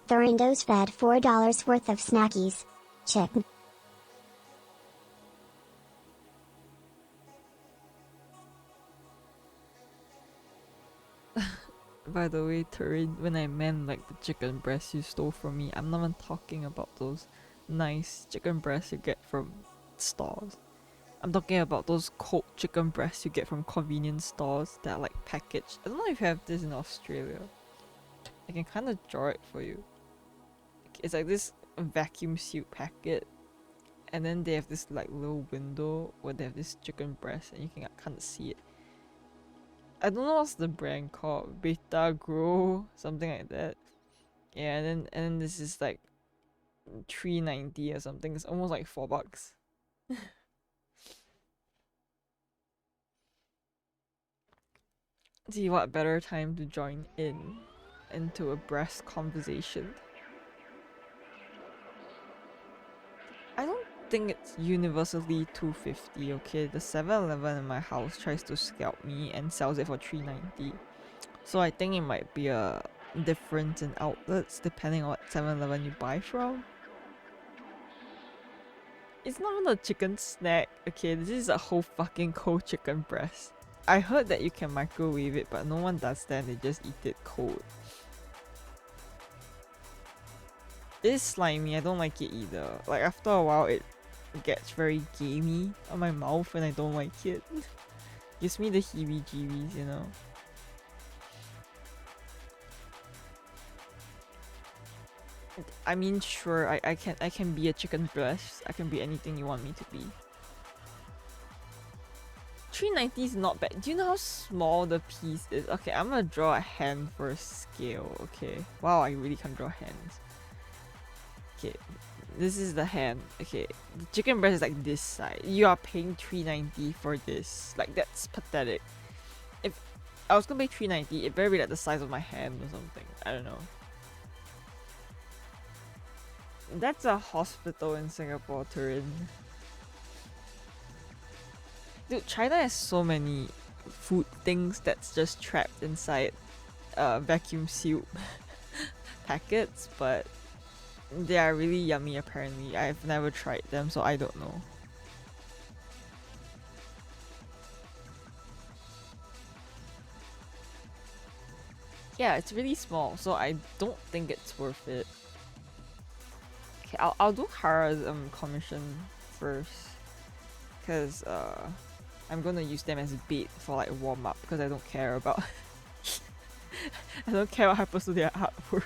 The Rindos fed $4 worth of snackies. Chick. By the way, Turin, when I meant like the chicken breast you stole from me, I'm not even talking about those nice chicken breasts you get from stores. I'm talking about those cold chicken breasts you get from convenience stores that are like packaged. I don't know if you have this in Australia. I can kind of draw it for you. It's like this vacuum sealed packet, and then they have this like little window where they have this chicken breast, and you can kind of see it. I don't know what's the brand called, Beta Grow, something like that. Yeah, and then this is like $3.90 or something. It's almost like $4. See what better time to join in into a breast conversation. I don't think it's universally $2.50, okay? The 7-Eleven in my house tries to scalp me and sells it for $3.90. So I think it might be a difference in outlets depending on what 7-Eleven you buy from. It's not even a chicken snack, okay? This is a whole fucking cold chicken breast. I heard that you can microwave it, but no one does that, they just eat it cold. It's slimy, I don't like it either. Like after a while it gets very gamey on my mouth and I don't like it. Gives me the heebie-jeebies, you know? I mean, sure, I can be a chicken breast. I can be anything you want me to be. $3.90 is not bad. Do you know how small the piece is? Okay, I'm gonna draw a hand for a scale, okay? Wow, I really can draw hands. Okay, this is the hand. Okay, the chicken breast is like this size. You are paying $3.90 for this. Like, that's pathetic. If I was gonna pay $3.90, it better be like the size of my hand or something. I don't know. That's a hospital in Singapore, Turin. Dude, China has so many food things that's just trapped inside vacuum sealed packets, but they are really yummy apparently. I've never tried them, so I don't know. Yeah, it's really small, so I don't think it's worth it. Okay, I'll do Hara's commission first, because I'm gonna use them as bait for like warm up because I don't care about I don't care what happens to their artwork.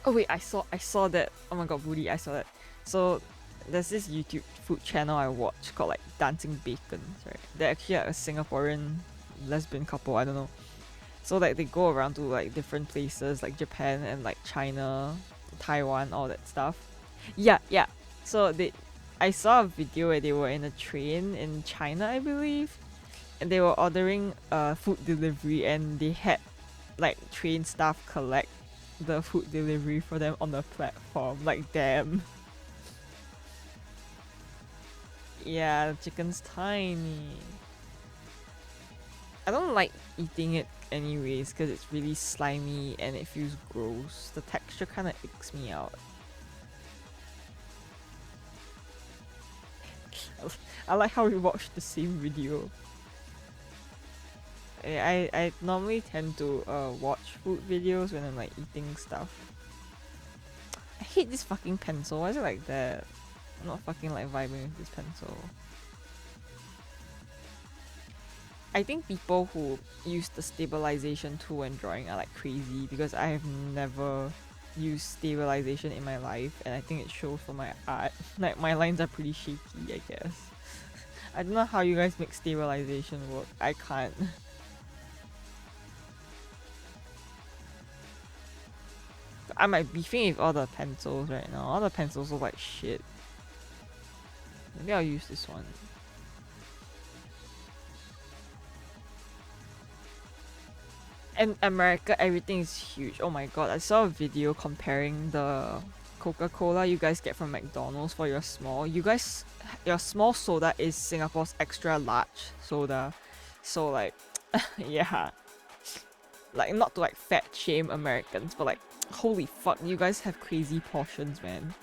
Oh wait, I saw that. Oh my god, Woody, I saw that. So there's this YouTube food channel I watch called like Dancing Bacon, right? They're actually like a Singaporean lesbian couple, I don't know. So like they go around to like different places like Japan and like China, Taiwan, all that stuff. Yeah, yeah. So I saw a video where they were in a train in China, I believe, and they were ordering food delivery, and they had like train staff collect the food delivery for them on the platform. Like, damn. Yeah, the chicken's tiny. I don't like eating it anyways because it's really slimy and it feels gross. The texture kind of icks me out. I like how we watched the same video. I normally tend to watch food videos when I'm like eating stuff. I hate this fucking pencil. Why is it like that? I'm not fucking like vibing with this pencil. I think people who use the stabilization tool when drawing are like crazy because I have never used stabilization in my life and I think it shows for my art. Like my lines are pretty shaky, I guess. I don't know how you guys make stabilization work. I can't. I'm like beefing with all the pencils right now. All the pencils look like shit. Maybe I'll use this one. In America, everything is huge. Oh my god, I saw a video comparing the Coca-Cola you guys get from McDonald's for your small. Your small soda is Singapore's extra large soda. So like, yeah. Like, not to like fat shame Americans, but like, holy fuck, you guys have crazy portions, man.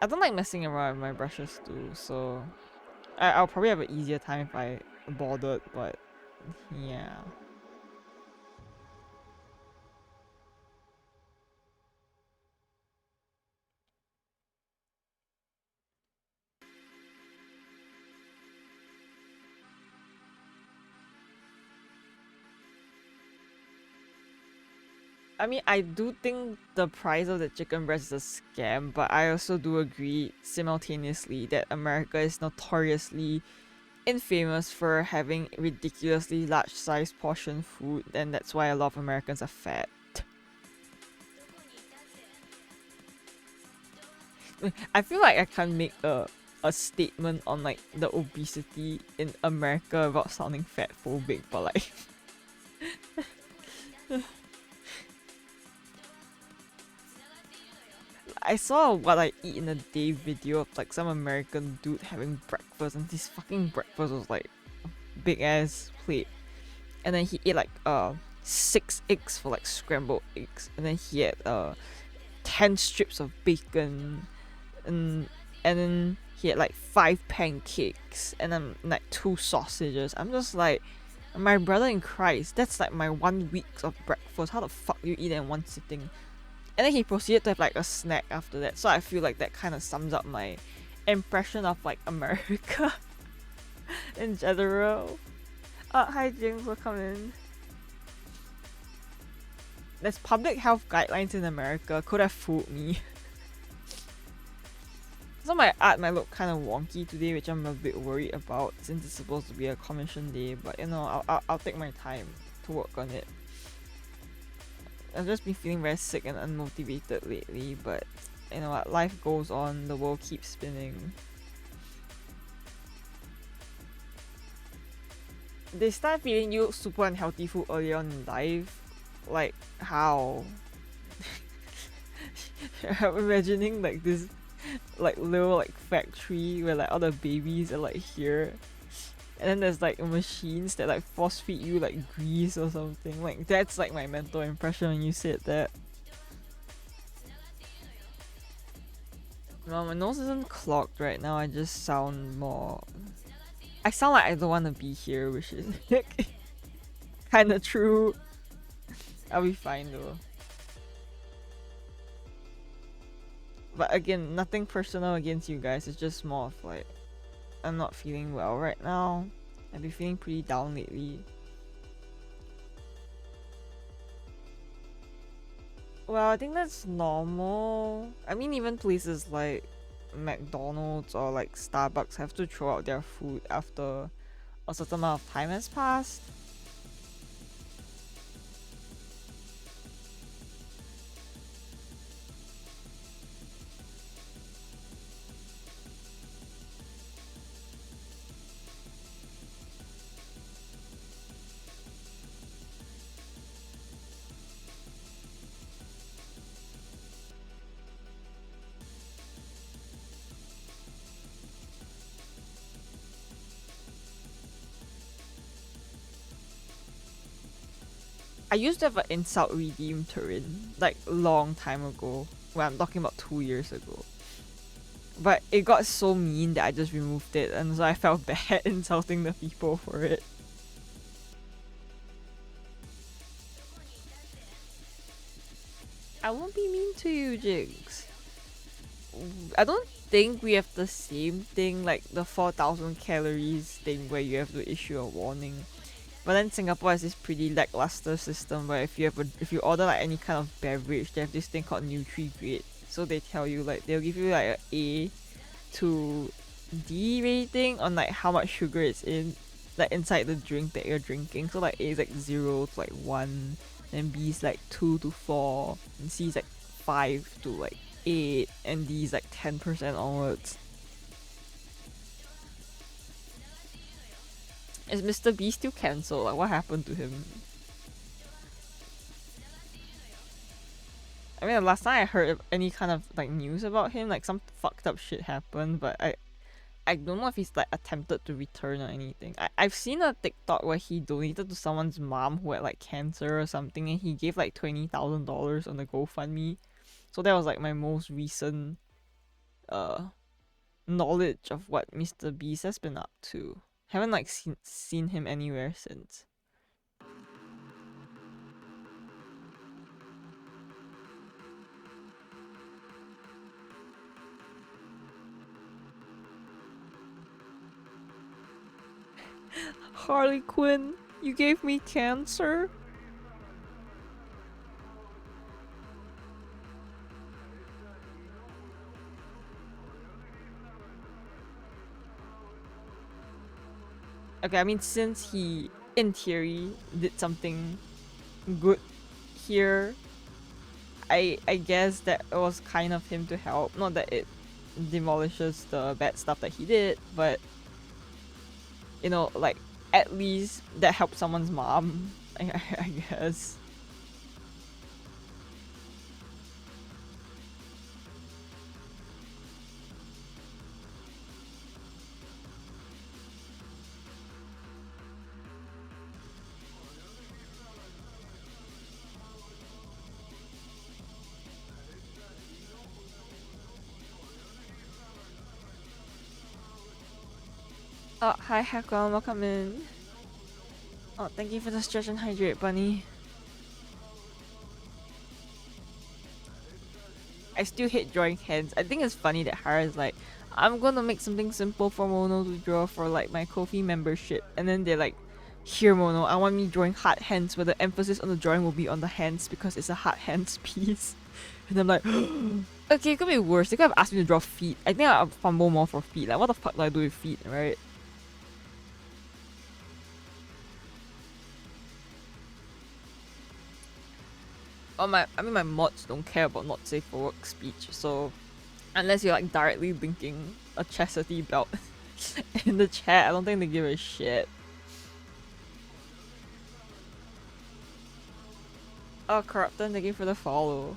I don't like messing around with my brushes too, so I'll probably have an easier time if I bothered, but yeah. I mean, I do think the price of the chicken breast is a scam, but I also do agree simultaneously that America is notoriously infamous for having ridiculously large sized portion food, and that's why a lot of Americans are fat. I feel like I can't make a statement on like the obesity in America without sounding fat phobic, but like I saw what I eat in a day video of like some American dude having breakfast, and his fucking breakfast was like big ass plate, and then he ate like 6 eggs for like scrambled eggs, and then he had 10 strips of bacon, and then he had like 5 pancakes, and then like 2 sausages. I'm just like, my brother in Christ, that's like my 1 week of breakfast. How the fuck do you eat in one sitting? And then he proceeded to have like a snack after that. So I feel like that kind of sums up my impression of like America in general. Hi James, welcome in. There's public health guidelines in America. Could have fooled me. So my art might look kind of wonky today, which I'm a bit worried about since it's supposed to be a commission day. But you know, I'll take my time to work on it. I've just been feeling very sick and unmotivated lately, but you know what, life goes on, the world keeps spinning. They start feeding you super unhealthy food early on in life. Like, how? I'm imagining like this like little like factory where like all the babies are like here, and then there's like machines that like force feed you like grease or something. Like, that's like my mental impression when you said that. No, my nose isn't clogged right now. I just sound more. I sound like I don't want to be here, which is kind of true. I'll be fine though. But again, nothing personal against you guys. It's just more of like, I'm not feeling well right now. I've been feeling pretty down lately. Well, I think that's normal. I mean, even places like McDonald's or like Starbucks have to throw out their food after a certain amount of time has passed. I used to have an insult redeem Turin, like long time ago. Well, I'm talking about 2 years ago. But it got so mean that I just removed it, and so I felt bad insulting the people for it. I won't be mean to you, Jigs. I don't think we have the same thing, like the 4,000 calories thing where you have to issue a warning. But then Singapore has this pretty lackluster system where if you order like any kind of beverage, they have this thing called Nutri-Grade. So they tell you like, they'll give you like a to D rating on like how much sugar is in like inside the drink that you're drinking. So like A is like 0 to like 1, then B is like 2 to 4, and C is like 5 to like 8, and D is like 10% onwards. Is Mr. B still cancelled? Like, what happened to him? I mean, the last time I heard any kind of like news about him, like some fucked up shit happened, but I don't know if he's like attempted to return or anything. I've seen a TikTok where he donated to someone's mom who had like cancer or something, and he gave like $20,000 on the GoFundMe. So that was like my most recent knowledge of what Mr. Beast has been up to. Haven't like seen him anywhere since. Harley Quinn, you gave me cancer? Okay, I mean, since he, in theory, did something good here, I guess that it was kind of him to help. Not that it demolishes the bad stuff that he did, but you know, like at least that helped someone's mom. I guess. Oh, hi Hakon, welcome in. Oh, thank you for the stretch and hydrate, bunny. I still hate drawing hands. I think it's funny that Hara's like, I'm gonna make something simple for Mono to draw for like my Ko-fi membership, and then they're like, here Mono, I want me drawing heart hands where the emphasis on the drawing will be on the hands because it's a heart hands piece. And I'm like, okay, it could be worse. They could have asked me to draw feet. I think I'll fumble more for feet. Like, what the fuck do I do with feet, right? Oh I mean my mods don't care about not safe for work speech, so unless you're like directly linking a chastity belt in the chat, I don't think they give a shit. Oh, Corrupton, thank you for the follow.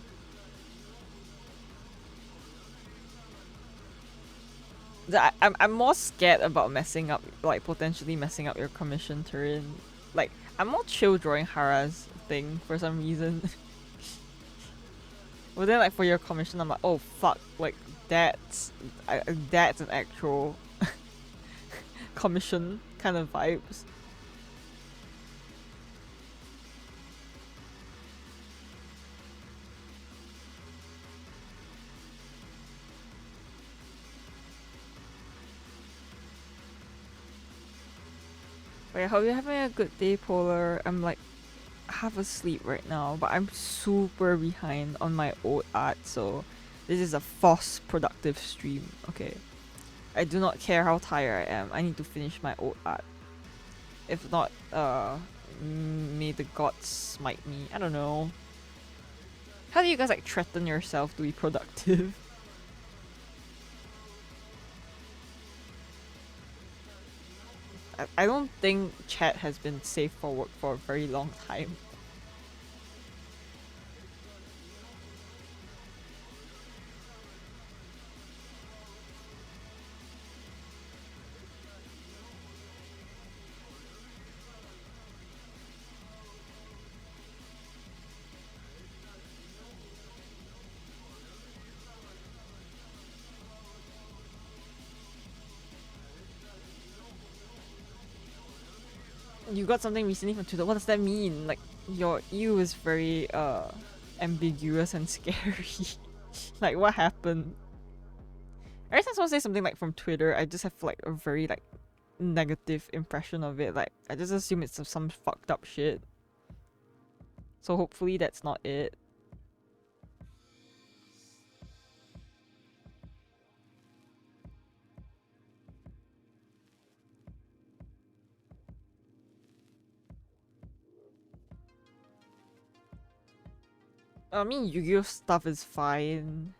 I'm more scared about messing up, like potentially messing up your commission turn. Like, I'm more chill drawing Hara's thing for some reason. But then like for your commission, I'm like, oh fuck, like that's an actual commission kind of vibes. Wait, I hope you're having a good day, Polar. I'm like half asleep right now, but I'm super behind on my old art, so this is a false productive stream. Okay, I do not care how tired I am. I need to finish my old art. If not, may the gods smite me. I don't know. How do you guys like threaten yourself to be productive? I don't think chat has been safe for work for a very long time. You got something recently from Twitter. What does that mean? Like, your ew is very ambiguous and scary. Like, what happened? Every time someone says something like from Twitter, I just have like a very like negative impression of it. Like, I just assume it's some fucked up shit. So hopefully that's not it. I mean, Yu-Gi-Oh stuff is fine.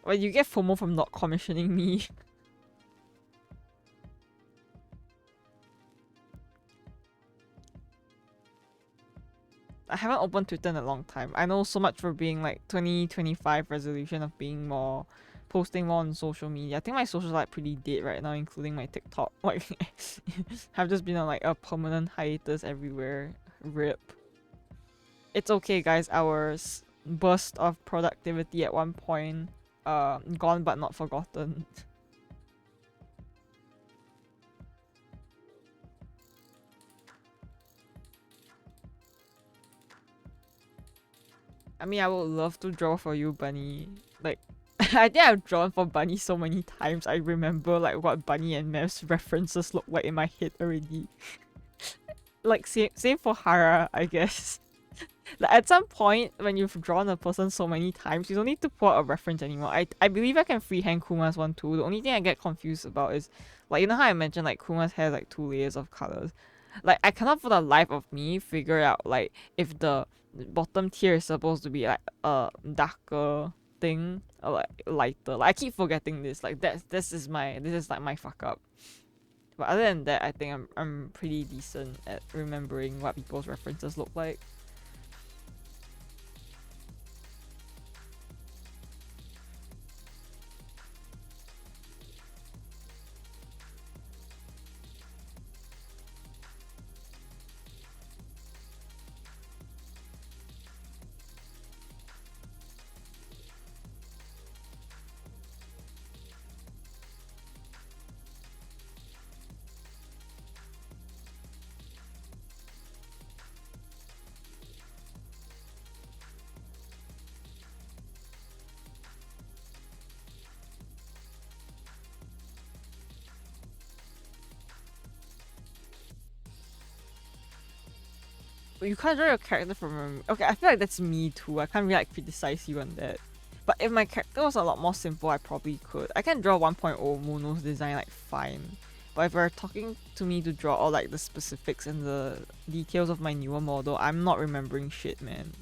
Well, you get FOMO from not commissioning me. I haven't opened Twitter in a long time. I know so much for being like 2025 resolution of being more posting more on social media. I think my socials are like pretty dead right now, including my TikTok. Like I've just been on like a permanent hiatus everywhere. RIP. It's okay, guys. Our burst of productivity at one point, gone but not forgotten. I mean, I would love to draw for you, Bunny. Like, I think I've drawn for Bunny so many times. I remember like what Bunny and Mev's references look like in my head already. Like same for Hara, I guess. Like at some point when you've drawn a person so many times, you don't need to put a reference anymore. I believe I can freehand Kuma's one too. The only thing I get confused about is like, you know how I mentioned like Kuma's hair like 2 layers of colors. Like I cannot for the life of me figure out like if the bottom tier is supposed to be like a darker thing or like lighter. Like I keep forgetting this. Like this is like my fuck up. But other than that, I think I'm pretty decent at remembering what people's references look like. But you can't draw your character from okay, I feel like that's me too. I can't really like criticize you on that. But if my character was a lot more simple, I probably could. I can draw 1.0 Mono's design like fine. But if you're talking to me to draw all like the specifics and the details of my newer model, I'm not remembering shit, man.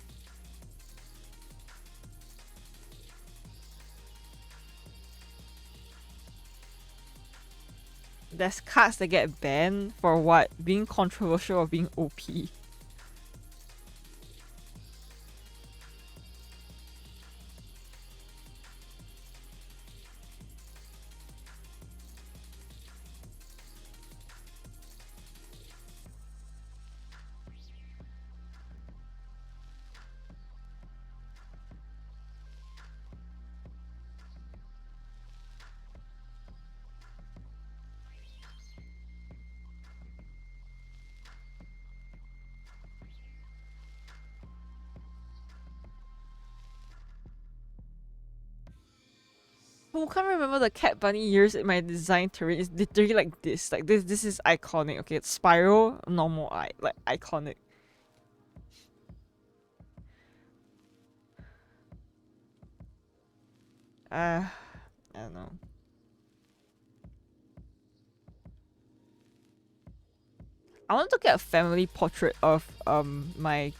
There's cards that get banned for what? Being controversial or being OP. Who can't remember the cat bunny years in my design terrain? It's literally like this. Like this is iconic. Okay, it's spiral, normal eye, like iconic. I don't know. I want to get a family portrait of my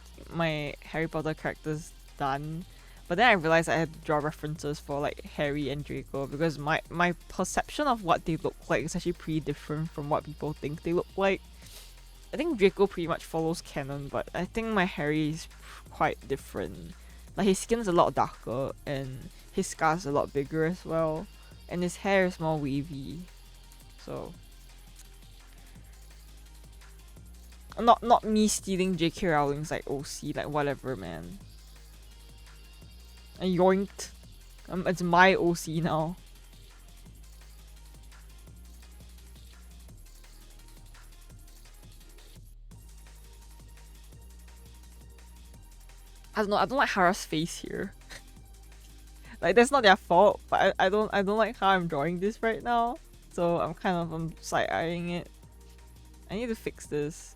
Harry Potter characters done, but then I realized I had to draw references for like Harry and Draco because my perception of what they look like is actually pretty different from what people think they look like. I think Draco pretty much follows canon, but I think my Harry is quite different. Like his skin's a lot darker and his scar's a lot bigger as well, and his hair is more wavy. So not me stealing J.K. Rowling's like OC, like whatever, man. And yoinked. It's my OC now. I don't know. I don't like Hara's face here. Like that's not their fault, but I don't like how I'm drawing this right now. So I'm kind of side eyeing it. I need to fix this.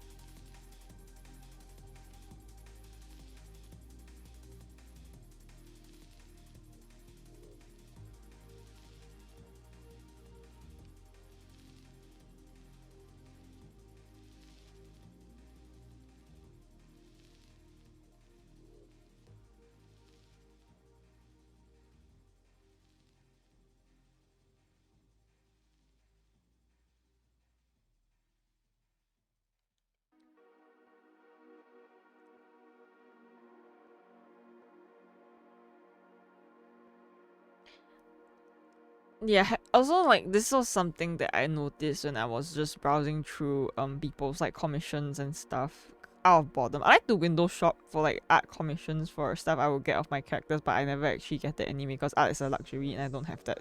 Yeah, also like this was something that I noticed when I was just browsing through people's like commissions and stuff out of boredom. I like to window shop for like art commissions for stuff I will get off my characters, but I never actually get it anyway because art is a luxury and I don't have that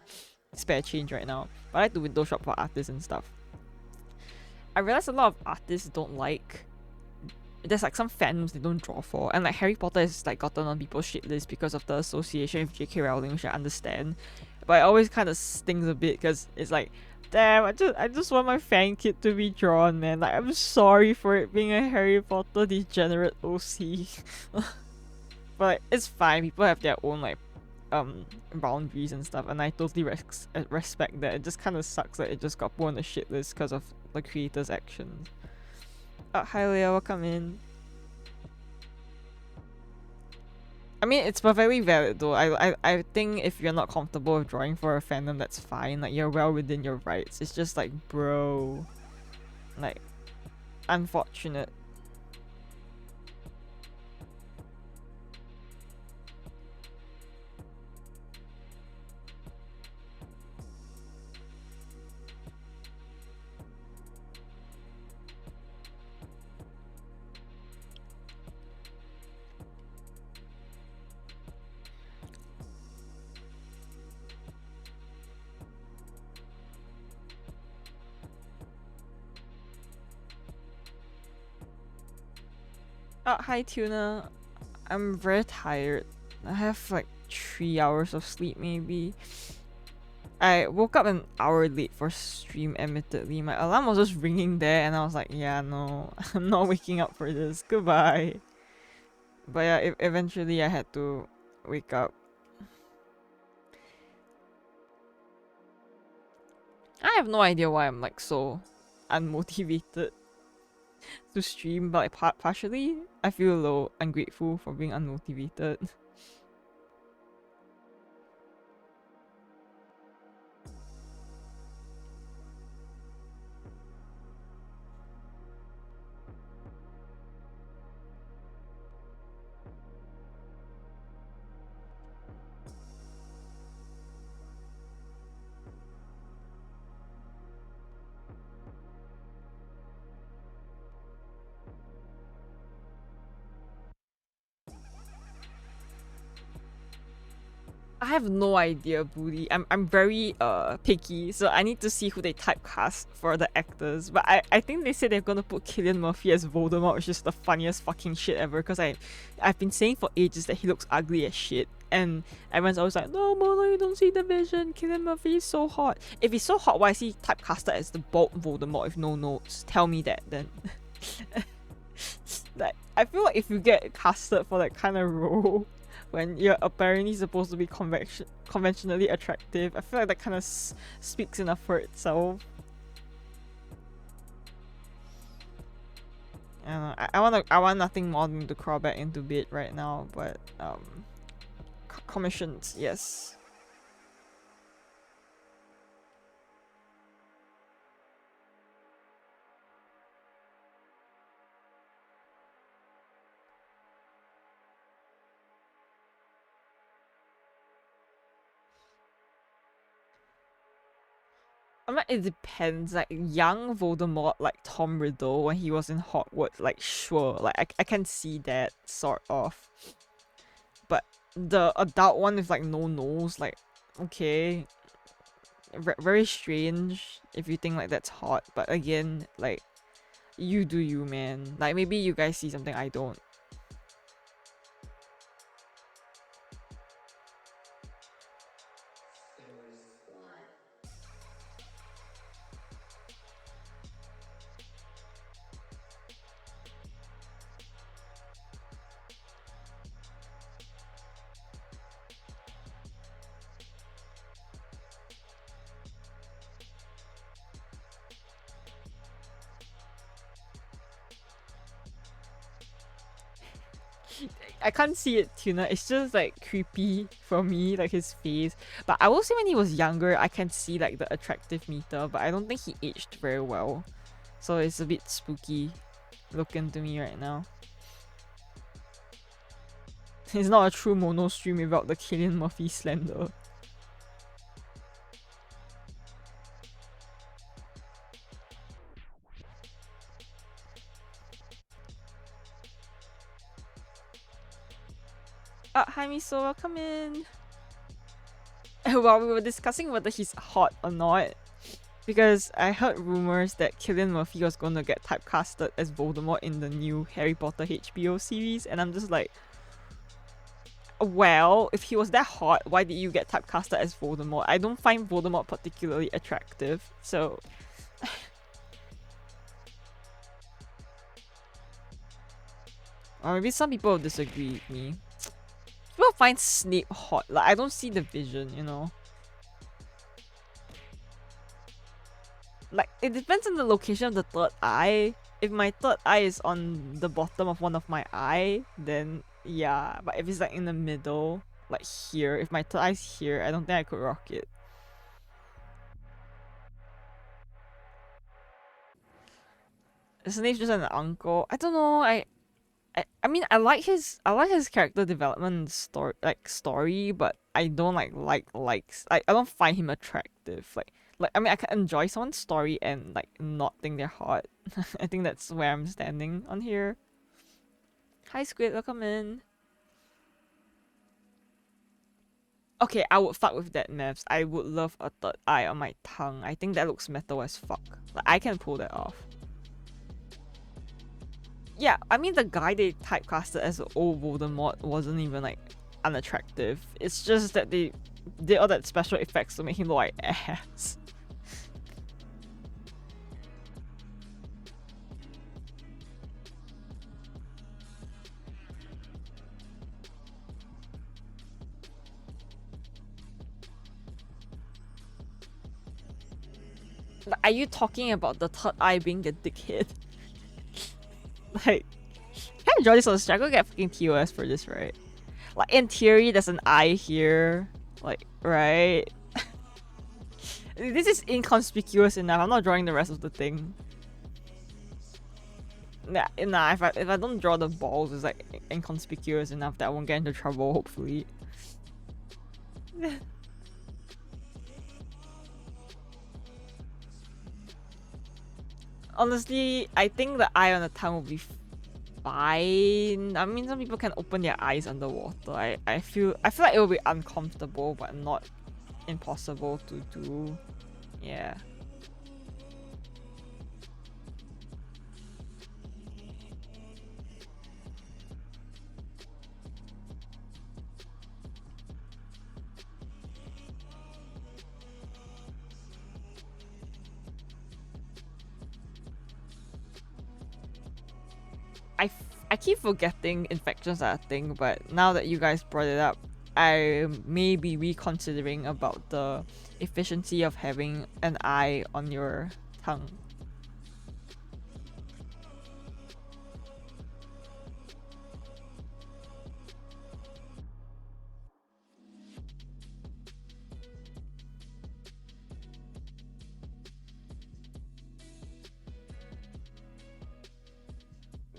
spare change right now. But I like to window shop for artists and stuff. I realized a lot of artists don't like, there's like some fandoms they don't draw for, and like Harry Potter is like gotten on people's shit list because of the association with J.K. Rowling, which I understand, but it always kind of stings a bit because it's like, damn, I just want my fan kit to be drawn, man. Like, I'm sorry for it being a Harry Potter degenerate OC, but it's fine. People have their own like boundaries and stuff, and I totally respect that. It just kind of sucks that it just got put on the shit list because of the creator's actions. Hi Leah, welcome in. I mean, it's perfectly valid though. I think if you're not comfortable with drawing for a fandom, that's fine. Like, you're well within your rights. It's just like, bro, like, unfortunate. Hi Tuna. I'm very tired. I have like 3 hours of sleep maybe. I woke up an hour late for stream, admittedly. My alarm was just ringing there and I was like, yeah, no, I'm not waking up for this. Goodbye. But yeah, eventually I had to wake up. I have no idea why I'm like so unmotivated to stream, but like partially I feel a little ungrateful for being unmotivated. I have no idea, Booty. I'm very picky, so I need to see who they typecast for the actors. But I think they said they're gonna put Cillian Murphy as Voldemort, which is the funniest fucking shit ever. Cause I've been saying for ages that he looks ugly as shit, and everyone's always like, no, Mona, you don't see the vision. Cillian Murphy is so hot. If he's so hot, why is he typecasted as the bald Voldemort if no notes? Tell me that then. Like, I feel like if you get casted for that kind of role, when you're apparently supposed to be conventionally attractive, I feel like that kind of speaks enough for itself. I want nothing more than to crawl back into bed right now, but commissions, yes. I mean, it depends. Like, young Voldemort, like Tom Riddle when he was in Hogwarts, like, sure, like I can see that sort of. But the adult one with like no nose, like, okay, very strange if you think like that's hot. But again, like, you do you, man. Like, maybe you guys see something I don't. I can't see it, Tuna. It's just like creepy for me, like his face. But I will say when he was younger, I can see like the attractive meter, but I don't think he aged very well. So it's a bit spooky looking to me right now. It's not a true mono stream without the Cillian Murphy slender. Hi Miso, welcome in. While we were discussing whether he's hot or not, because I heard rumors that Cillian Murphy was going to get typecasted as Voldemort in the new Harry Potter HBO series, and I'm just like, well, if he was that hot, why did you get typecasted as Voldemort? I don't find Voldemort particularly attractive, so... Or maybe some people disagree with me. People find Snape hot. Like, I don't see the vision, you know? Like, it depends on the location of the third eye. If my third eye is on the bottom of one of my eye, then yeah. But if it's like in the middle, like here, if my third eye's here, I don't think I could rock it. Snape's just an uncle. I don't know. I mean I like his character development story, but I don't I don't find him attractive. Like I mean I can enjoy someone's story and like not think they're hot. I think that's where I'm standing on here. Hi Squid, welcome in. Okay, I would fuck with that, Mavs. I would love a third eye on my tongue. I think that looks metal as fuck. Like I can pull that off. Yeah, I mean the guy they typecasted as old Voldemort wasn't even like unattractive. It's just that they did all that special effects to make him look like ass. Like, are you talking about the third eye being the dickhead? Like, can I enjoy this on the stream? I go get fucking POS for this, right? Like, in theory, there's an eye here. Like, right? This is inconspicuous enough. I'm not drawing the rest of the thing. Nah, if I don't draw the balls, it's like inconspicuous enough that I won't get into trouble, hopefully. Honestly, I think the eye on the tongue will be fine. I mean, some people can open their eyes underwater. I feel like it will be uncomfortable, but not impossible to do. Yeah. I keep forgetting infections are a thing, but now that you guys brought it up, I may be reconsidering about the efficiency of having an eye on your tongue.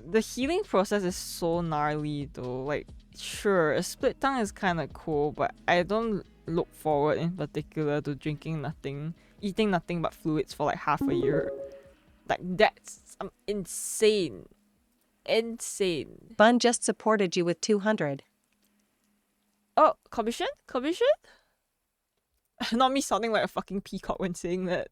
The healing process is so gnarly though. Like, sure, a split tongue is kind of cool, but I don't look forward in particular to eating nothing but fluids for like half a year. Like, that's insane. Insane. Bun just supported you with 200. Oh, commission? Commission? Not me sounding like a fucking peacock when saying that.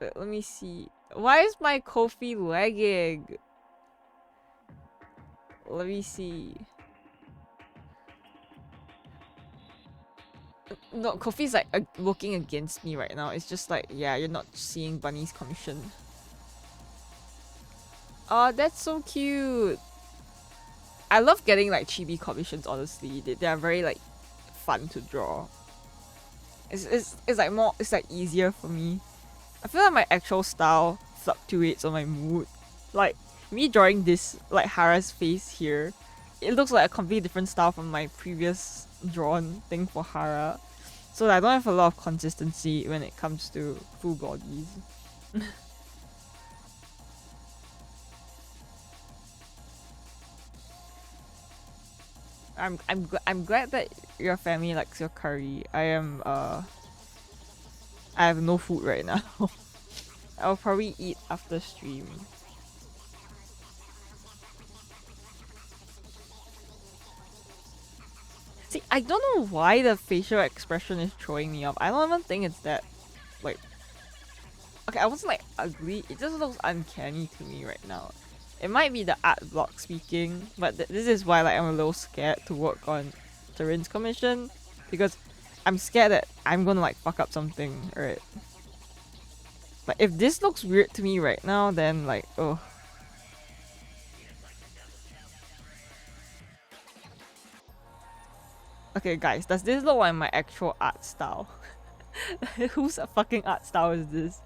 Wait, let me see. Why is my Kofi lagging? Let me see. No, Kofi's like working against me right now. It's just like, yeah, you're not seeing Bunny's commission. Oh, that's so cute. I love getting like chibi commissions, honestly. They are very like fun to draw. It's like easier for me. I feel like my actual style fluctuates on my mood. Like, me drawing this, like Hara's face here, it looks like a completely different style from my previous drawn thing for Hara. So I don't have a lot of consistency when it comes to full bodies. I'm glad that your family likes your curry. I have no food right now. I'll probably eat after stream. See, I don't know why the facial expression is throwing me off. I don't even think it's that, like... Okay, I wasn't like ugly. It just looks uncanny to me right now. It might be the art block speaking, but this is why like I'm a little scared to work on Turin's commission. Because I'm scared that I'm gonna like fuck up something, right? Like if this looks weird to me right now, then like, oh. Okay guys, does this look like my actual art style? Whose fucking art style is this?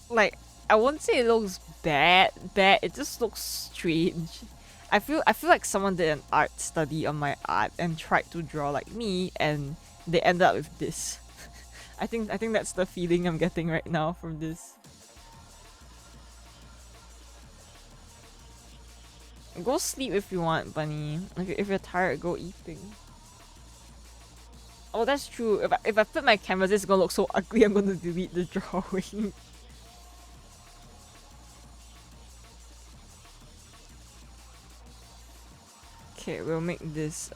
Like, I won't say it looks bad, it just looks strange. I feel like someone did an art study on my art and tried to draw like me and they ended up with this. I think that's the feeling I'm getting right now from this. Go sleep if you want, Bunny. If you're tired, go eating. Oh, that's true. If I flip my canvas, it's gonna look so ugly. I'm gonna delete the drawing. Okay, we'll make this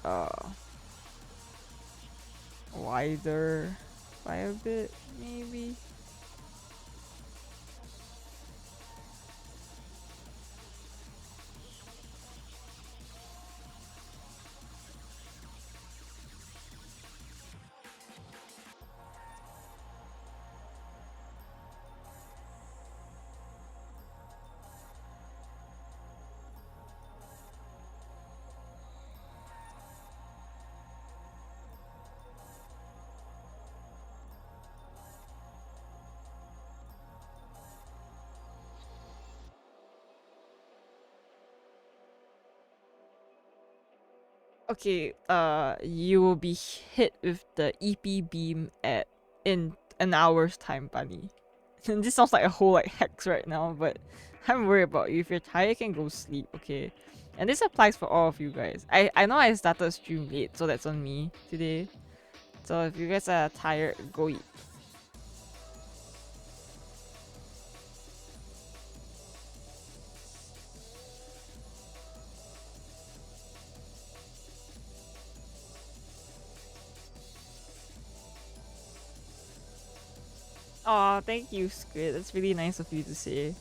wider by a bit, maybe. Okay, you will be hit with the eepy beam in an hour's time, Bunny. And this sounds like a whole like hex right now, but I'm worried about you. If you're tired, you can go sleep, okay? And this applies for all of you guys. I know I started stream late, so that's on me today. So if you guys are tired, go eat. Aw, thank you, Squid. That's really nice of you to say.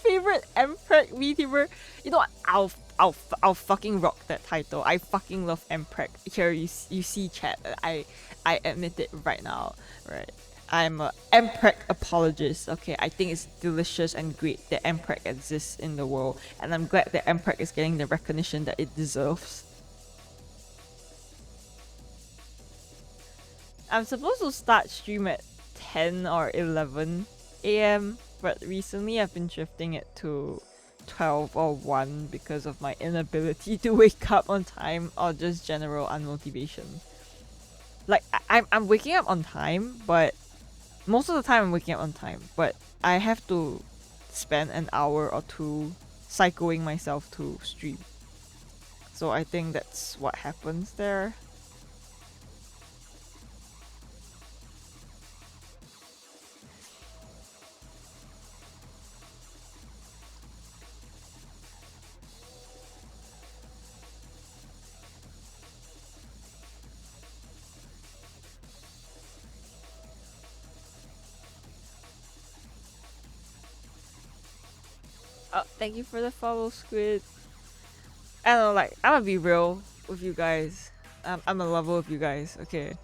Favorite Mpreg VTuber? You know what? I'll fucking rock that title. I fucking love Mpreg. Here you see chat. I admit it right now. Right. I'm a Mpreg apologist. Okay, I think it's delicious and great that Mpreg exists in the world, and I'm glad that Mpreg is getting the recognition that it deserves. I'm supposed to start stream at 10 or 11 a.m. but recently I've been shifting it to 12 or 1 because of my inability to wake up on time or just general unmotivation. Like, I'm waking up on time, but most of the time I'm waking up on time, but I have to spend an hour or two psychoing myself to stream. So I think that's what happens there. Oh, thank you for the follow, Squid. I don't know, like, I'm gonna be real with you guys. I'm a lover of you guys, okay?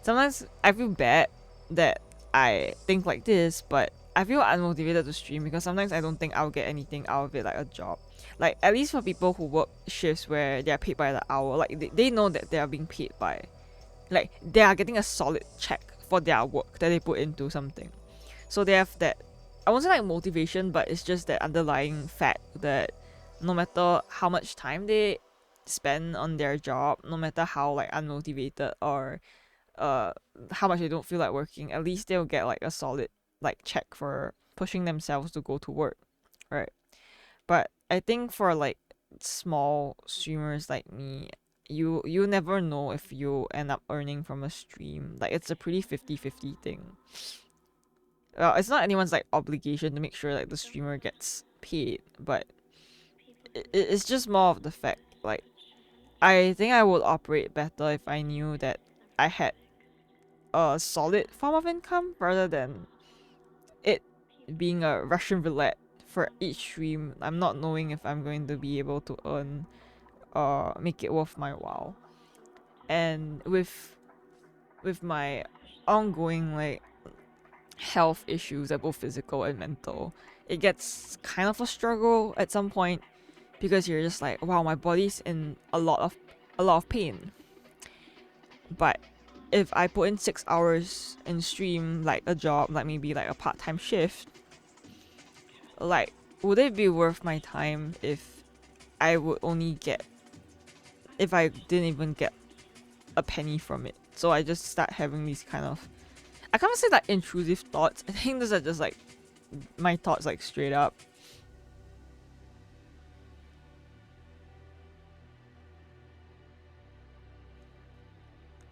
Sometimes I feel bad that I think like this, but I feel unmotivated to stream because sometimes I don't think I'll get anything out of it, like a job. Like, at least for people who work shifts where they're paid by the hour, like they know that they are being paid by, like, they are getting a solid check for their work that they put into something. So they have that, I won't say like motivation, but it's just that underlying fact that no matter how much time they spend on their job, no matter how like unmotivated or how much they don't feel like working, at least they'll get like a solid like check for pushing themselves to go to work, right? But I think for like small streamers like me, you never know if you end up earning from a stream. Like, it's a pretty 50-50 thing. It's not anyone's like obligation to make sure like the streamer gets paid, but it's just more of the fact, like, I think I would operate better if I knew that I had a solid form of income rather than it being a Russian roulette for each stream. I'm not knowing if I'm going to be able to earn or make it worth my while. And with my ongoing like health issues, both physical and mental, it gets kind of a struggle at some point because you're just like, wow, my body's in a lot of pain. But if I put in 6 hours in stream, like a job, like maybe like a part-time shift, like, would it be worth my time if I didn't even get a penny from it? So I just start having these kind of, I can't say like intrusive thoughts. I think those are just like my thoughts, like straight up.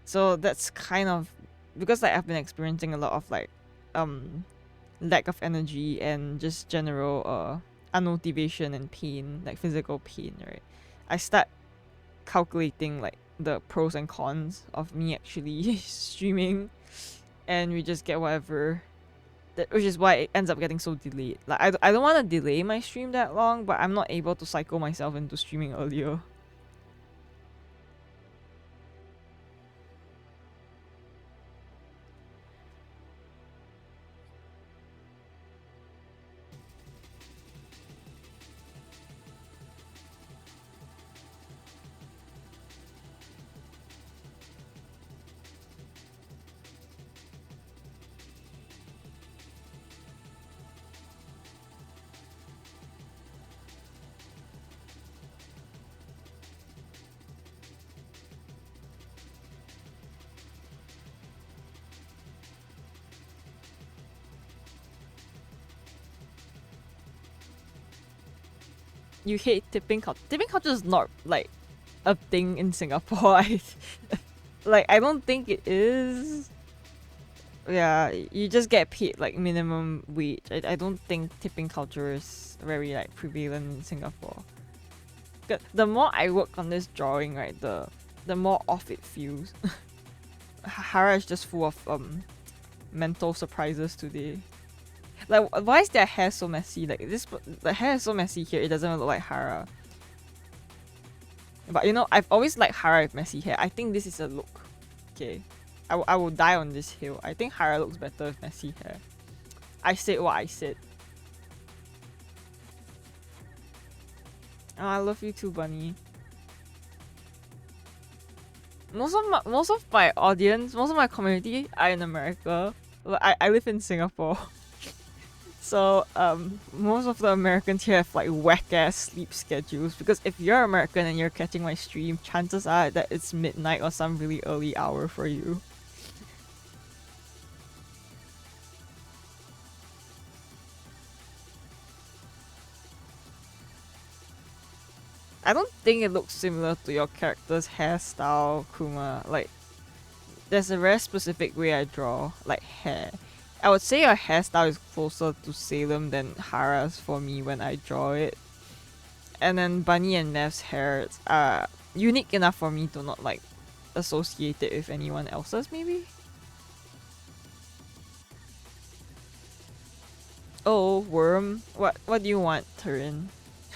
So that's kind of because like I've been experiencing a lot of like lack of energy and just general unmotivation and pain, like physical pain, right? I start calculating like the pros and cons of me actually streaming, and we just get whatever which is why it ends up getting so delayed. Like, I don't want to delay my stream that long, but I'm not able to cycle myself into streaming earlier. You hate tipping culture. Tipping culture is not like a thing in Singapore. I don't think it is. Yeah, you just get paid like minimum wage. I don't think tipping culture is very like prevalent in Singapore. The more I work on this drawing, right, the more off it feels. Hara is just full of mental surprises today. Like, why is their hair so messy? Like, the hair is so messy here, it doesn't look like Hara. But you know, I've always liked Hara with messy hair. I think this is a look. Okay. I will die on this hill. I think Hara looks better with messy hair. I said what I said. Oh, I love you too, Bunny. Most of my audience, most of my community are in America. I live in Singapore. So most of the Americans here have like whack ass sleep schedules, because if you're American and you're catching my stream, chances are that it's midnight or some really early hour for you. I don't think it looks similar to your character's hairstyle, Kuma. Like, there's a very specific way I draw, like, hair. I would say your hairstyle is closer to Salem than Hara's for me when I draw it. And then Bunny and Nev's hair are unique enough for me to not, like, associate it with anyone else's, maybe? Oh, Worm. What do you want, Turin?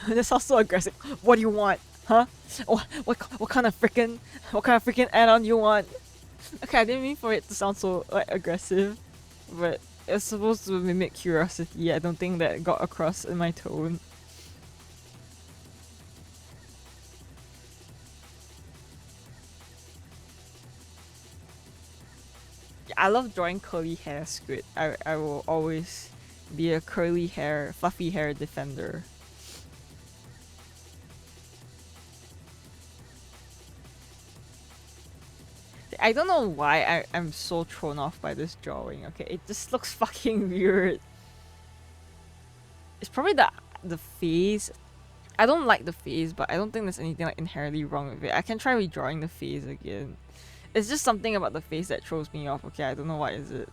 That's also aggressive. What do you want? Huh? What kind of freaking add-on you want? Okay, I didn't mean for it to sound so like aggressive, but It's supposed to mimic curiosity. I don't think that got across in my tone. I love drawing curly hair squid. I will always be a curly hair, fluffy hair defender. I don't know why I'm so thrown off by this drawing, okay? It just looks fucking weird. It's probably the face. I don't like the face, but I don't think there's anything like inherently wrong with it. I can try redrawing the face again. It's just something about the face that throws me off, okay? I don't know what is it.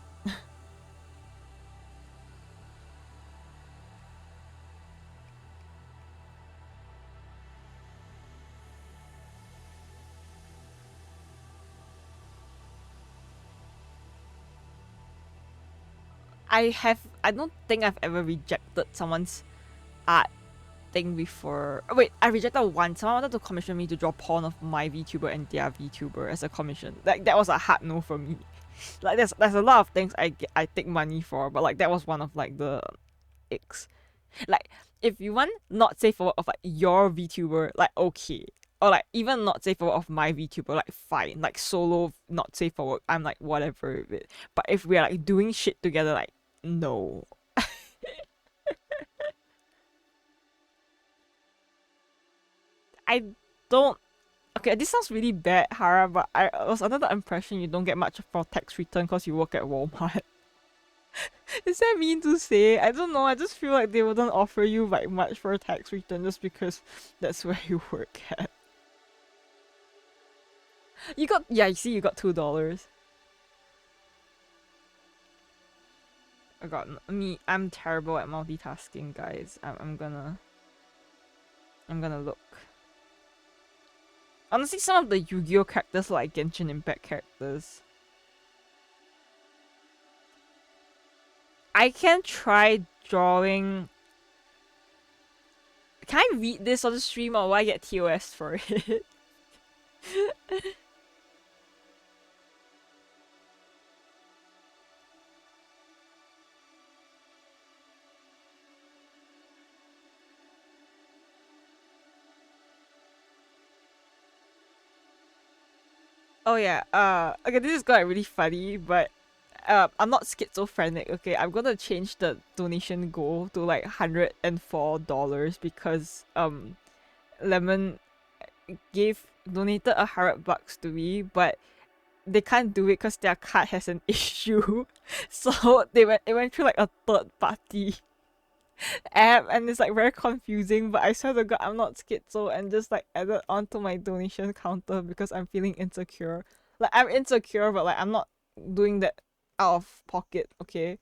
I don't think I've ever rejected someone's art thing before. Oh, wait, I rejected one. Someone wanted to commission me to draw porn of my VTuber and their VTuber as a commission. Like, that was a hard no for me. Like, there's a lot of things I take money for, but like that was one of like the icks. Like, if you want not safe for work of like your VTuber, like okay. Or like even not safe for work of my VTuber, like fine. Like solo not safe for work, I'm like whatever with it. But if we're like doing shit together, like no. I don't. Okay, this sounds really bad, Hara, but I was under the impression you don't get much for tax return because you work at Walmart. Is that mean to say? I don't know. I just feel like they wouldn't offer you like much for a tax return just because that's where you work at. You got, yeah, you see, you got $2. I got me. I'm terrible at multitasking, guys. I'm gonna look. Honestly, some of the Yu-Gi-Oh characters are like Genshin Impact characters. I can try drawing. Can I read this on the stream or will I get TOS for it? Oh yeah, okay, this is got really funny, but I'm not schizophrenic, okay? I'm gonna change the donation goal to like $104 because Lemon donated $100 to me, but they can't do it because their card has an issue. So it went through like a third party app and it's like very confusing, but I swear to god I'm not schizo and just like added onto my donation counter because I'm feeling insecure. Like I'm insecure but like I'm not doing that out of pocket, okay?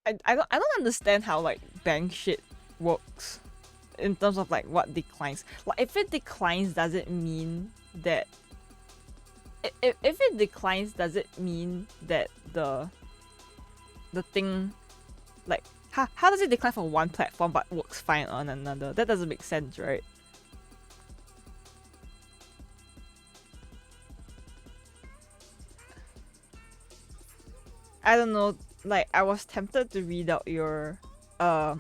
I don't understand how like bank shit works in terms of like what declines. Like if it declines does it mean that if it declines does it mean that the thing like how does it decline for one platform but works fine on another? That doesn't make sense, right? I don't know, like I was tempted to read out your art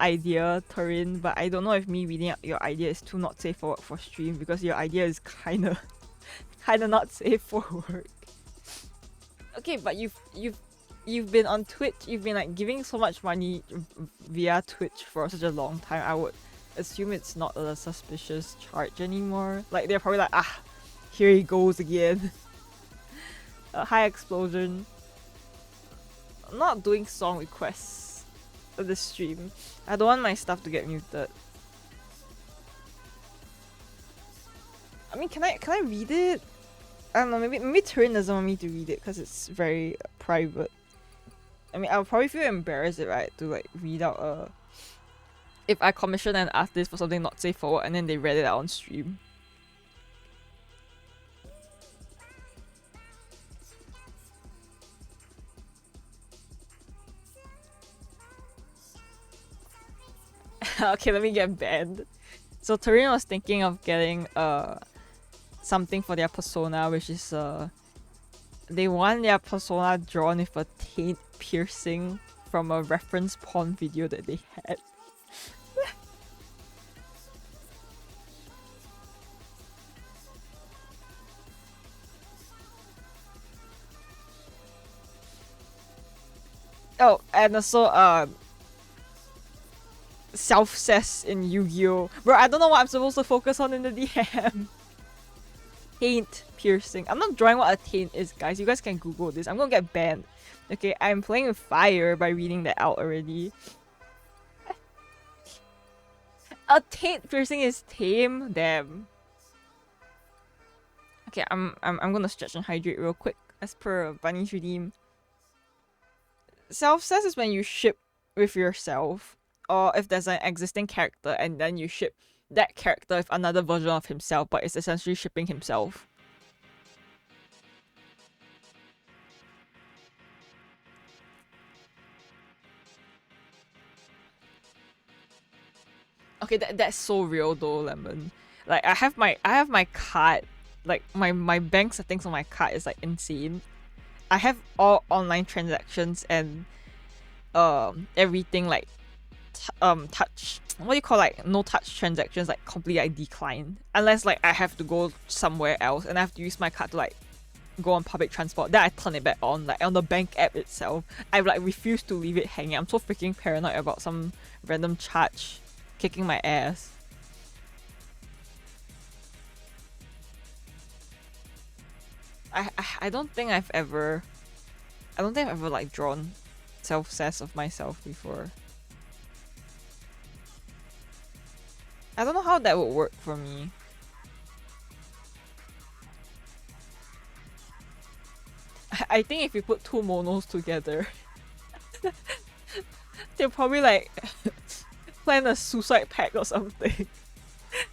idea, Turin, but I don't know if me reading out your idea is too not safe for work for stream because your idea is kinda not safe for work. Okay, but you've been on Twitch, you've been like giving so much money via Twitch for such a long time. I would assume it's not a suspicious charge anymore. Like they're probably like, ah, here he goes again. A high explosion. I'm not doing song requests of the stream. I don't want my stuff to get muted. I mean, can I read it? I don't know. Maybe Turin doesn't want me to read it because it's very private. I mean, I'll probably feel embarrassed, right, to like read out if I commission an artist for something not safe for work and then they read it out on stream. Okay, let me get banned. So Turin was thinking of getting something for their persona, which is they want their persona drawn with a taint piercing from a reference porn video that they had. Oh, and also self-cess in Yu-Gi-Oh! Bro, I don't know what I'm supposed to focus on in the DM. Taint piercing. I'm not drawing what a taint is, guys. You guys can Google this. I'm gonna get banned. Okay, I'm playing with fire by reading that out already. A taint piercing is tame. Damn. Okay, I'm gonna stretch and hydrate real quick as per Bunny's redeem. Self-cess is when you ship with yourself, or if there's an existing character and then you ship that character with another version of himself, but it's essentially shipping himself. Okay, that's so real though, Lemon. Like I have my card, like my bank settings on my card is like insane. I have all online transactions and everything like touch, what do you call, like no touch transactions, like completely like declined, unless like I have to go somewhere else and I have to use my card to like go on public transport. Then I turn it back on, like on the bank app itself. I like refuse to leave it hanging. I'm so freaking paranoid about some random charge kicking my ass. I don't think I've ever like drawn self-cess of myself before. I don't know how that would work for me. I think if you put two monos together, they'll probably like plan a suicide pact or something.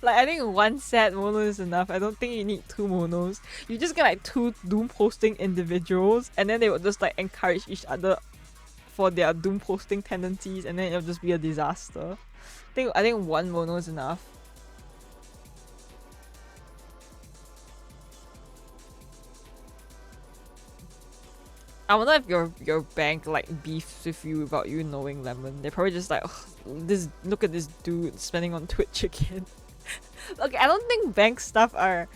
Like I think one sad mono is enough. I don't think you need two monos. You just get like two doom posting individuals, and then they would just like encourage each other for their doom posting tendencies, and then it'll just be a disaster. I think one mono is enough. I wonder if your bank like beefs with you without you knowing, Lemon. They're probably just like, look at this dude spending on Twitch again. Okay, I don't think bank staff are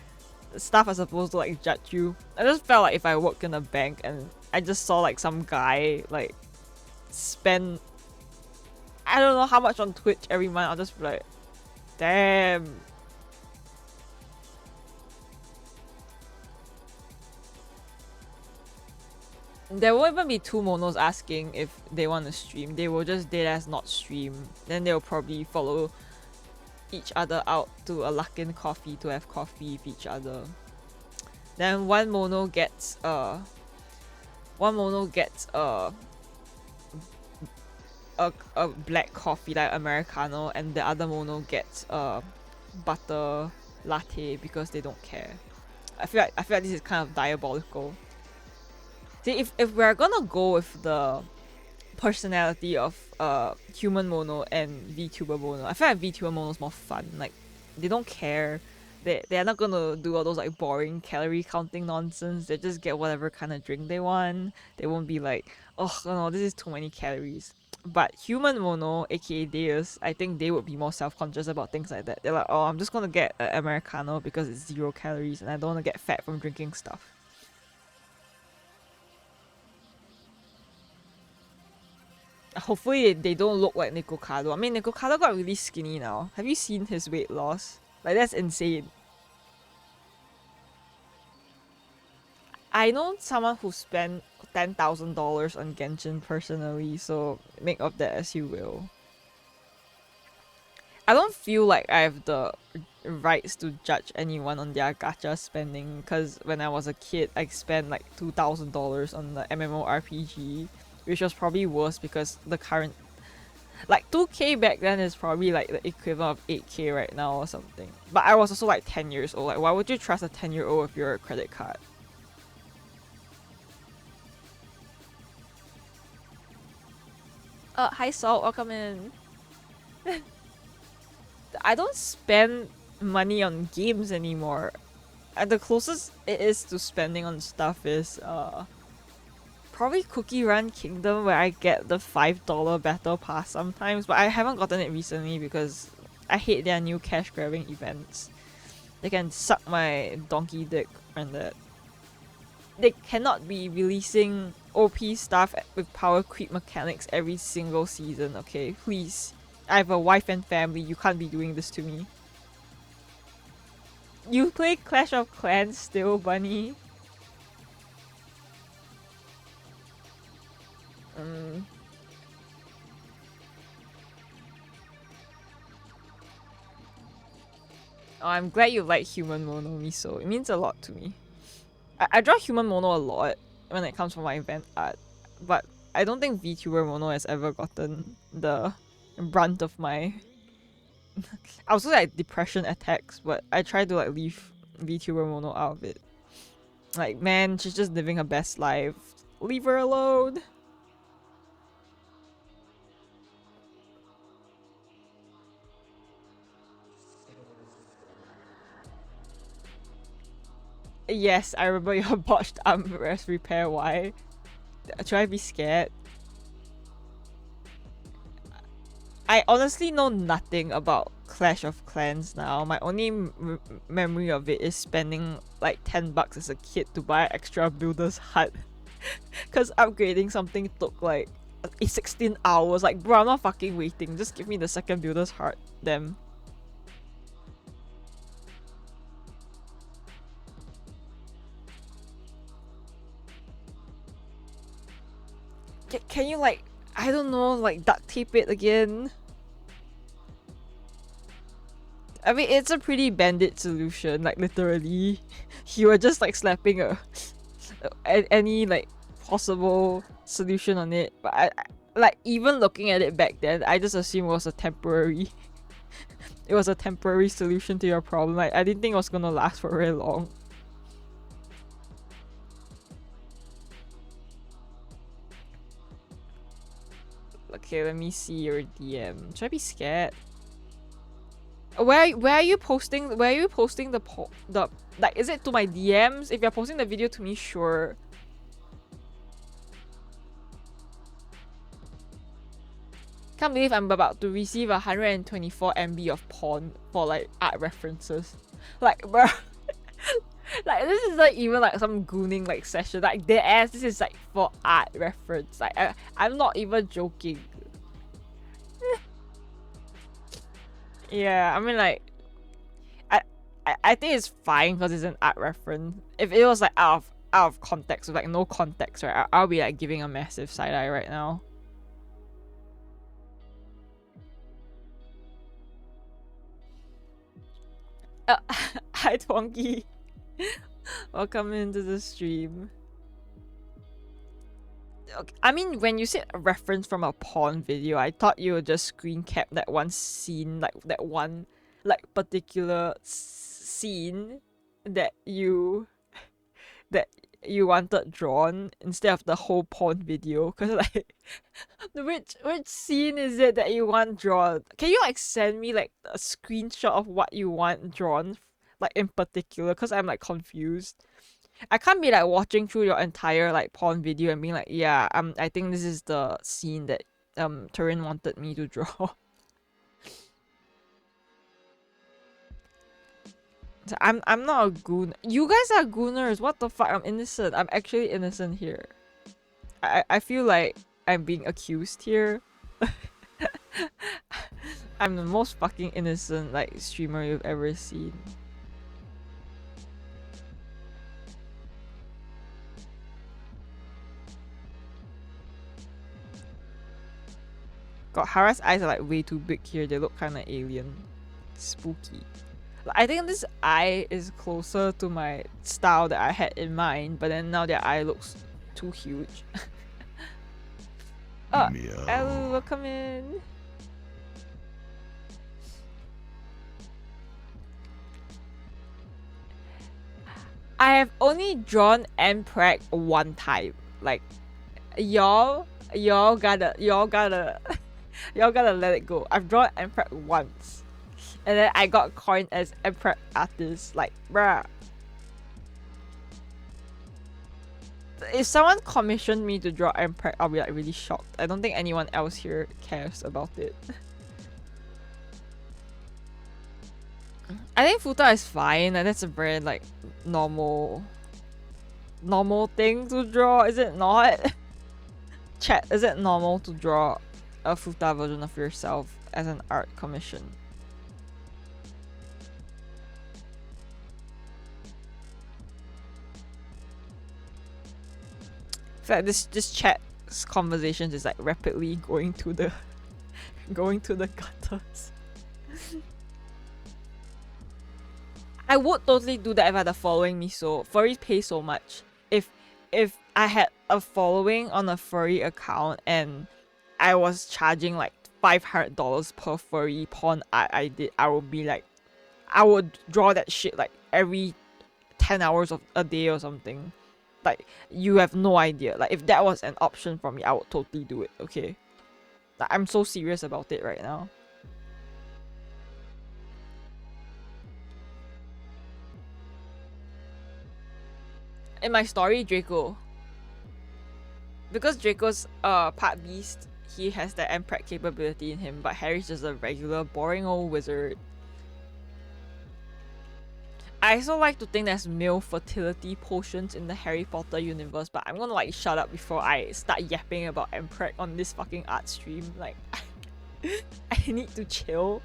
supposed to like judge you. I just felt like if I worked in a bank and I just saw like some guy like spend I don't know how much on Twitch every month, I'll just be like, damn. There won't even be two monos asking if they want to stream. They will just dead as not stream. Then they'll probably follow each other out to a Luckin coffee to have coffee with each other. Then one mono gets a black coffee like Americano, and the other mono gets a butter latte because they don't care. I feel like this is kind of diabolical. See, if we're gonna go with the personality of human mono and VTuber mono, I feel like VTuber mono is more fun. Like they don't care. They're not gonna do all those like boring calorie counting nonsense. They just get whatever kind of drink they want. They won't be like, oh no, this is too many calories. But human mono, aka Deus, I think they would be more self-conscious about things like that. They're like, oh, I'm just gonna get an Americano because it's 0 calories and I don't wanna get fat from drinking stuff. Hopefully they don't look like Nicocado. I mean, Nicocado got really skinny now. Have you seen his weight loss? Like, that's insane. I know someone who spent $10,000 on Genshin personally, so make of that as you will. I don't feel like I have the rights to judge anyone on their gacha spending, because when I was a kid, I spent like $2,000 on the MMORPG, which was probably worse because the current, like 2K back then is probably like the equivalent of 8K right now or something. But I was also like 10 years old. Like, why would you trust a 10-year-old with your credit card? Hi Salt, welcome in. I don't spend money on games anymore. The closest it is to spending on stuff is probably Cookie Run Kingdom, where I get the $5 battle pass sometimes, but I haven't gotten it recently because I hate their new cash grabbing events. They can suck my donkey dick and that. They cannot be releasing OP stuff with power creep mechanics every single season, okay? Please. I have a wife and family, you can't be doing this to me. You play Clash of Clans still, Bunny? Oh, I'm glad you like Human Mono Miso. It means a lot to me. I draw Human Mono a lot when it comes from my event art, but I don't think VTuber Mono has ever gotten the brunt of my... I was like depression attacks, but I try to like leave VTuber Mono out of it. Like, man, she's just living her best life. Leave her alone. Yes, I remember your botched armrest repair. Why? Should I be scared? I honestly know nothing about Clash of Clans now. My only memory of it is spending like $10 as a kid to buy extra builder's hut. Cause upgrading something took like 16 hours. Like, bro, I'm not fucking waiting. Just give me the second builder's hut. Them. Can you like, I don't know, like duct tape it again? I mean, it's a pretty bandit solution, like literally. You were just like slapping any like possible solution on it. But I like, even looking at it back then, I just assumed it was a temporary it was a temporary solution to your problem. Like, I didn't think it was gonna last for very long. Okay, let me see your DM. Should I be scared? Where are you posting? Where are you posting the like? Is it to my DMs? If you're posting the video to me, sure. Can't believe I'm about to receive 124 MB of porn for like art references. Like, bro, like this is like even like some gooning like session. Like, their ass. This is like for art reference. Like, I'm not even joking. Yeah, I mean, like, I think it's fine because it's an art reference. If it was like out of context, with like no context, right, I'll be like giving a massive side eye right now. Hi Twonky. Welcome into the stream. Okay, I mean, when you said a reference from a porn video, I thought you would just screen cap that one scene, like that one like particular scene that you wanted drawn instead of the whole porn video. Cause like, which scene is it that you want drawn? Can you like send me like a screenshot of what you want drawn, like in particular? Cause I'm like confused. I can't be like watching through your entire like porn video and being like, yeah, I think this is the scene that Turin wanted me to draw. I'm not a goon. You guys are gooners. What the fuck? I'm innocent. I'm actually innocent here. I feel like I'm being accused here. I'm the most fucking innocent like streamer you've ever seen. God, Hara's eyes are like way too big here. They look kind of alien. Spooky. I think this eye is closer to my style that I had in mind, but then now their eye looks too huge. Oh, Elu, welcome in. I have only drawn Mpreg one time. Like, y'all gotta let it go. I've drawn Mpreg once. And then I got coined as Emperor artist. Like, bruh. If someone commissioned me to draw Emperor, I'll be like really shocked. I don't think anyone else here cares about it. I think Futa is fine. And that's a very like normal thing to draw, is it not? Chat, is it normal to draw a Futa version of yourself as an art commission? In fact, this chat's conversations is like rapidly going to the gutters. I would totally do that if I had a following, Miso. Furries pay so much. If I had a following on a furry account and I was charging like $500 per furry porn I did, I would be like, I would draw that shit like every 10 hours of a day or something. Like, you have no idea. Like, if that was an option for me, I would totally do it, okay? Like, I'm so serious about it right now. In my story, Draco. Because Draco's part beast, he has the Emperor capability in him, but Harry's just a regular, boring old wizard. I also like to think there's male fertility potions in the Harry Potter universe, but I'm gonna like shut up before I start yapping about Emperor on this fucking art stream. Like, I need to chill.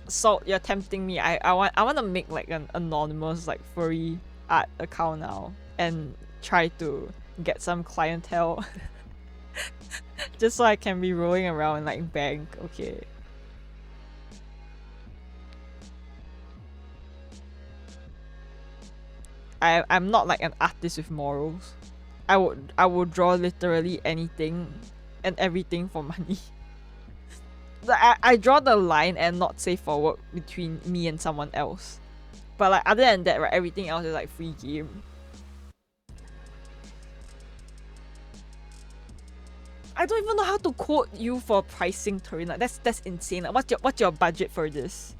So you're tempting me. I want to make like an anonymous like furry art account now and try to get some clientele just so I can be rolling around in like bank. Okay. I'm not like an artist with morals. I would draw literally anything and everything for money. I draw the line and not safe for work between me and someone else. But like other than that, right, everything else is like free game. I don't even know how to quote you for pricing, Turin. Like that's insane. Like, what's your budget for this?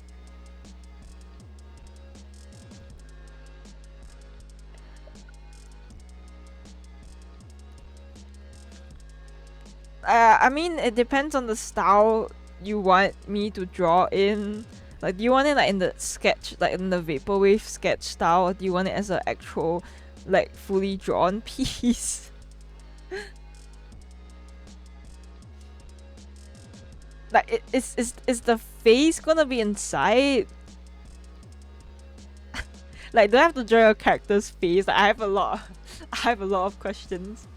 I mean, it depends on the style you want me to draw in. Like, do you want it like in the sketch, like in the vaporwave sketch style, or do you want it as an actual, like, fully drawn piece? Like, is the face gonna be inside? Like, do I have to draw a character's face? Like, I have a lot of questions.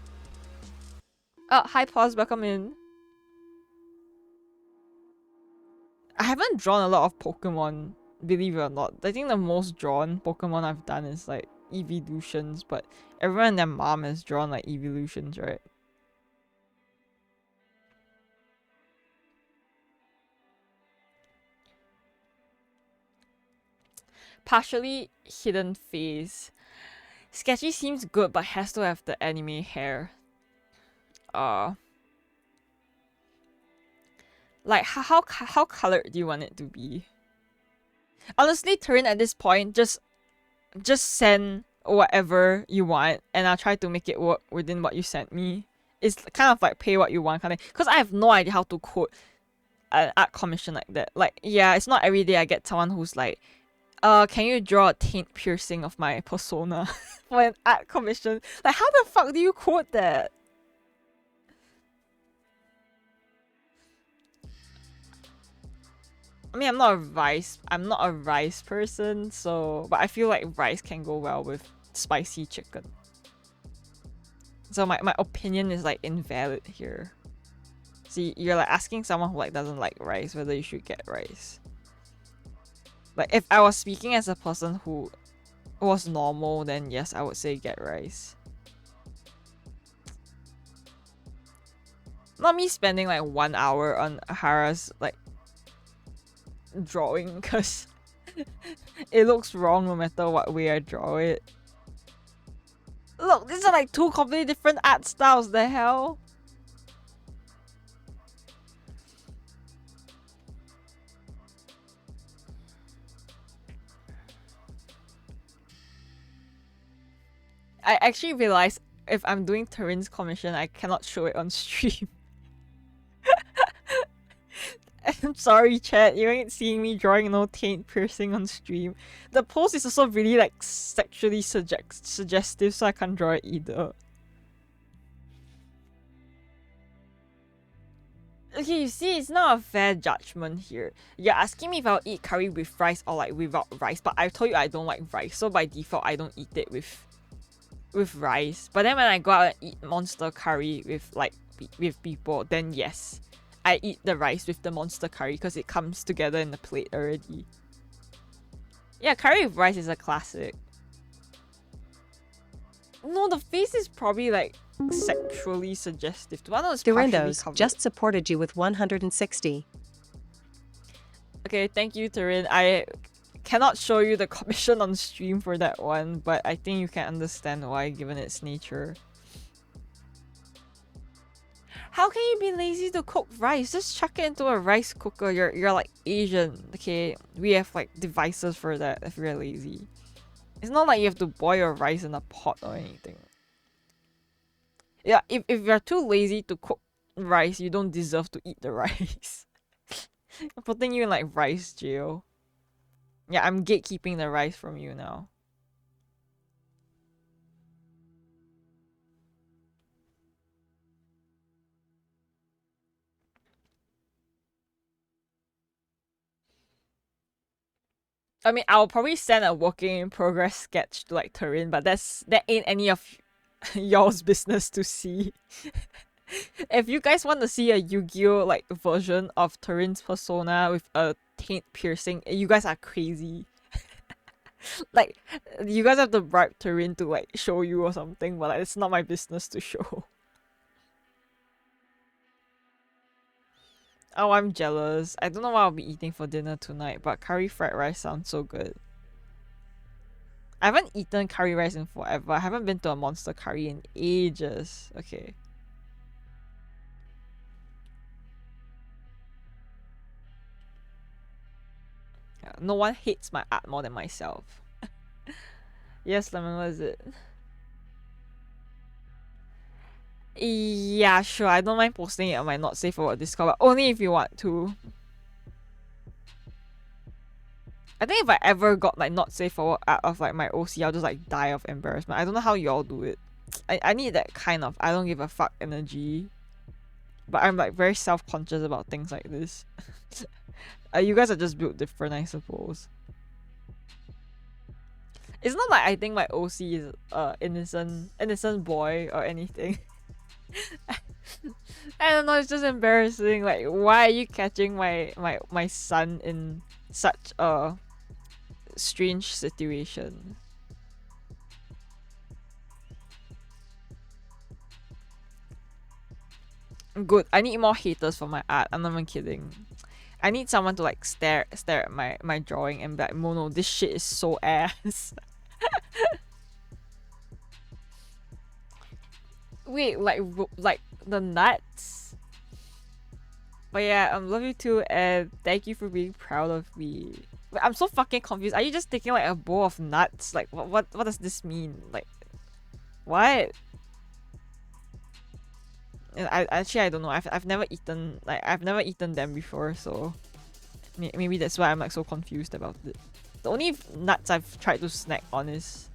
Oh, hi, pause, welcome in. I haven't drawn a lot of Pokemon, believe it or not. I think the most drawn Pokemon I've done is like evolutions, but everyone and their mom has drawn like evolutions, right? Partially hidden face. Sketchy seems good, but has to have the anime hair. Like, how colored do you want it to be? Honestly, Turin, at this point, just send whatever you want, and I'll try to make it work within what you sent me. It's kind of like pay what you want kind of, because I have no idea how to quote an art commission like that. Like, yeah, it's not every day I get someone who's like, can you draw a taint piercing of my persona for an art commission? Like, how the fuck do you quote that? I mean, I'm not a rice person, so, but I feel like rice can go well with spicy chicken. So my opinion is like invalid here. See, you're like asking someone who like doesn't like rice whether you should get rice. Like, if I was speaking as a person who was normal, then yes, I would say get rice. Not me spending like 1 hour on Hara's like drawing because it looks wrong no matter what way I draw it. Look, these are like two completely different art styles, the hell? I actually realized if I'm doing Turin's commission, I cannot show it on stream. I'm sorry, chat. You ain't seeing me drawing no taint piercing on stream. The pose is also really like sexually suggestive, so I can't draw it either. Okay, you see, it's not a fair judgment here. You're asking me if I'll eat curry with rice or like without rice, but I told you I don't like rice, so by default I don't eat it with rice. But then when I go out and eat monster curry with like with people, then yes, I eat the rice with the monster curry because it comes together in the plate already. Yeah, curry with rice is a classic. No, the face is probably like sexually suggestive. One of those Dorindos just supported you with 160. Okay, thank you, Turin. I cannot show you the commission on stream for that one, but I think you can understand why given its nature. How can you be lazy to cook rice? Just chuck it into a rice cooker. You're like Asian, okay? We have like devices for that if you're lazy. It's not like you have to boil rice in a pot or anything. Yeah, if you're too lazy to cook rice, you don't deserve to eat the rice. I'm putting you in like rice jail. Yeah, I'm gatekeeping the rice from you now. I mean, I'll probably send a working in progress sketch to like Turin, but that ain't any of y'all's business to see. If you guys want to see a Yu-Gi-Oh like version of Turin's persona with a taint piercing, you guys are crazy. Like, you guys have to bribe Turin to like show you or something, but like, it's not my business to show. Oh, I'm jealous. I don't know what I'll be eating for dinner tonight, but curry fried rice sounds so good. I haven't eaten curry rice in forever. I haven't been to a monster curry in ages. Okay. Yeah, no one hates my art more than myself. Yes, Lemon, what is it? Yeah, sure. I don't mind posting it on my Not Safe for Work Discord, but only if you want to. I think if I ever got like Not Safe for Work out of like my OC, I'll just like die of embarrassment. I don't know how y'all do it. I need that kind of I don't give a fuck energy. But I'm like very self-conscious about things like this. You guys are just built different, I suppose. It's not like I think my OC is innocent boy or anything. I don't know, it's just embarrassing. Like, why are you catching my son in such a strange situation? Good. I need more haters for my art. I'm not even kidding. I need someone to like stare at my drawing and be like, Mono, this shit is so ass. Wait, like the nuts? But yeah, love you too, and thank you for being proud of me. But I'm so fucking confused. Are you just taking like a bowl of nuts? Like what does this mean? Like what? I don't know. I've never eaten them before, so maybe that's why I'm like so confused about it. The only nuts I've tried to snack on is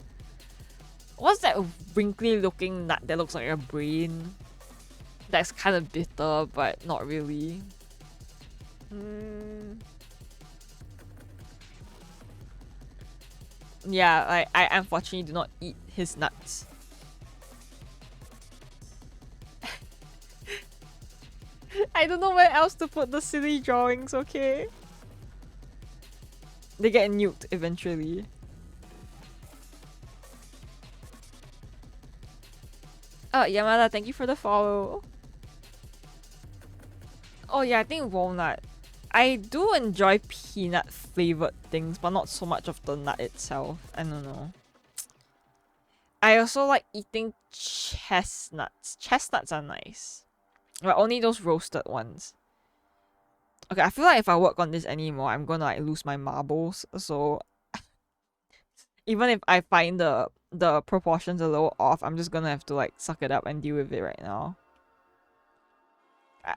what's that wrinkly looking nut that looks like a brain? That's kind of bitter, but not really. Yeah, I unfortunately do not eat his nuts. I don't know where else to put the silly drawings, okay? They get nuked eventually. Oh, Yamada, thank you for the follow. Oh yeah, I think walnut. I do enjoy peanut flavored things, but not so much of the nut itself. I don't know. I also like eating chestnuts. Chestnuts are nice. But only those roasted ones. Okay, I feel like if I work on this anymore, I'm gonna like lose my marbles. So Even if I find the proportions a little off, I'm just gonna have to like suck it up and deal with it right now.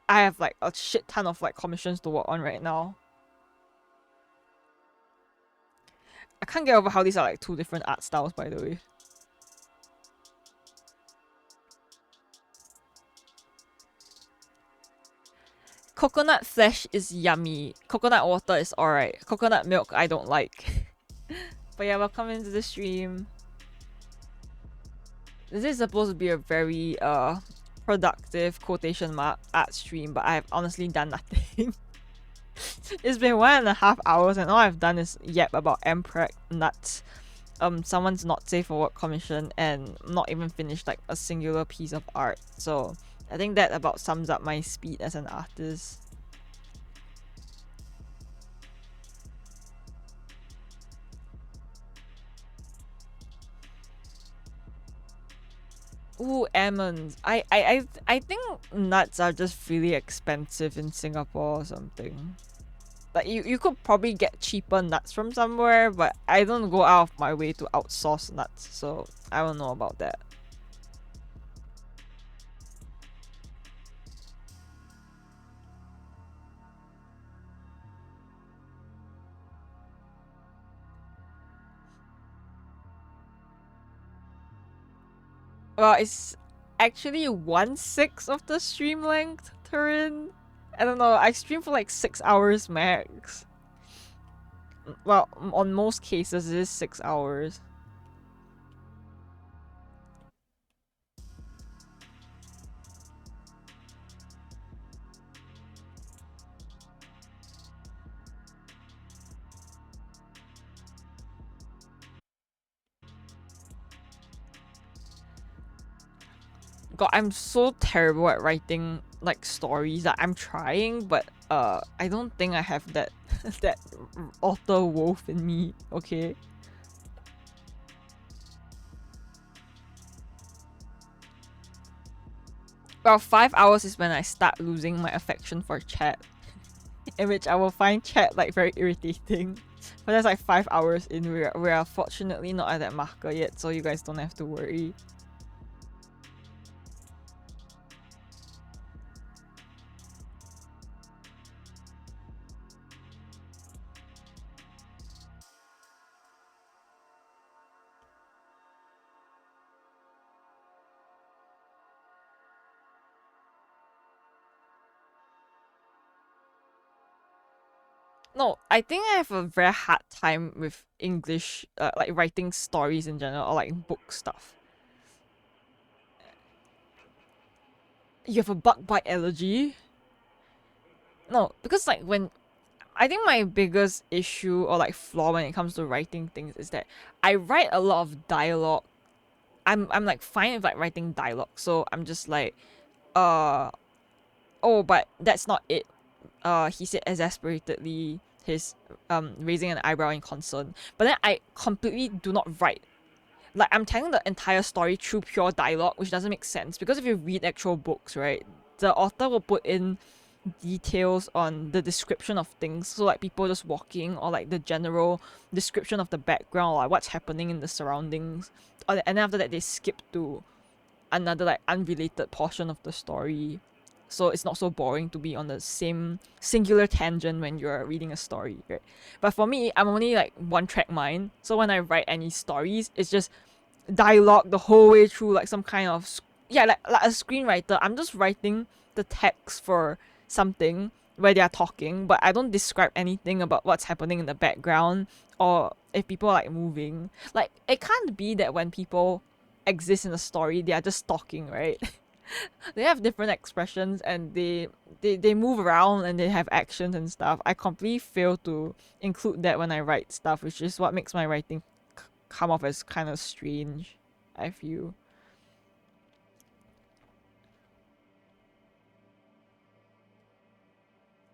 I have like a shit ton of like commissions to work on right now. I can't get over how these are like two different art styles, by the way. Coconut flesh is yummy. Coconut water is alright. Coconut milk I don't like. But yeah, welcome into the stream. This is supposed to be a very productive quotation mark art stream, but I've honestly done nothing. It's been 1.5 hours and all I've done is yap about MPreg nuts, someone's not safe for work commission, and not even finished like a singular piece of art. So I think that about sums up my speed as an artist. Ooh, almonds. I think nuts are just really expensive in Singapore or something. Like you could probably get cheaper nuts from somewhere, but I don't go out of my way to outsource nuts, so I don't know about that. Well, it's actually 1/6 of the stream length, Turin. I don't know, I stream for like 6 hours max. Well, on most cases it is 6 hours. God, I'm so terrible at writing like stories. That I'm trying, but I don't think I have that that author wolf in me. Okay. Well, 5 hours is when I start losing my affection for chat, in which I will find chat like very irritating. But that's like 5 hours in. We're fortunately not at that marker yet, so you guys don't have to worry. No, I think I have a very hard time with English, like writing stories in general or like book stuff. You have a bug bite allergy? No, because like when I think my biggest issue or like flaw when it comes to writing things is that I write a lot of dialogue. I'm like fine with like writing dialogue, so I'm just like, oh, but that's not it. He said exasperatedly, his raising an eyebrow in concern. But then I completely do not write. Like I'm telling the entire story through pure dialogue, which doesn't make sense, because if you read actual books, right, the author will put in details on the description of things, so like people just walking, or like the general description of the background, or like what's happening in the surroundings, and then after that they skip to another like unrelated portion of the story, so it's not so boring to be on the same singular tangent when you're reading a story, right? But for me, I'm only like one track mind, so when I write any stories, it's just dialogue the whole way through, like some kind of like a screenwriter. I'm just writing the text for something where they are talking, but I don't describe anything about what's happening in the background or if people are like moving. Like it can't be that when people exist in a story they are just talking, right? They have different expressions and they move around and they have actions and stuff. I completely fail to include that when I write stuff, which is what makes my writing come off as kind of strange, I feel.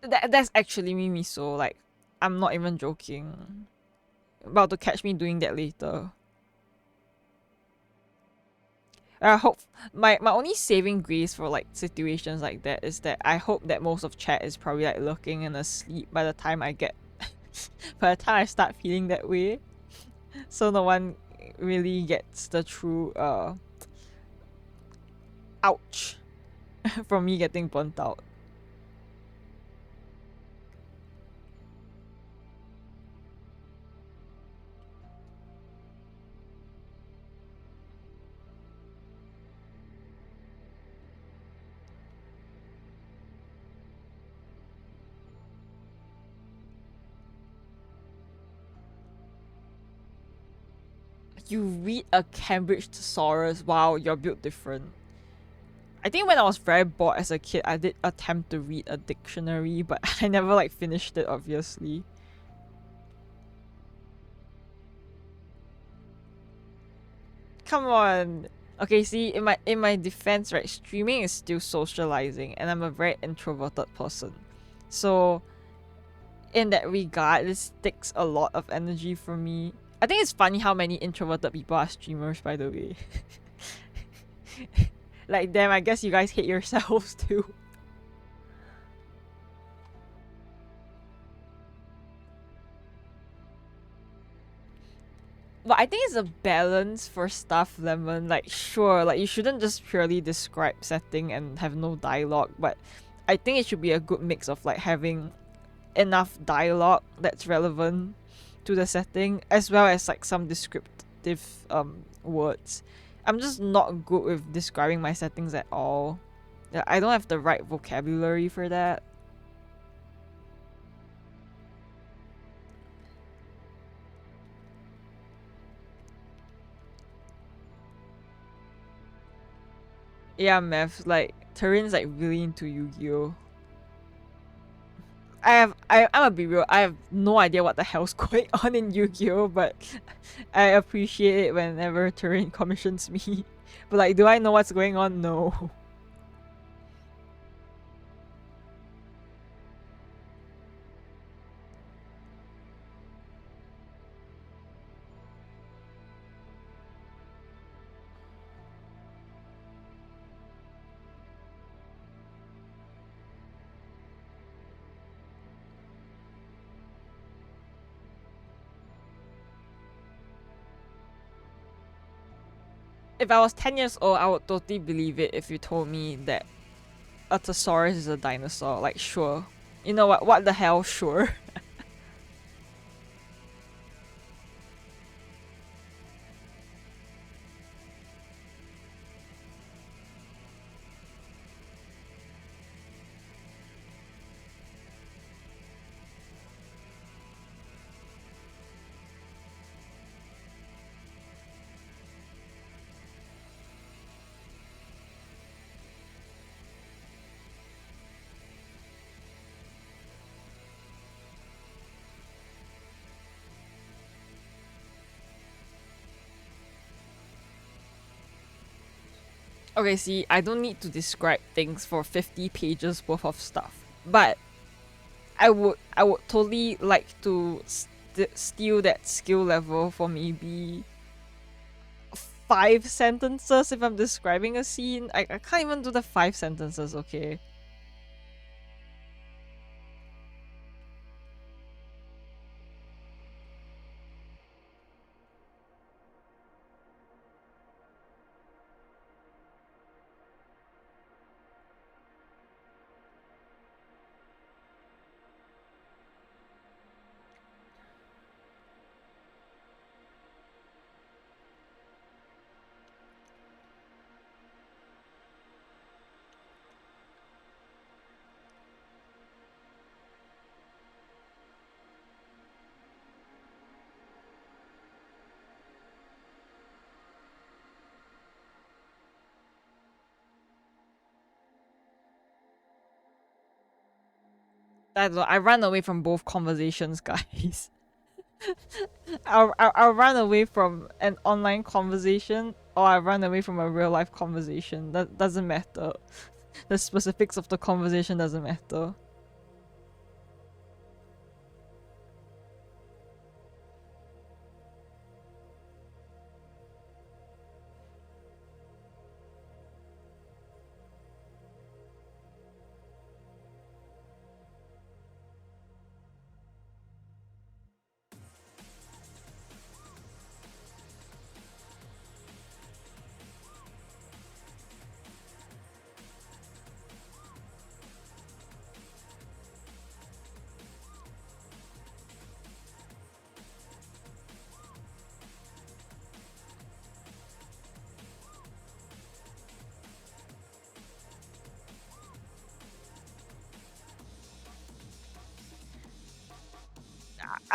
That's actually me, Miso. Like, I'm not even joking. About to catch me doing that later. I hope my only saving grace for like situations like that is that I hope that most of chat is probably like looking and asleep by the time I start feeling that way. so no one really gets the true ouch from me getting burnt out. You read a Cambridge thesaurus. Wow, you're built different. I think when I was very bored as a kid, I did attempt to read a dictionary, but I never like finished it, obviously. Come on. Okay, see, in my defense, right, streaming is still socializing, and I'm a very introverted person. So in that regard, this takes a lot of energy from me. I think it's funny how many introverted people are streamers, by the way. Like, damn, I guess you guys hate yourselves too. But I think it's a balance for Stuff Lemon. Like, sure, like you shouldn't just purely describe setting and have no dialogue, but I think it should be a good mix of like having enough dialogue that's relevant to the setting, as well as like some descriptive words. I'm just not good with describing my settings at all. I don't have the right vocabulary for that. Yeah, Meth, like Turin's like really into Yu-Gi-Oh. I'm gonna be real, I have no idea what the hell's going on in Yu-Gi-Oh, but I appreciate it whenever Turin commissions me. But like, do I know what's going on? No. If I was 10 years old, I would totally believe it if you told me that a thesaurus is a dinosaur. Like, sure. You know what? What the hell? Sure. Okay, see, I don't need to describe things for 50 pages worth of stuff. But I would totally like to steal that skill level for maybe 5 sentences if I'm describing a scene. I can't even do the 5 sentences, okay? I don't know, I run away from both conversations, guys. I'll run away from an online conversation or I run away from a real life conversation. That doesn't matter. The specifics of the conversation doesn't matter.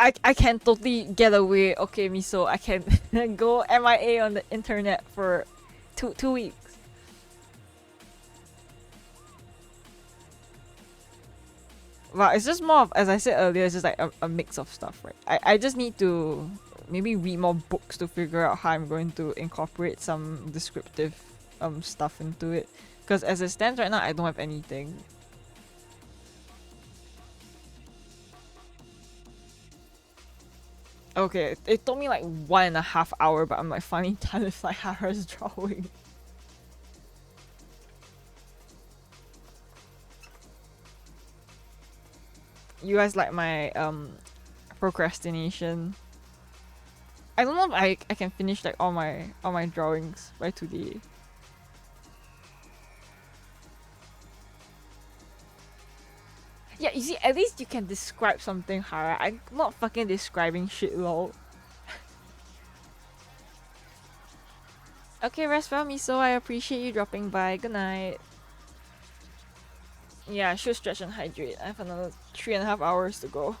I can totally get away. Okay, Miso, I can go MIA on the internet for two weeks. Well, it's just more of, as I said earlier, it's just like a mix of stuff, right? I just need to maybe read more books to figure out how I'm going to incorporate some descriptive stuff into it. Because as it stands right now, I don't have anything. Okay, it took me like 1.5 hours, but I'm like finding time with like Hara's drawing. You guys like my procrastination. I don't know if I can finish like all my drawings by today. Yeah, you see, at least you can describe something, Hara. I'm not fucking describing shit, lol. Okay, rest well, Miso. I appreciate you dropping by. Good night. Yeah, I should stretch and hydrate. I have another 3.5 hours to go.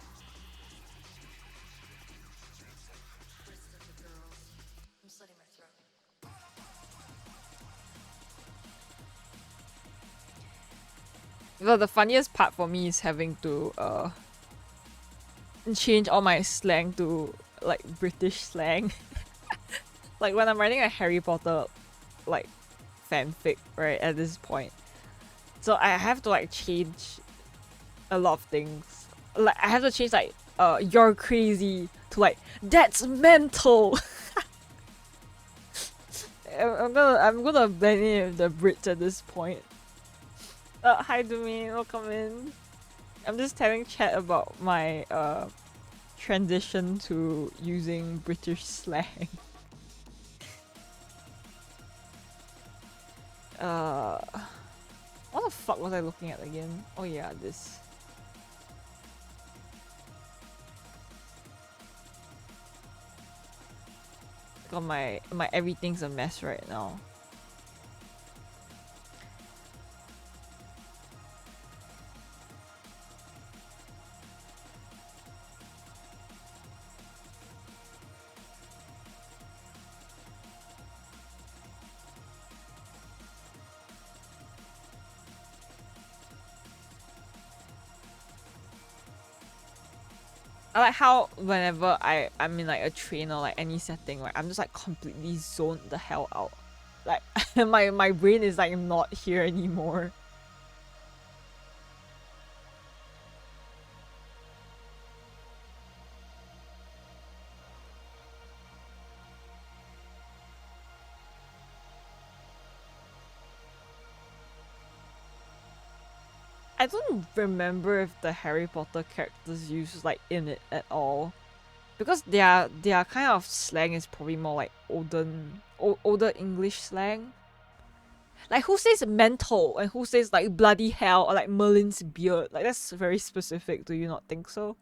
Well, the funniest part for me is having to change all my slang to like British slang. Like when I'm writing a Harry Potter like fanfic, right, at this point. So I have to like change a lot of things. Like I have to change like you're crazy to like that's mental. I'm gonna blend in with the Brits at this point. Hi Domain, welcome in. I'm just telling chat about my transition to using British slang. What the fuck was I looking at again? Oh yeah, this. God, my everything's a mess right now. I like how whenever I'm in like a train or like any setting, right, I'm just like completely zoned the hell out. Like my brain is like not here anymore. I don't remember if the Harry Potter characters use like in it at all, because their kind of slang is probably more like older English slang. Like who says mental and who says like bloody hell or like Merlin's beard? Like that's very specific. Do you not think so?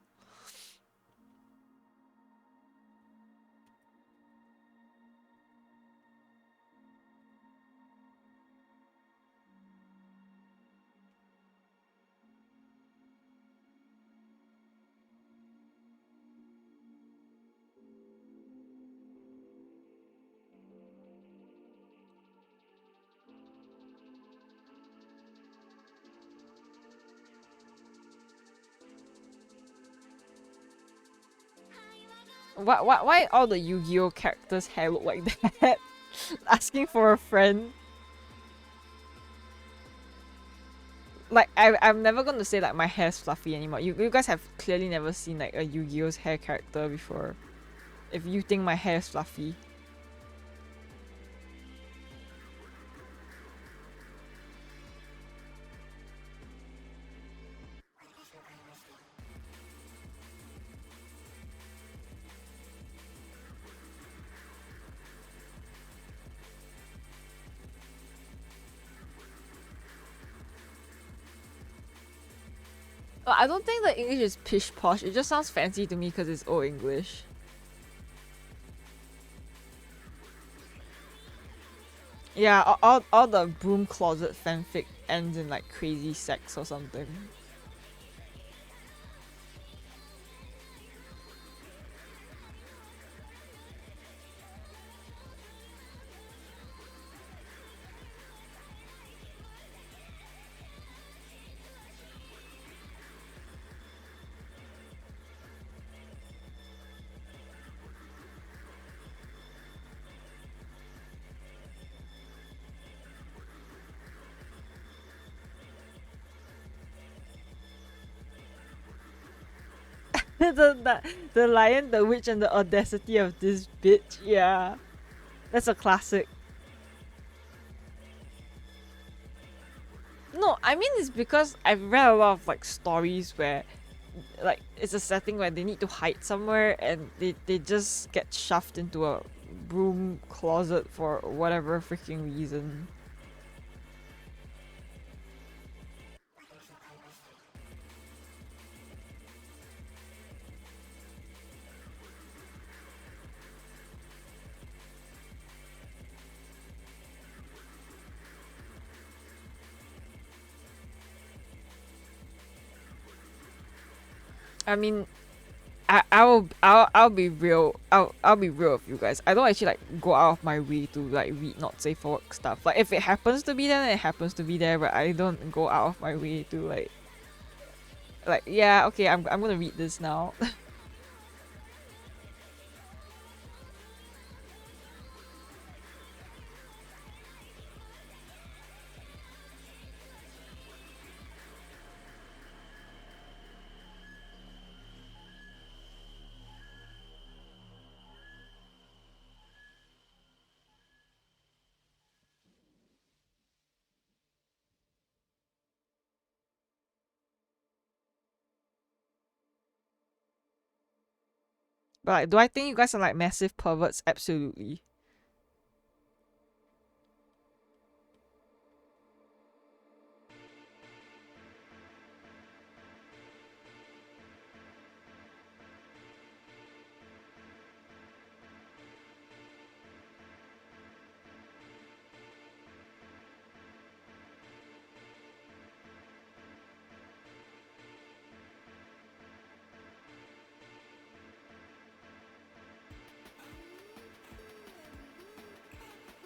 Why all the Yu-Gi-Oh characters' hair look like that? Asking for a friend. Like I'm never gonna say like my hair's fluffy anymore. You guys have clearly never seen like a Yu-Gi-Oh's hair character before. If you think my hair is fluffy. Well, I don't think the English is pish posh. It just sounds fancy to me because it's old English. Yeah, all the broom closet fanfic ends in like crazy sex or something. the Lion, the Witch, and the Audacity of This Bitch. Yeah, that's a classic. No, I mean it's because I've read a lot of like stories where like it's a setting where they need to hide somewhere and they just get shoved into a broom closet for whatever freaking reason. I mean, I'll be real. I'll be real with you guys. I don't actually like go out of my way to like read not safe for work stuff. Like if it happens to be there, then it happens to be there. But I don't go out of my way to like yeah, okay, I'm gonna read this now. But like, do I think you guys are like massive perverts? Absolutely.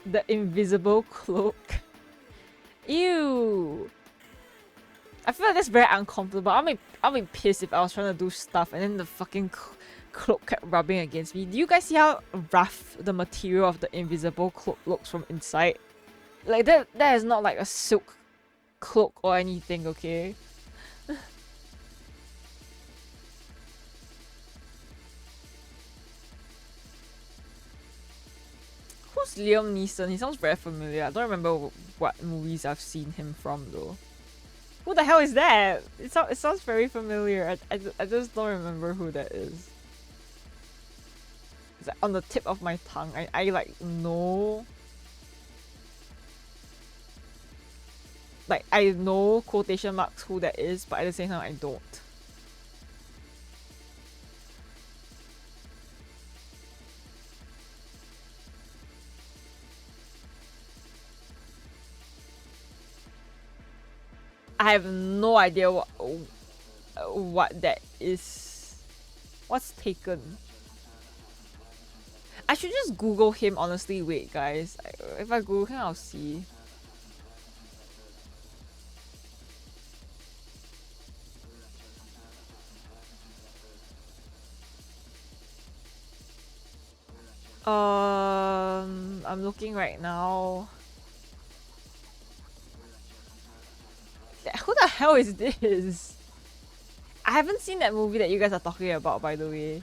The invisible cloak. Ew. I feel like that's very uncomfortable. I'll be pissed if I was trying to do stuff and then the fucking cloak kept rubbing against me. Do you guys see how rough the material of the invisible cloak looks from inside? Like that is not like a silk cloak or anything, okay? Who's Liam Neeson? He sounds very familiar. I don't remember what movies I've seen him from though. Who the hell is that? It sounds very familiar. I just don't remember who that is. It's like on the tip of my tongue. I like know. Like I know quotation marks who that is, but at the same time I don't. I have no idea what that is. What's Taken? I should just Google him, honestly. Wait, guys. If I Google him, I'll see. I'm looking right now. Who the hell is this? I haven't seen that movie that you guys are talking about, by the way.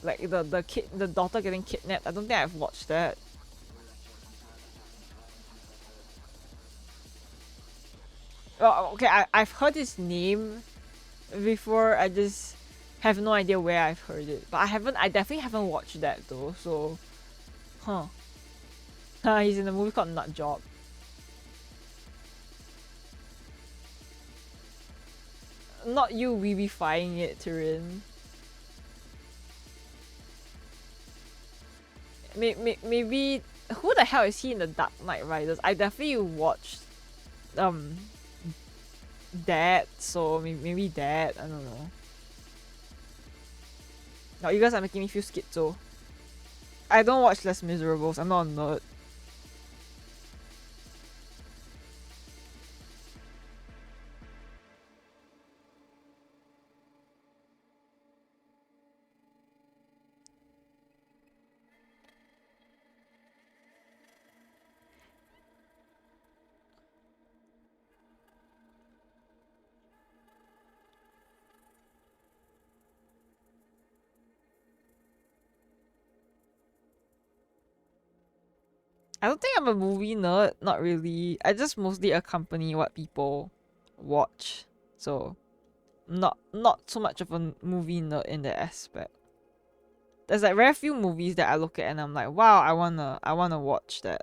Like the daughter getting kidnapped. I don't think I've watched that. Oh, okay. I've heard his name before. I just have no idea where I've heard it. But I definitely haven't watched that though. So, huh? He's in a movie called Nut Job. Not you weebifying it, Tyrion. Maybe who the hell is he in the Dark Knight Rises? I definitely watched um that, so maybe that. I don't know. Now you guys are making me feel schizo. I don't watch Les Miserables. I'm not a nerd. I don't think I'm a movie nerd. Not really. I just mostly accompany what people watch. So, not so much of a movie nerd in that aspect. There's like very few movies that I look at and I'm like, wow, I wanna watch that.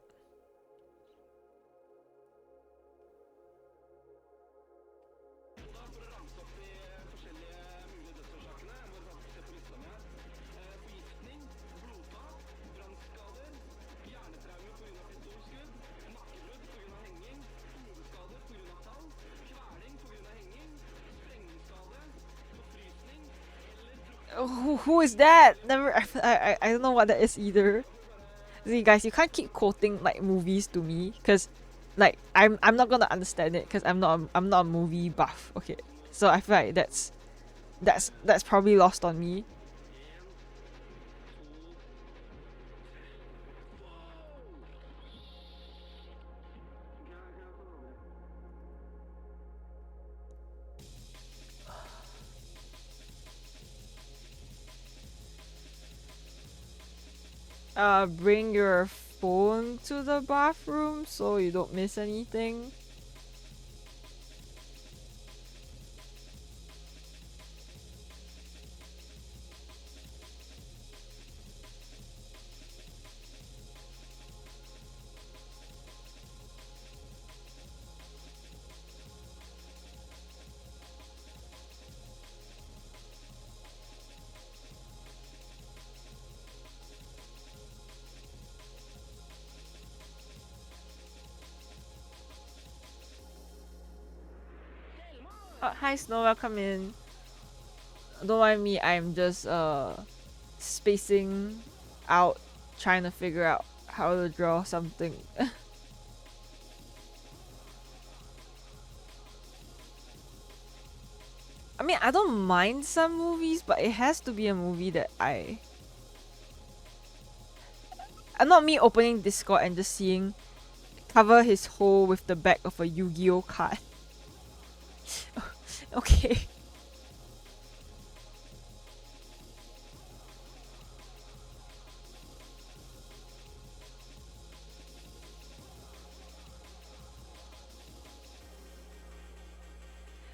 Who is that? Never. I don't know what that is either. See, guys, you can't keep quoting like movies to me, cause like I'm not gonna understand it, cause I'm not a movie buff. Okay, so I feel like that's probably lost on me. Bring your phone to the bathroom so you don't miss anything. Hi Snow, welcome in. Don't mind me, I'm just spacing out, trying to figure out how to draw something. I mean, I don't mind some movies, but it has to be a movie that I'm not me opening Discord and just seeing cover his hole with the back of a Yu-Gi-Oh card. Okay.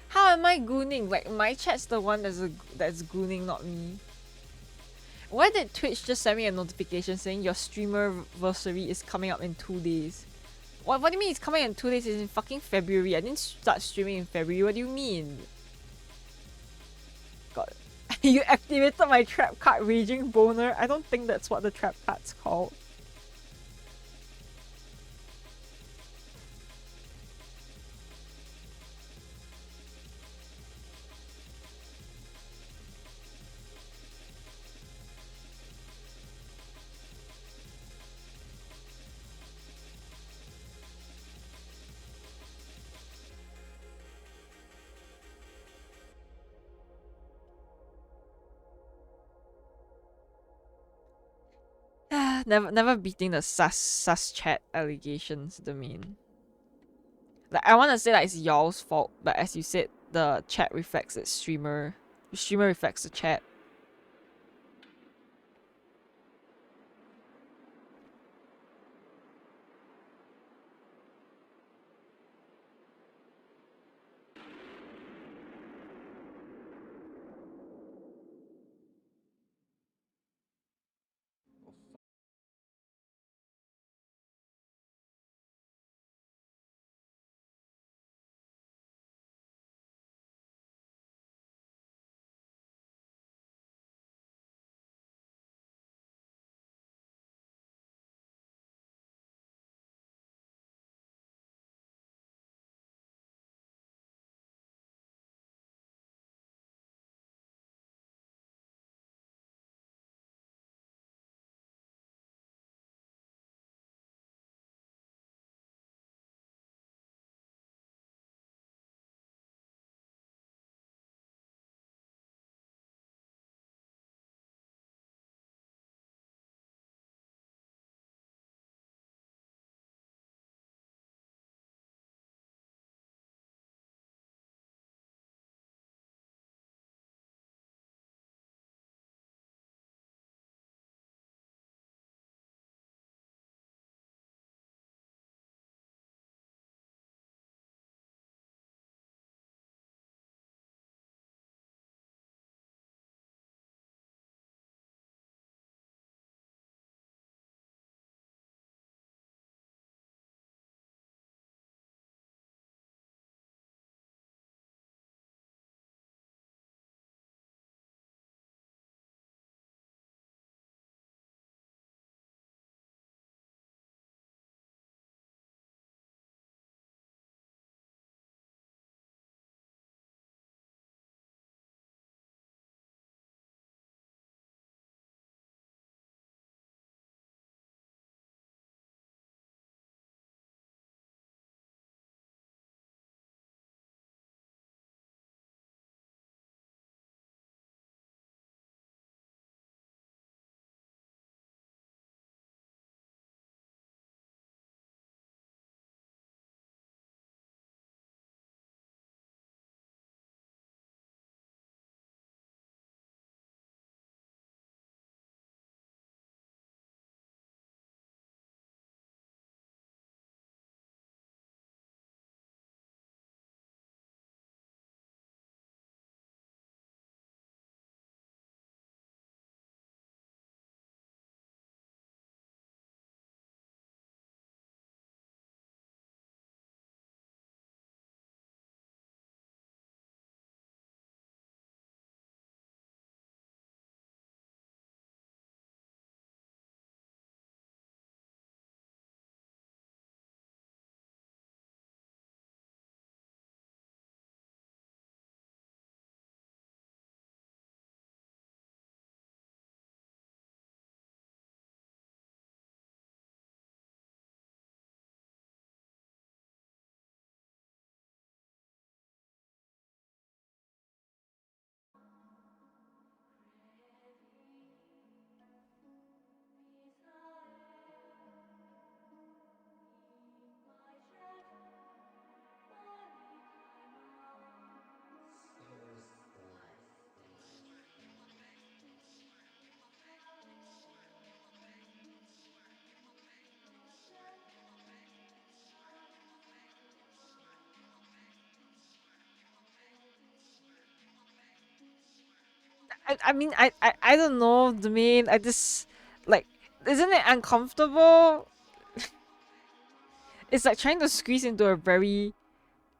How am I gooning? Like my chat's the one that's gooning, not me. Why did Twitch just send me a notification saying your streamerversary is coming up in 2 days? What do you mean it's coming in 2 days? It's in fucking February. I didn't start streaming in February. What do you mean? God. You activated my trap card Raging Boner? I don't think that's what the trap card's called. Never beating the sus chat allegations domain. Like I wanna say that it's y'all's fault, but as you said, the chat reflects its streamer. The streamer reflects the chat. I mean, I don't know, the main. I just, like, isn't it uncomfortable? It's like trying to squeeze into a very,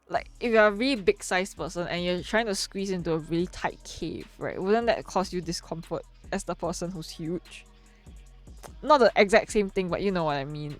like, if you're a really big sized person and you're trying to squeeze into a really tight cave, right? Wouldn't that cause you discomfort as the person who's huge? Not the exact same thing, but you know what I mean.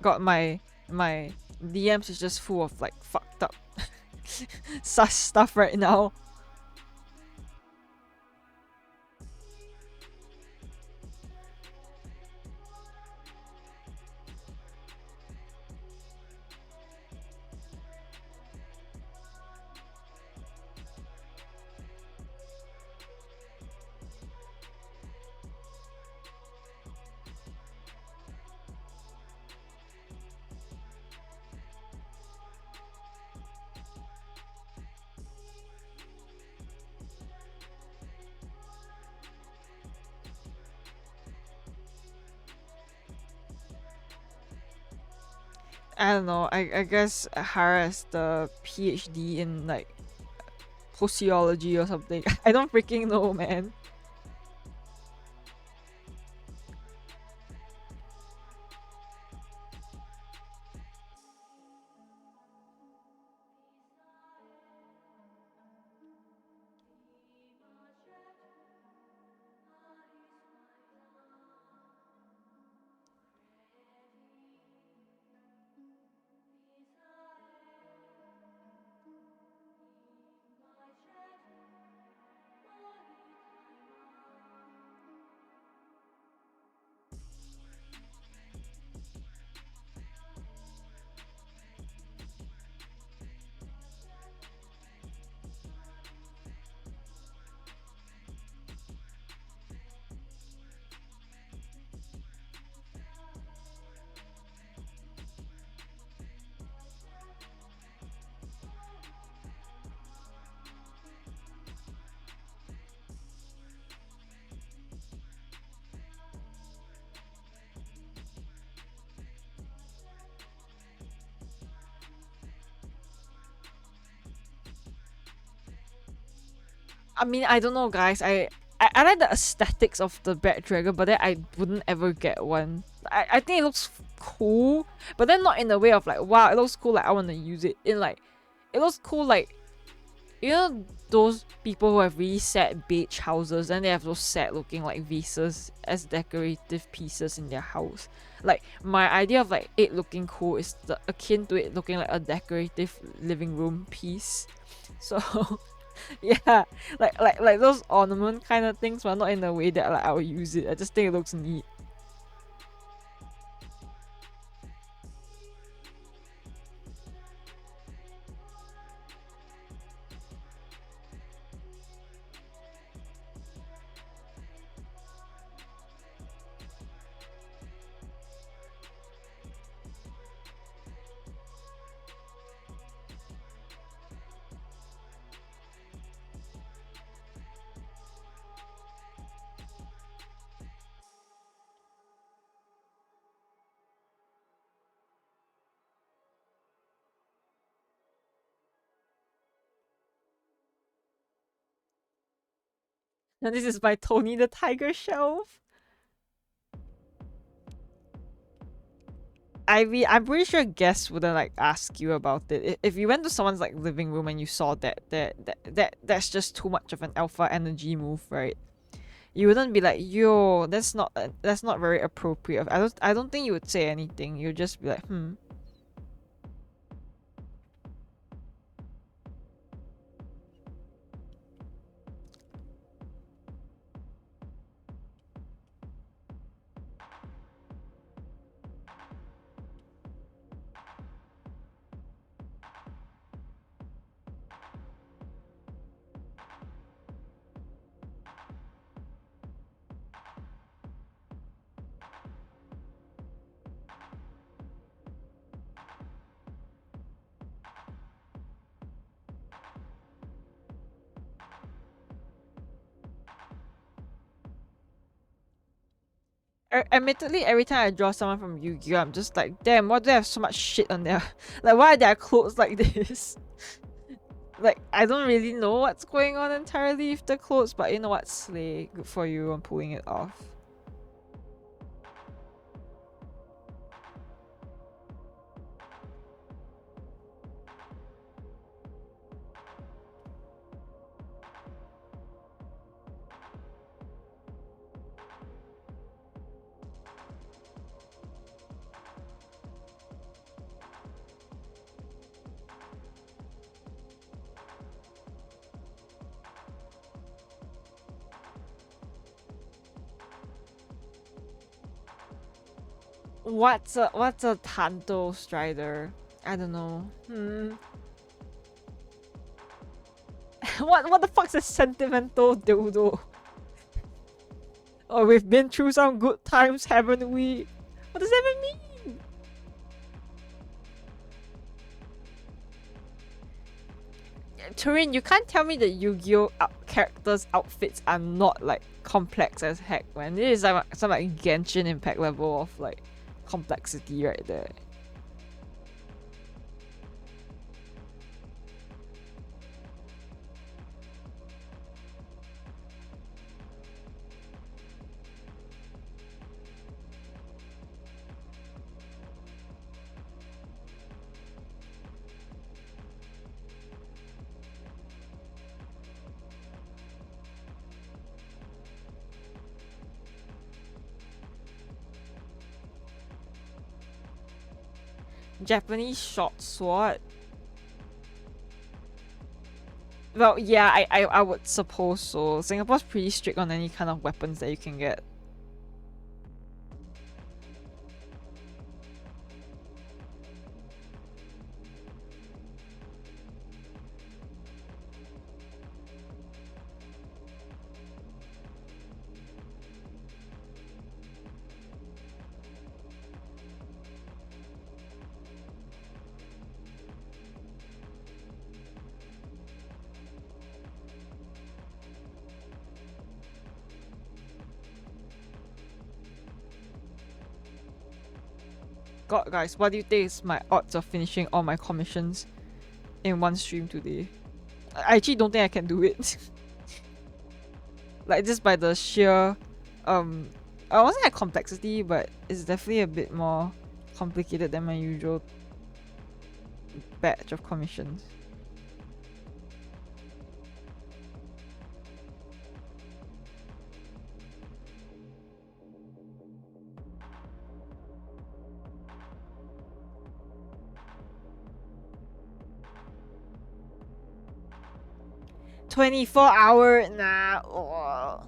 God, my DMs is just full of like fucked up sus stuff right now. I don't know. I guess Hara has the PhD in like sociology or something. I don't freaking know, man. I mean, I don't know, guys. I like the aesthetics of the Bat Dragon, but then I wouldn't ever get one. I think it looks cool, but then not in the way of like, wow, it looks cool, like I want to use it. In like, it looks cool, like, you know, those people who have really sad beige houses and they have those sad looking like vases as decorative pieces in their house. Like, my idea of like it looking cool is akin to it looking like a decorative living room piece. So yeah, like those ornament kind of things, but not in a way that like I will use it. I just think it looks neat. And this is my Tony the Tiger shelf. I'm pretty sure guests wouldn't like ask you about it. If you went to someone's like living room and you saw that's just too much of an alpha energy move, right? You wouldn't be like, yo, that's not very appropriate. I don't think you would say anything. You'd just be like, hmm. Admittedly, every time I draw someone from Yu-Gi-Oh, I'm just like, damn, why do they have so much shit on there? Like, why are their clothes like this? Like, I don't really know what's going on entirely with the clothes, but you know what, Slay, good for you on pulling it off. What's a Tanto Strider? I don't know. What the fuck's a sentimental dildo? Oh, we've been through some good times, haven't we? What does that even mean? Turin, you can't tell me that Yu-Gi-Oh characters' outfits are not like complex as heck, man. This is some like Genshin Impact level of like complexity right there. Japanese short sword. Well, yeah, I would suppose so. Singapore's pretty strict on any kind of weapons that you can get. God, guys, what do you think is my odds of finishing all my commissions in one stream today? I actually don't think I can do it. Like, just by the sheer, I wasn't at complexity, but it's definitely a bit more complicated than my usual batch of commissions. $24 nah. Oh.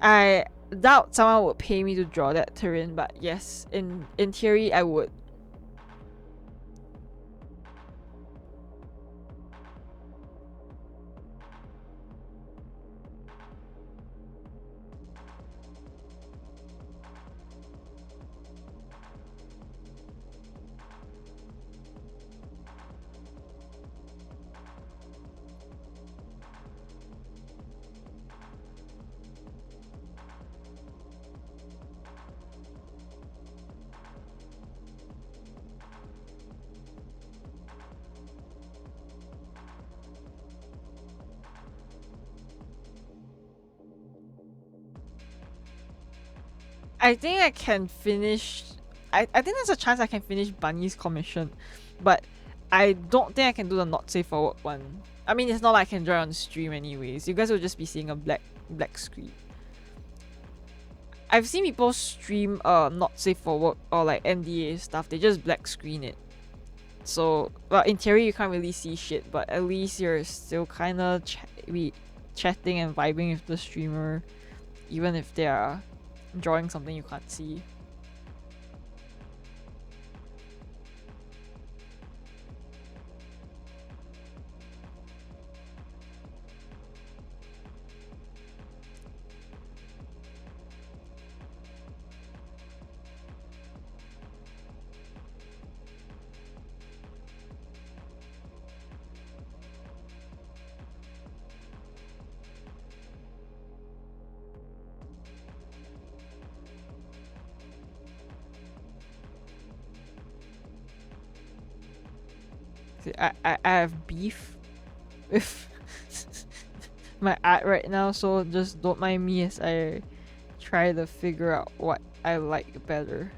I doubt someone would pay me to draw that terrain, but yes, in theory I would. I think I can finish. I think there's a chance I can finish Bunny's commission, but I don't think I can do the not safe for work one. I mean, it's not like I can draw on stream anyways. You guys will just be seeing a black screen. I've seen people stream not safe for work or like NDA stuff. They just black screen it. So, well, in theory you can't really see shit, but at least you're still kind of chatting and vibing with the streamer, even if they are drawing something you can't see. See, I have beef with my art right now, so just don't mind me as I try to figure out what I like better.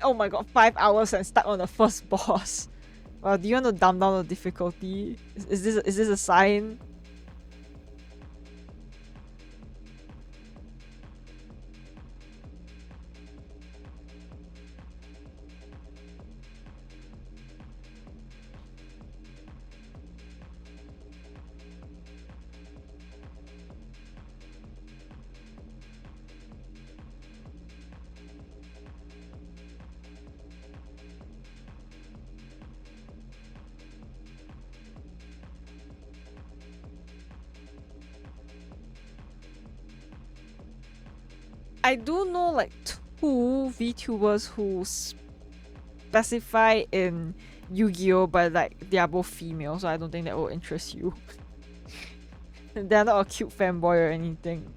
Oh my god, 5 hours and stuck on the first boss. Well, do you want to dumb down the difficulty? Is this a sign? I do know like 2 VTubers who specify in Yu-Gi-Oh, but like they are both female, so I don't think that will interest you. They're not a cute fanboy or anything.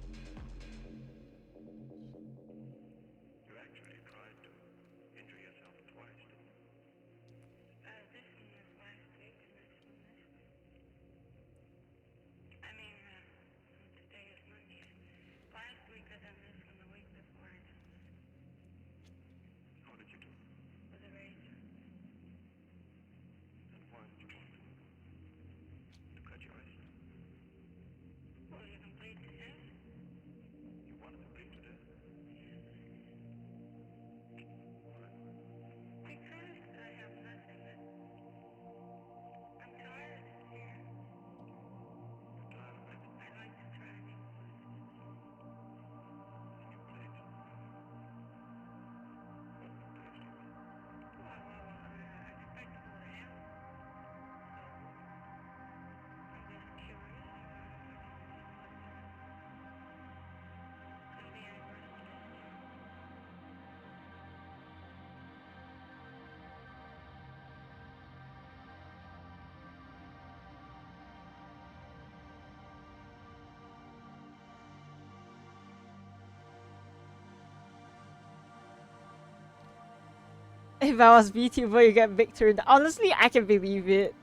If I was VTuber, you get victory. Honestly, I can believe it.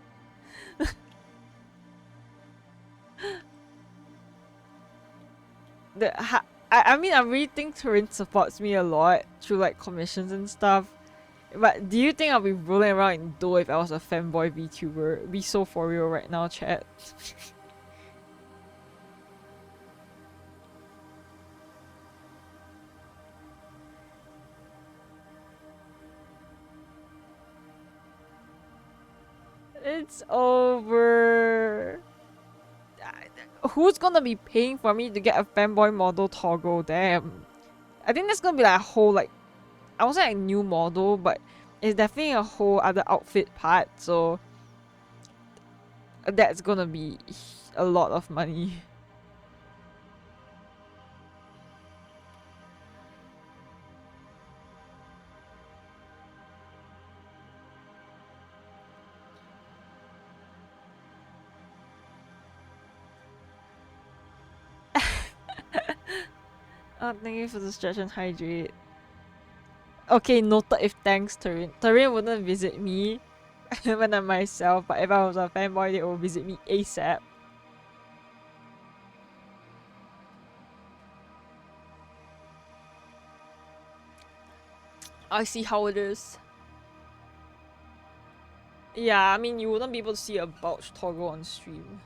I mean, I really think Turin supports me a lot through like commissions and stuff. But do you think I'll be rolling around in dough if I was a fanboy VTuber? Be so for real right now, chat. It's over. Who's gonna be paying for me to get a fanboy model toggle? Damn. I think that's gonna be like a whole like, I won't say like new model, but it's definitely a whole other outfit part. So that's gonna be a lot of money. Oh, thank you for the stretch and hydrate. Okay, noted if thanks, Turin. Turin wouldn't visit me when I'm myself, but if I was a fanboy, they will visit me ASAP. I see how it is. Yeah, I mean, you wouldn't be able to see a bulge toggle on stream.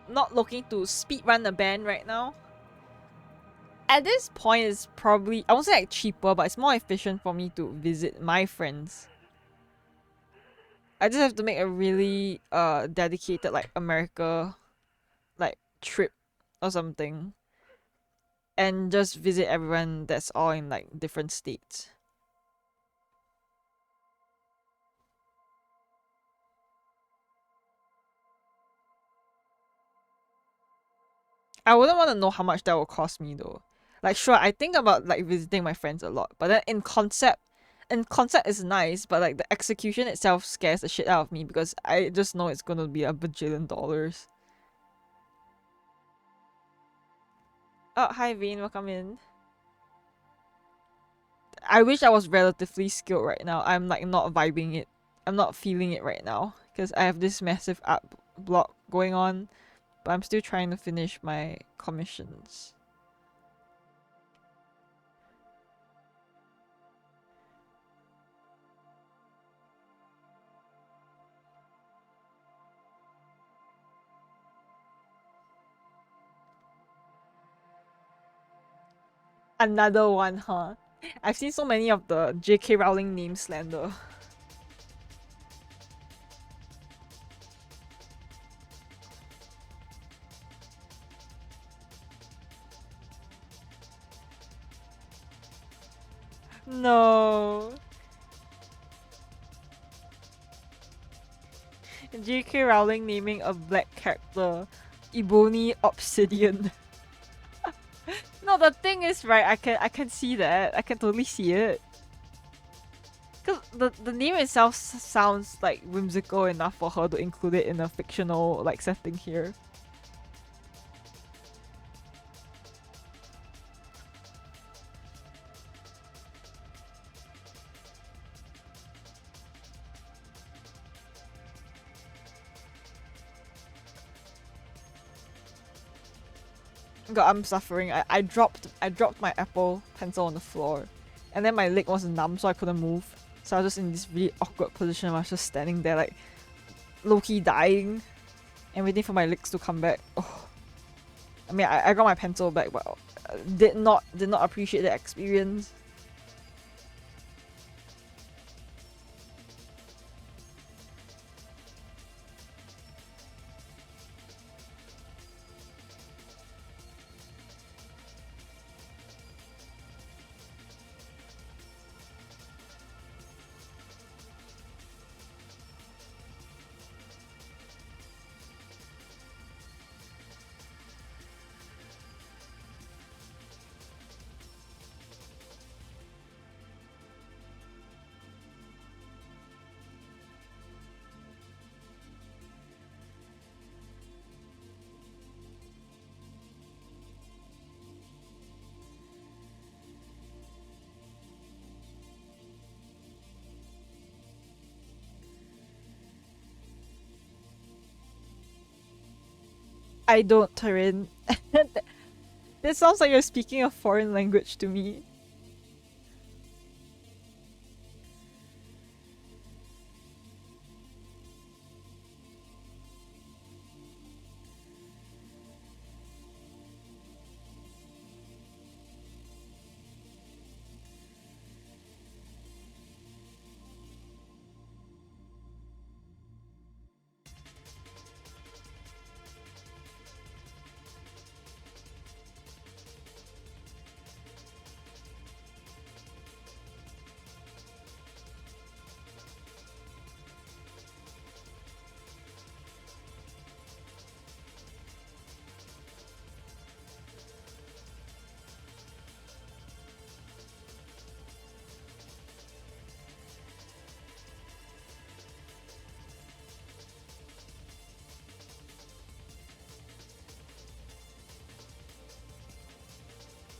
Not looking to speedrun the band right now. At this point, it's probably, I won't say like cheaper, but it's more efficient for me to visit my friends. I just have to make a really dedicated like America like trip or something, and just visit everyone that's all in like different states. I wouldn't want to know how much that will cost me though. Like sure, I think about like visiting my friends a lot, but then in concept is nice, but like the execution itself scares the shit out of me because I just know it's gonna be a bajillion dollars. Oh, hi Vane, welcome in. I wish I was relatively skilled right now. I'm like not vibing it. I'm not feeling it right now because I have this massive app block going on, but I'm still trying to finish my commissions. Another one, huh? I've seen so many of the J.K. Rowling name slander. No. J.K. Rowling naming a black character Ebony Obsidian. No, the thing is, right, I can see that. I can totally see it. Cause the name itself sounds like whimsical enough for her to include it in a fictional like setting here. God, I'm suffering. I dropped my Apple Pencil on the floor, and then my leg was numb, so I couldn't move. So I was just in this really awkward position. I was just standing there like low-key dying, and waiting for my legs to come back. Oh. I mean, I got my pencil back, but did not appreciate the experience. I don't, Tarin. This sounds like you're speaking a foreign language to me.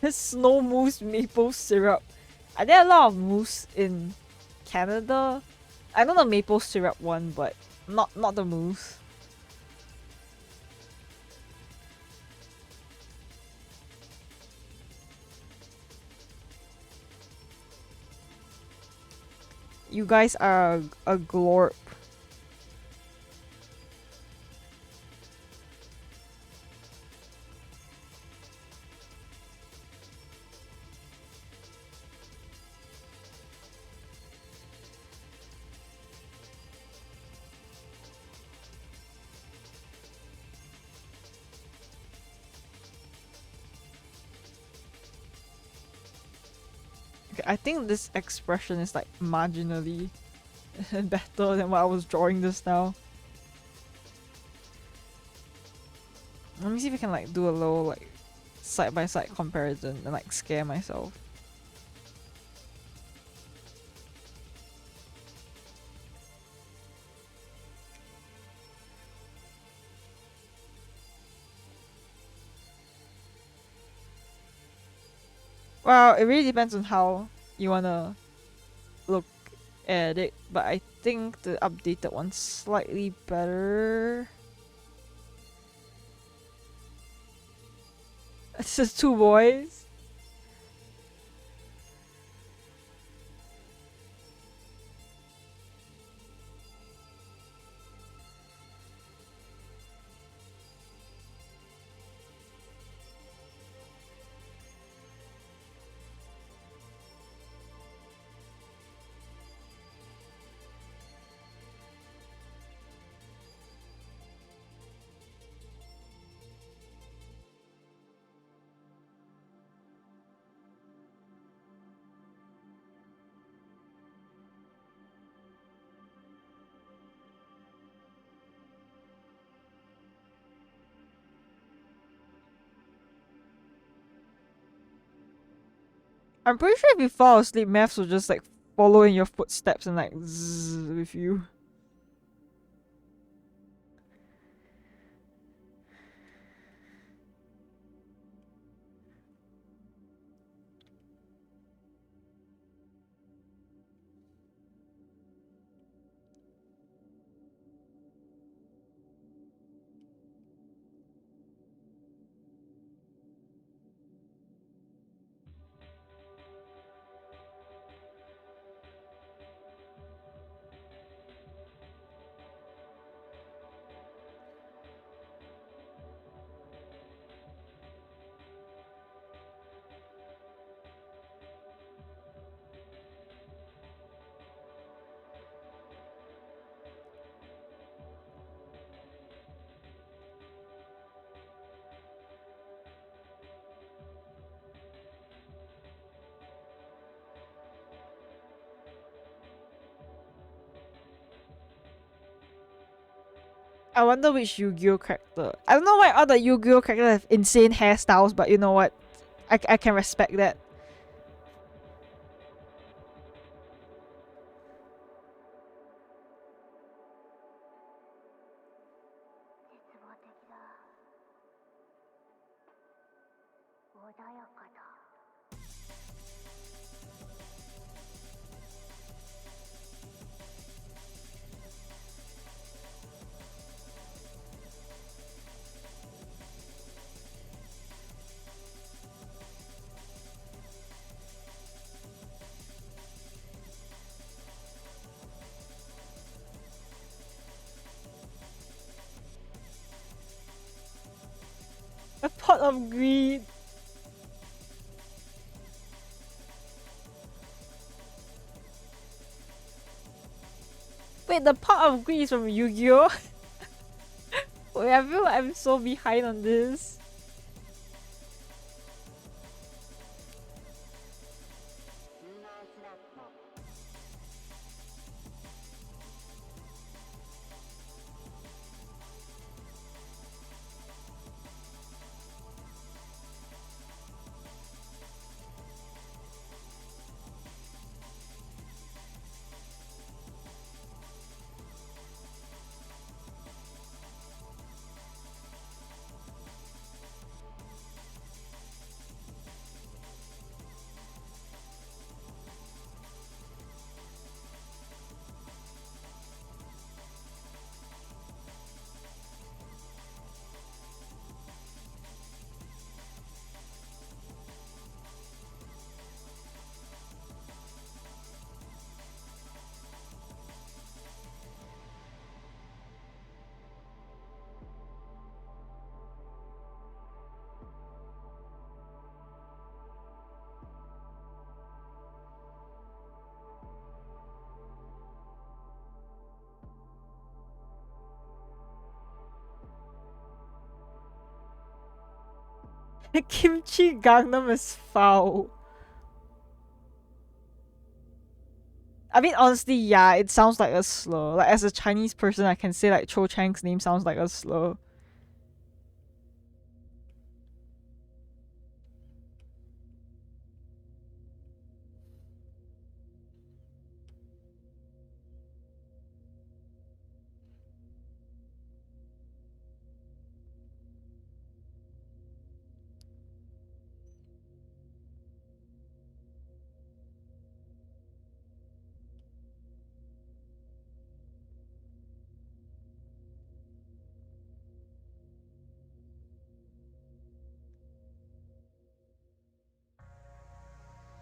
Snow mousse maple syrup. Are there a lot of mousse in Canada? I know the maple syrup one, but not the mousse. You guys are a glorp. I think this expression is like marginally better than what I was drawing just now. Let me see if I can like do a little like side by side comparison and like scare myself. Well, it really depends on how you wanna look at it, but I think the updated one's slightly better. It's just two boys. I'm pretty sure if you fall asleep, maths will just like follow in your footsteps and like zzz with you. I wonder which Yu-Gi-Oh character. I don't know why all the Yu-Gi-Oh characters have insane hairstyles, but you know what? I can respect that. A pot of greed. Wait, the pot of greed is from Yu-Gi-Oh? Wait, I feel like I'm so behind on this. Kimchi Gangnam is foul. I mean, honestly, yeah, it sounds like a slur. Like, as a Chinese person, I can say, like, Cho Chang's name sounds like a slur.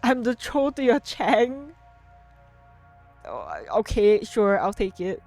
I'm the Cho to your Chang. Oh, okay, sure, I'll take it.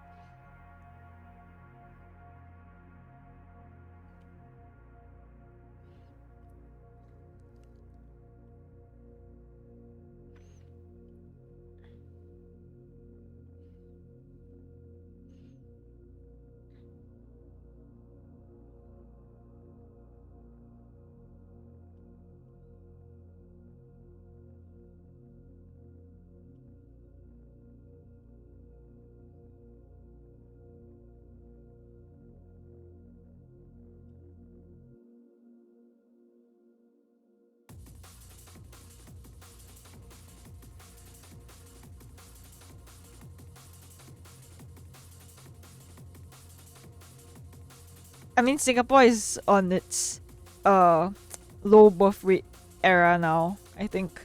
I mean, Singapore is on its low birth rate era now, I think.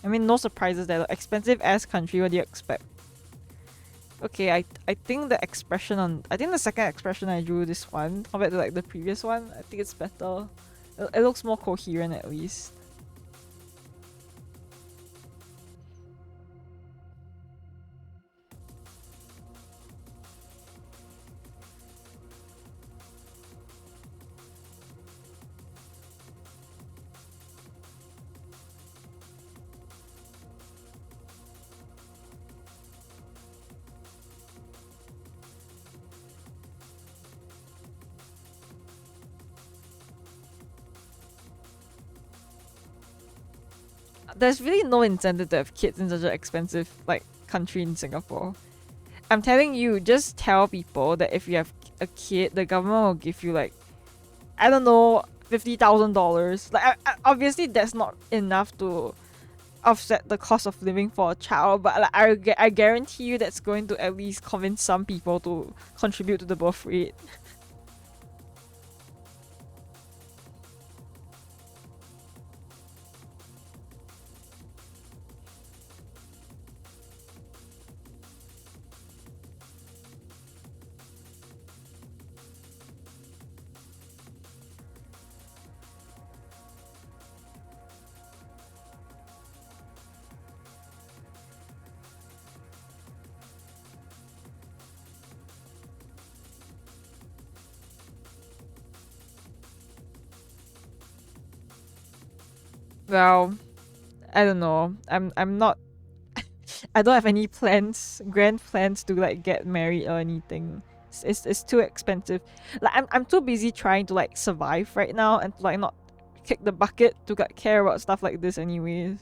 I mean, no surprises there. Expensive ass country, what do you expect? Okay, I think the expression on... I think the second expression I drew, this one, compared to like the previous one, I think it's better. It looks more coherent at least. There's really no incentive to have kids in such an expensive like country in Singapore. I'm telling you, just tell people that if you have a kid, the government will give you like, I don't know, $50,000. Like, obviously that's not enough to offset the cost of living for a child, but like, I guarantee you that's going to at least convince some people to contribute to the birth rate. Well, I don't know. I'm not. I don't have any plans, grand plans to like get married or anything. It's too expensive. Like I'm too busy trying to like survive right now and like not kick the bucket to like care about stuff like this anyways.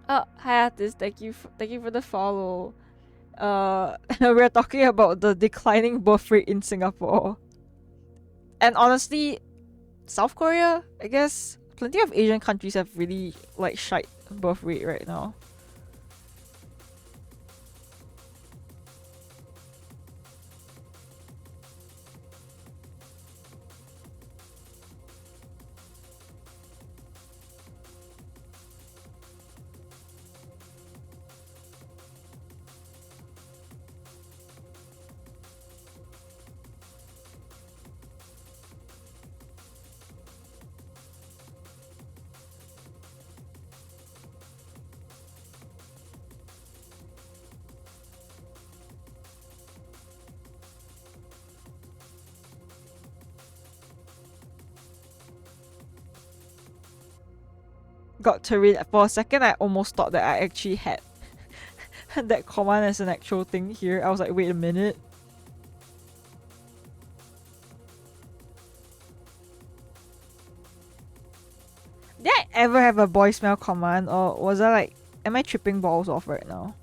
Oh, hi artist, thank you for the follow. We're talking about the declining birth rate in Singapore. And honestly, South Korea, I guess, plenty of Asian countries have really like shite birth rate right now. got to read. For a second, I almost thought that I actually had that command as an actual thing here. I was like, wait a minute. Did I ever have a voicemail command, or was I like, am I tripping balls off right now?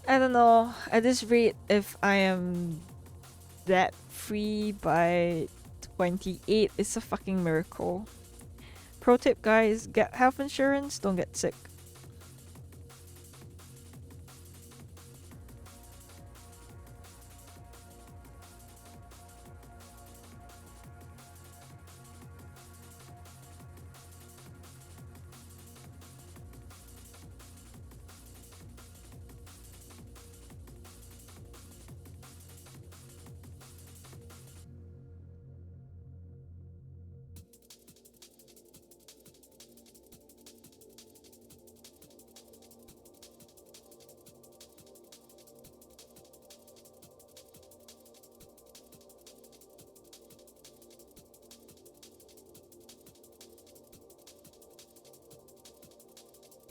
I don't know. At this rate, if I am that free by 28, it's a fucking miracle. Pro tip, guys, get health insurance, don't get sick.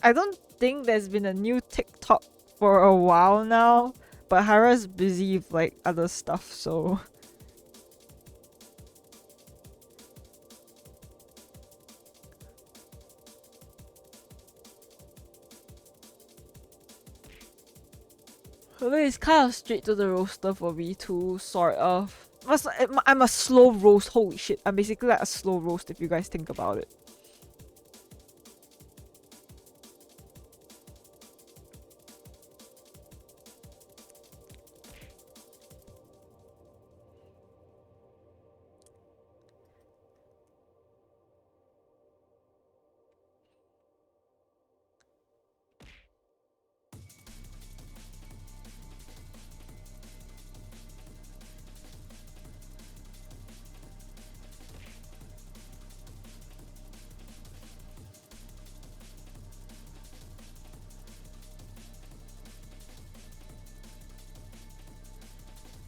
I don't think there's been a new TikTok for a while now, but Hara's busy with like other stuff, so it's kind of straight to the roaster for me too, sort of. I'm a slow roast, holy shit. I'm basically like a slow roast if you guys think about it.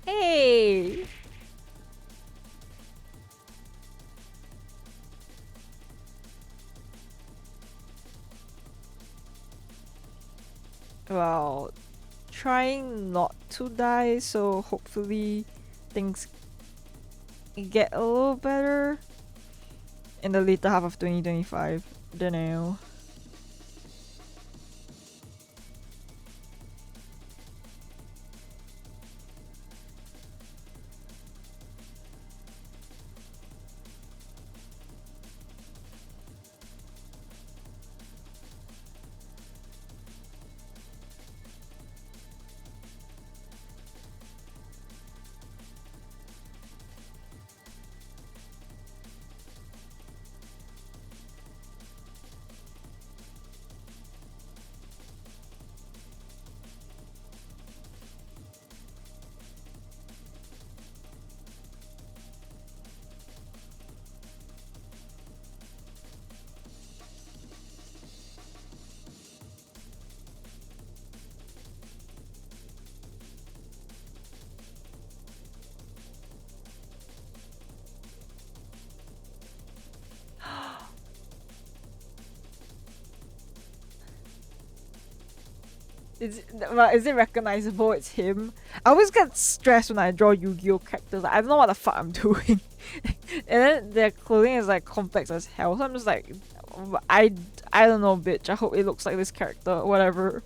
Hey! Well, trying not to die, so hopefully things get a little better in the later half of 2025. Don't know. Is it recognizable? It's him. I always get stressed when I draw Yu-Gi-Oh characters. I don't know what the fuck I'm doing. And then their clothing is like complex as hell. So I'm just like, I don't know, bitch. I hope it looks like this character. Whatever.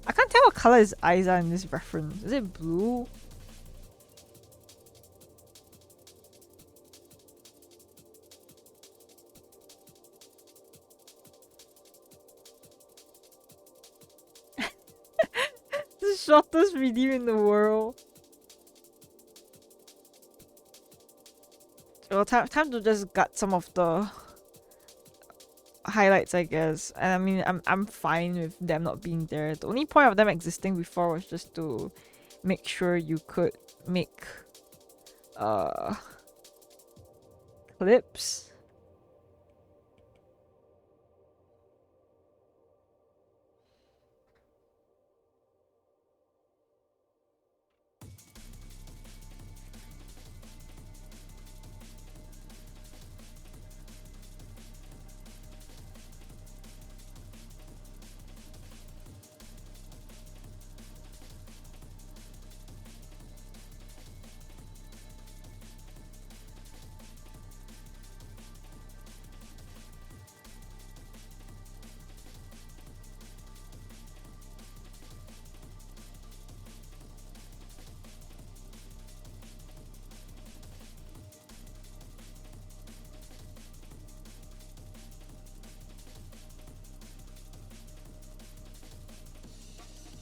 I can't tell what color his eyes are in this reference. Is it blue? shortest redeem in the world. Well, time to just gut some of the highlights, I guess. And I mean, I'm fine with them not being there. The only point of them existing before was just to make sure you could make clips.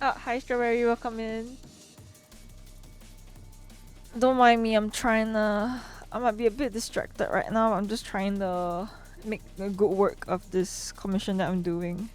Oh, hi Strawberry, welcome in. Don't mind me, I might be a bit distracted right now. I'm just trying to make the good work of this commission that I'm doing.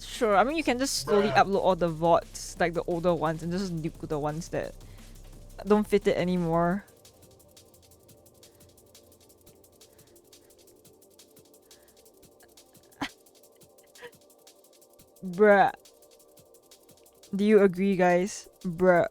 Sure, I mean you can just slowly upload all the VODs, like the older ones, and just nuke the ones that don't fit it anymore. Bruh. Do you agree, guys? Bruh.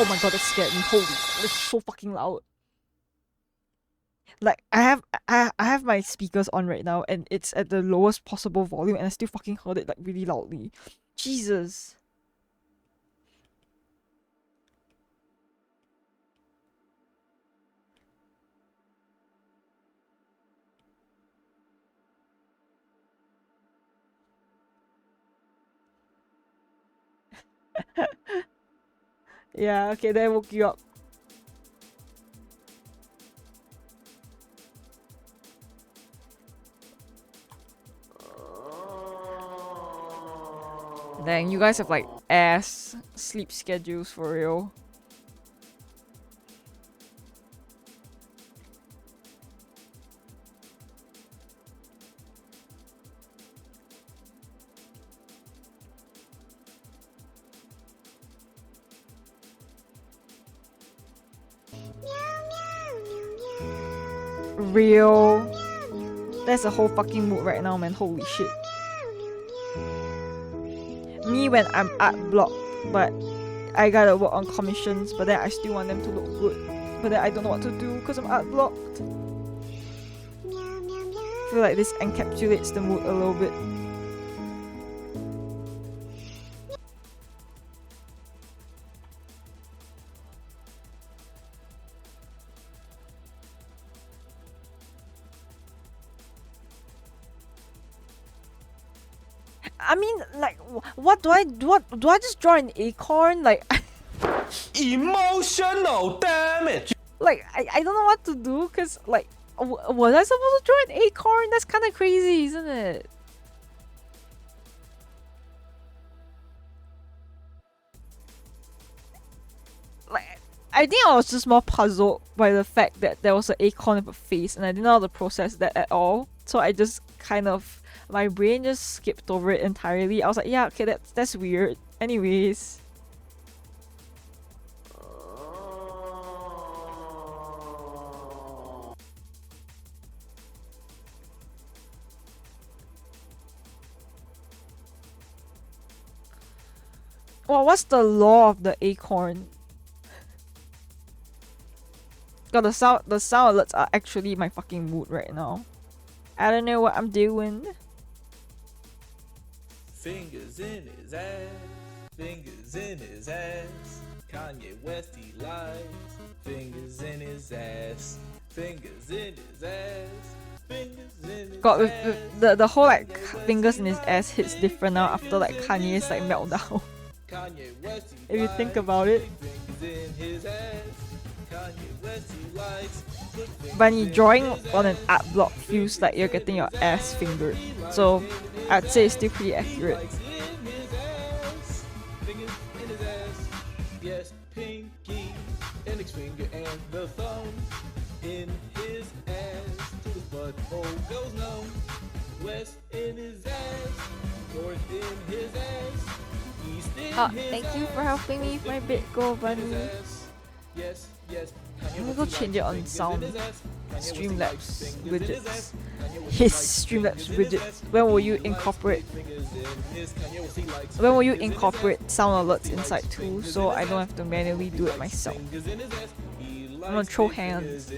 Oh my god, that scared me. Holy, that's so fucking loud. Like I have my speakers on right now and it's at the lowest possible volume and I still fucking heard it like really loudly. Jesus. Yeah, okay, that woke you up. Dang, you guys have like ass sleep schedules for real. Real. That's a whole fucking mood right now, man. Holy shit. Me when I'm art blocked, but I gotta work on commissions, but then I still want them to look good. But then I don't know what to do because I'm art blocked. I feel like this encapsulates the mood a little bit. I mean, like, what do I do? What do I just draw an acorn? Like, emotional damage. like I don't know what to do because like, was I supposed to draw an acorn? That's kind of crazy, isn't it? Like, I think I was just more puzzled by the fact that there was an acorn with a face, and I didn't know how to process that at all. So I just kind of, my brain just skipped over it entirely. I was like, yeah, okay, that's weird. Anyways. Well, what's the law of the acorn? God, the sound alerts are actually my fucking mood right now. I don't know what I'm doing. Fingers in his ass, fingers in his ass. Kanye West he lies. Fingers in his ass, fingers in his ass. Fingers in his God, ass. with the whole like fingers in his ass hits different now after like Kanye's like meltdown. Kanye West he If you lies. think about it. Fingers in his ass. Kanye West he lies. When you're drawing on an art block, feels like you're getting your ass fingered. So I'd say it's still pretty accurate. Likes in his ass. Fingers in his ass. Yes, pinky, index finger and the thumb in his ass. To his butthole goes numb. West in his ass. North in his ass. East in Oh, his thank you ass. for helping me with my bit go bunny. Yes, yes. I'm gonna go change it on sound. Streamlabs widgets. His Streamlabs widgets. When will you incorporate sound alerts inside too, so I don't have to manually do it myself? I'm gonna throw hands.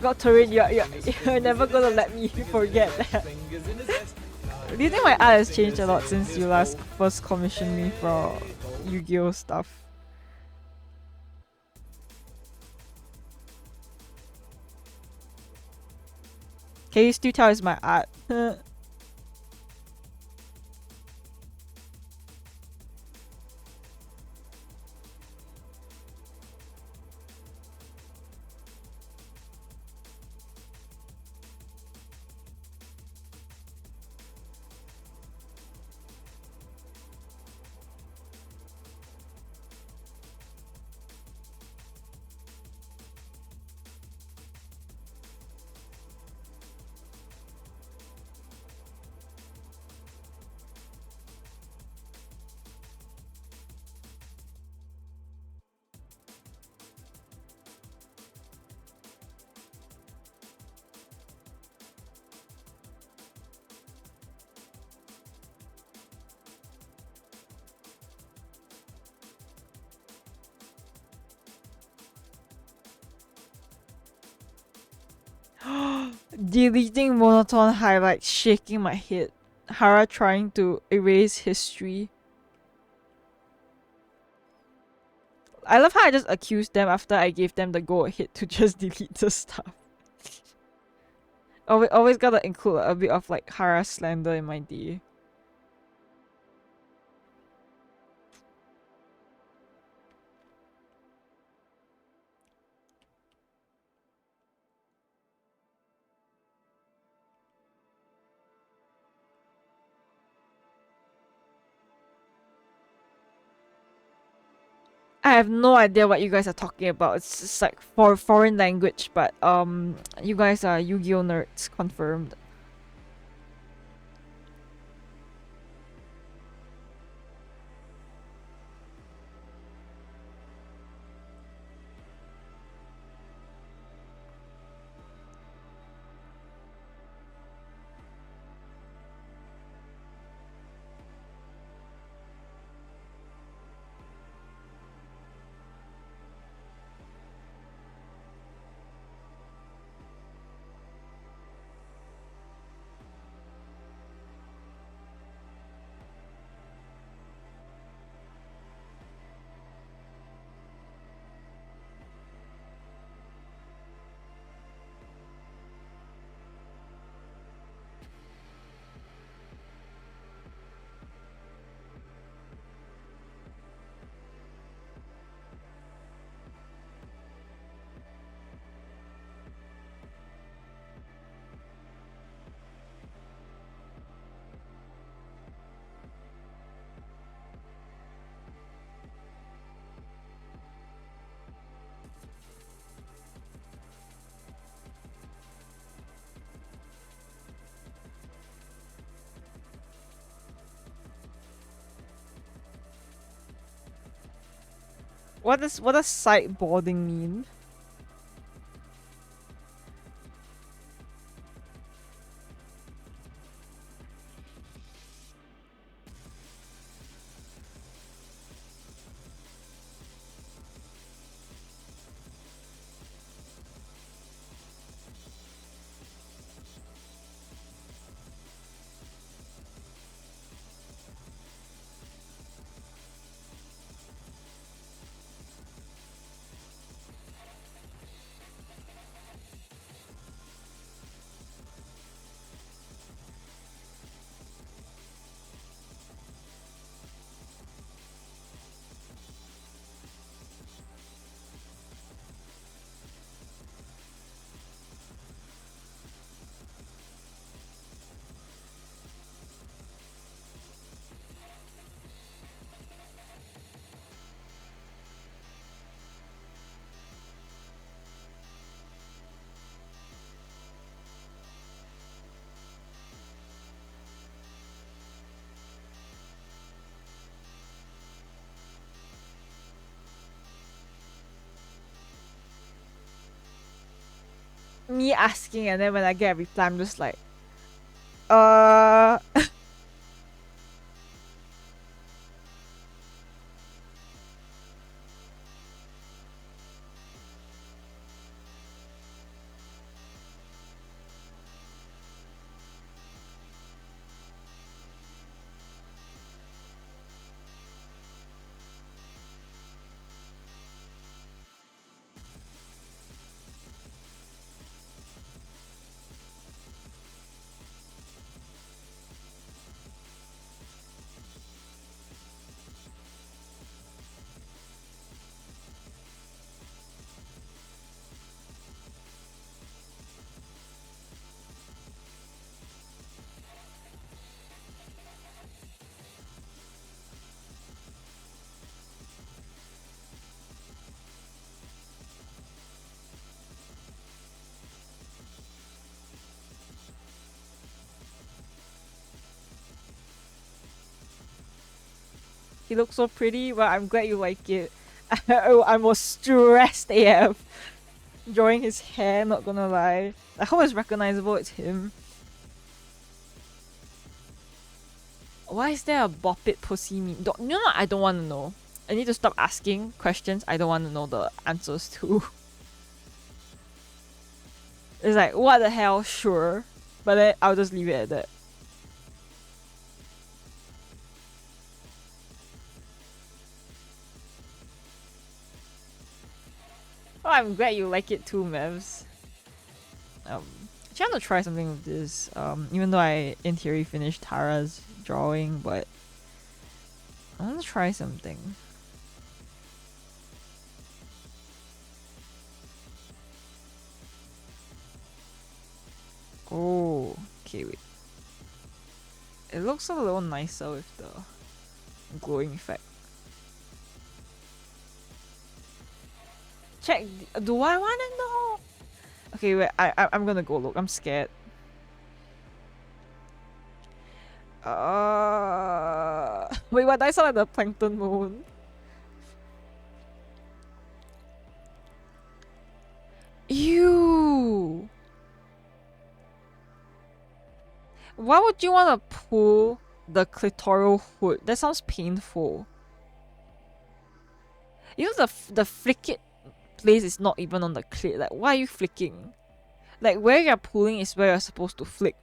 God, Torin, you're never gonna let me forget that. Do you think my art has changed a lot since you last first commissioned me for Yu-Gi-Oh stuff? Can you still tell it's my art? Deleting monotone highlights, shaking my head. Hara trying to erase history. I love how I just accused them after I gave them the go ahead to just delete the stuff. Always gotta include a bit of like Hara slander in my day. I have no idea what you guys are talking about. It's just like for foreign language, but you guys are Yu-Gi-Oh nerds, confirmed. what does sideboarding mean? Me asking, and then when I get a reply, I'm just like, he looks so pretty. Well, I'm glad you like it. I was stressed AF drawing his hair, not gonna lie. I hope it's recognizable, it's him. Why is there a bop it pussy meme? You know what? I don't want to know. I need to stop asking questions I don't want to know the answers to. It's like, what the hell? Sure. But then I'll just leave it at that. Oh, I'm glad you like it too, Mevs. Trying to try something with this. Even though I, in theory, finished Tara's drawing, but I want to try something. Oh, okay, wait. It looks a little nicer with the glowing effect. Check. Do I want to know? Okay, wait. I'm gonna go look. I'm scared. Wait, what? I saw like the plankton moon. Ew. Why would you want to pull the clitoral hood? That sounds painful. You know the flick it place is not even on the clit. Like, why are you flicking? Like, where you're pulling is where you're supposed to flick.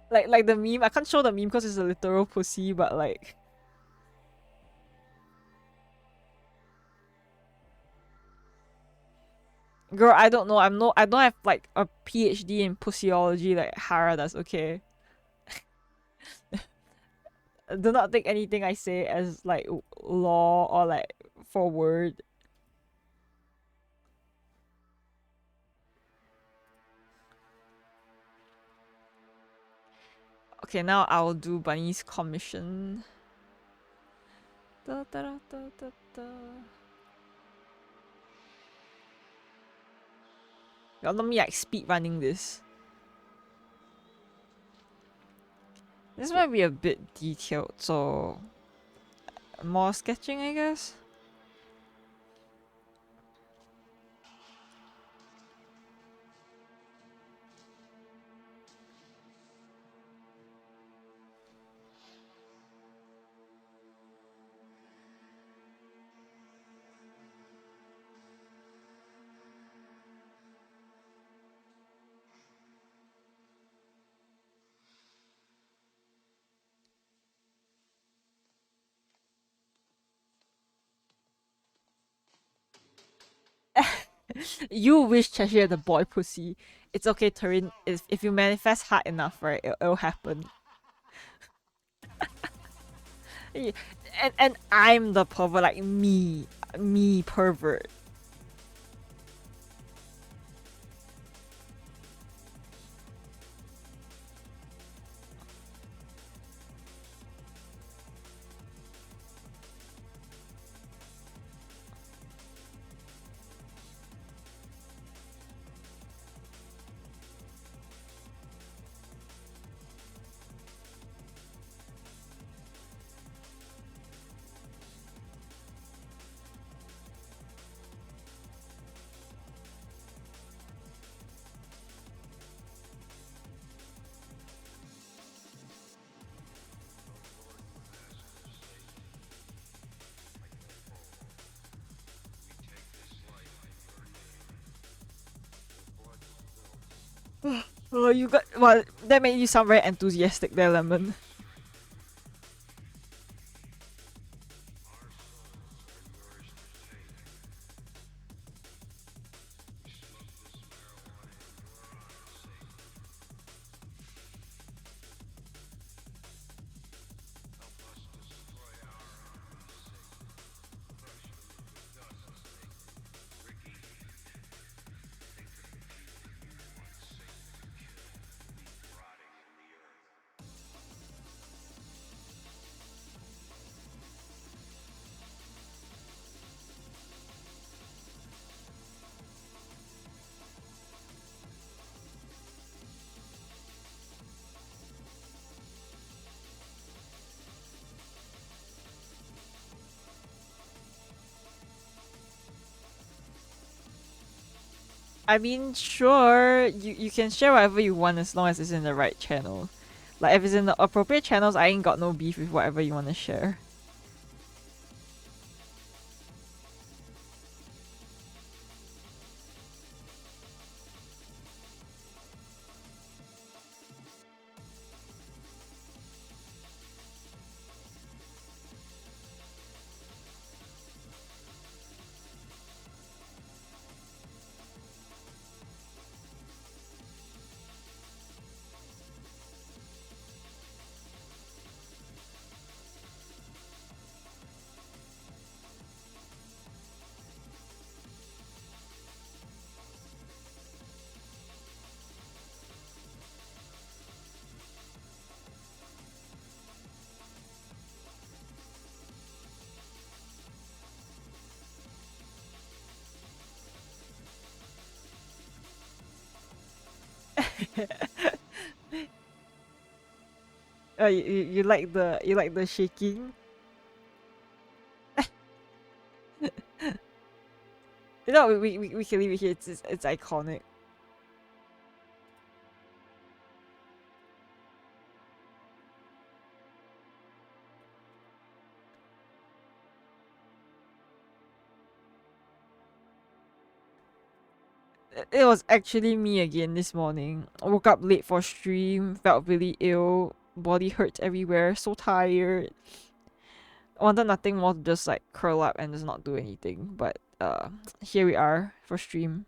Like the meme. I can't show the meme because it's a literal pussy, but like. Girl, I don't know. I don't have like a PhD in pussyology like Hara does, okay? Do not take anything I say as like law or like for word. Okay, now I'll do Bunny's commission. Da, da, da, da, da, da. Y'all know me like speed running this. This might be a bit detailed, so more sketching, I guess. You wish Cheshire the boy pussy. It's okay, Turin. If you manifest hard enough, right, it'll happen. And I'm the pervert, like me pervert. Oh, you got well. That made you sound very enthusiastic there, Lemon. I mean, sure, you can share whatever you want as long as it's in the right channel. Like, if it's in the appropriate channels, I ain't got no beef with whatever you want to share. You like the shaking? You know, we can leave it here. It's iconic. It was actually me again this morning. I woke up late for stream, felt really ill, body hurts everywhere, so tired. I wanted nothing more to just like curl up and just not do anything. But here we are for stream.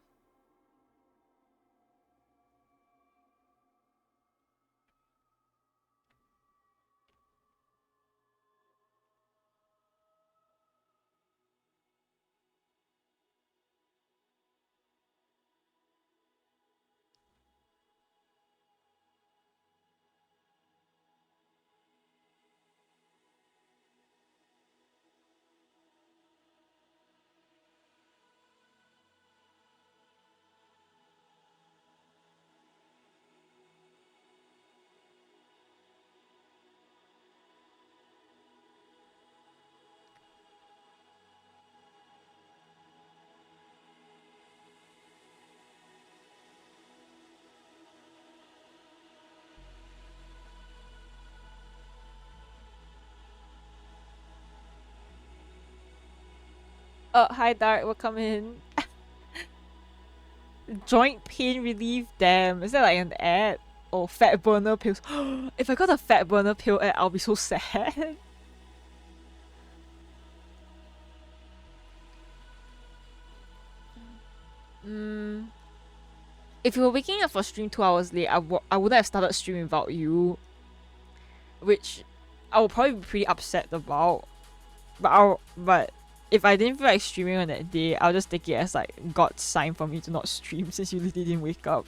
Oh, hi Dart, welcome in. Joint pain relief, damn. Is that like an ad? Oh, fat burner pills. If I got a fat burner pill ad, I'll be so sad. If you were waking up for stream 2 hours late, I wouldn't have started streaming without you, which I would probably be pretty upset about. But if I didn't feel like streaming on that day, I'll just take it as like God's sign for me to not stream since you literally didn't wake up.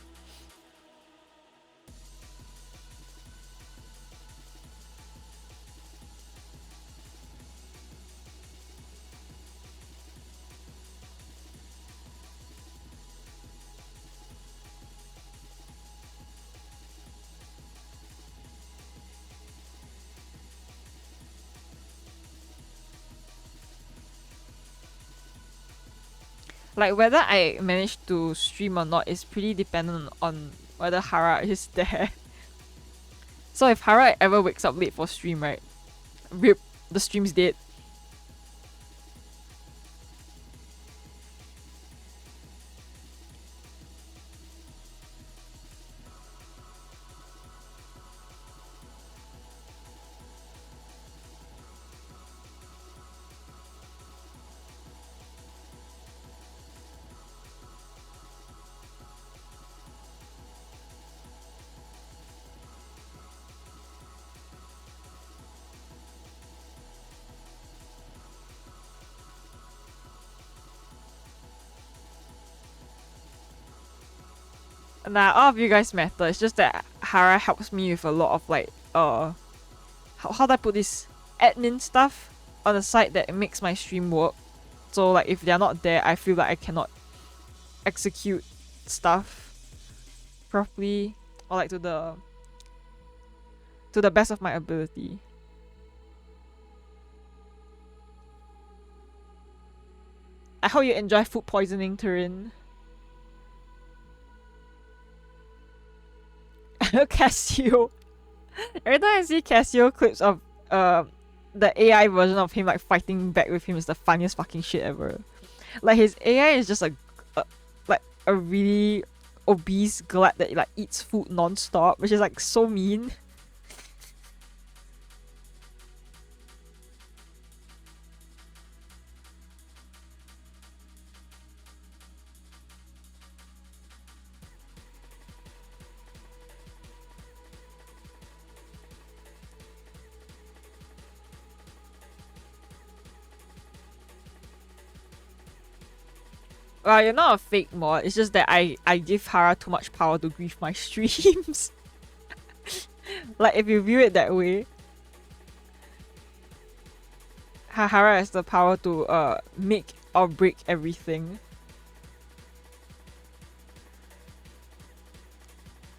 Like whether I manage to stream or not is pretty dependent on whether Hara is there. So if Hara ever wakes up late for stream, right? Rip, the stream's dead. Nah, all of you guys matter. It's just that Hara helps me with a lot of like how do I put this, admin stuff on the side that makes my stream work. So like if they're not there, I feel like I cannot execute stuff properly or like to the best of my ability. I hope you enjoy food poisoning, Turin. Casio. Every time I see Casio clips of the AI version of him like fighting back with him is the funniest fucking shit ever. Like his AI is just like a really obese glad that like eats food non-stop, which is like so mean. Well, you're not a fake mod. It's just that I give Hara too much power to grief my streams. Like if you view it that way, Hara has the power to make or break everything.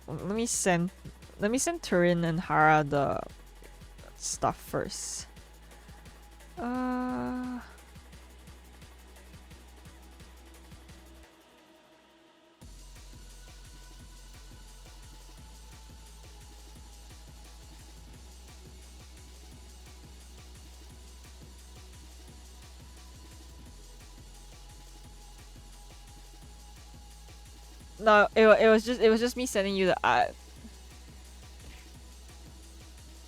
Let me send Turin and Hara the stuff first. No, it was just me sending you the art.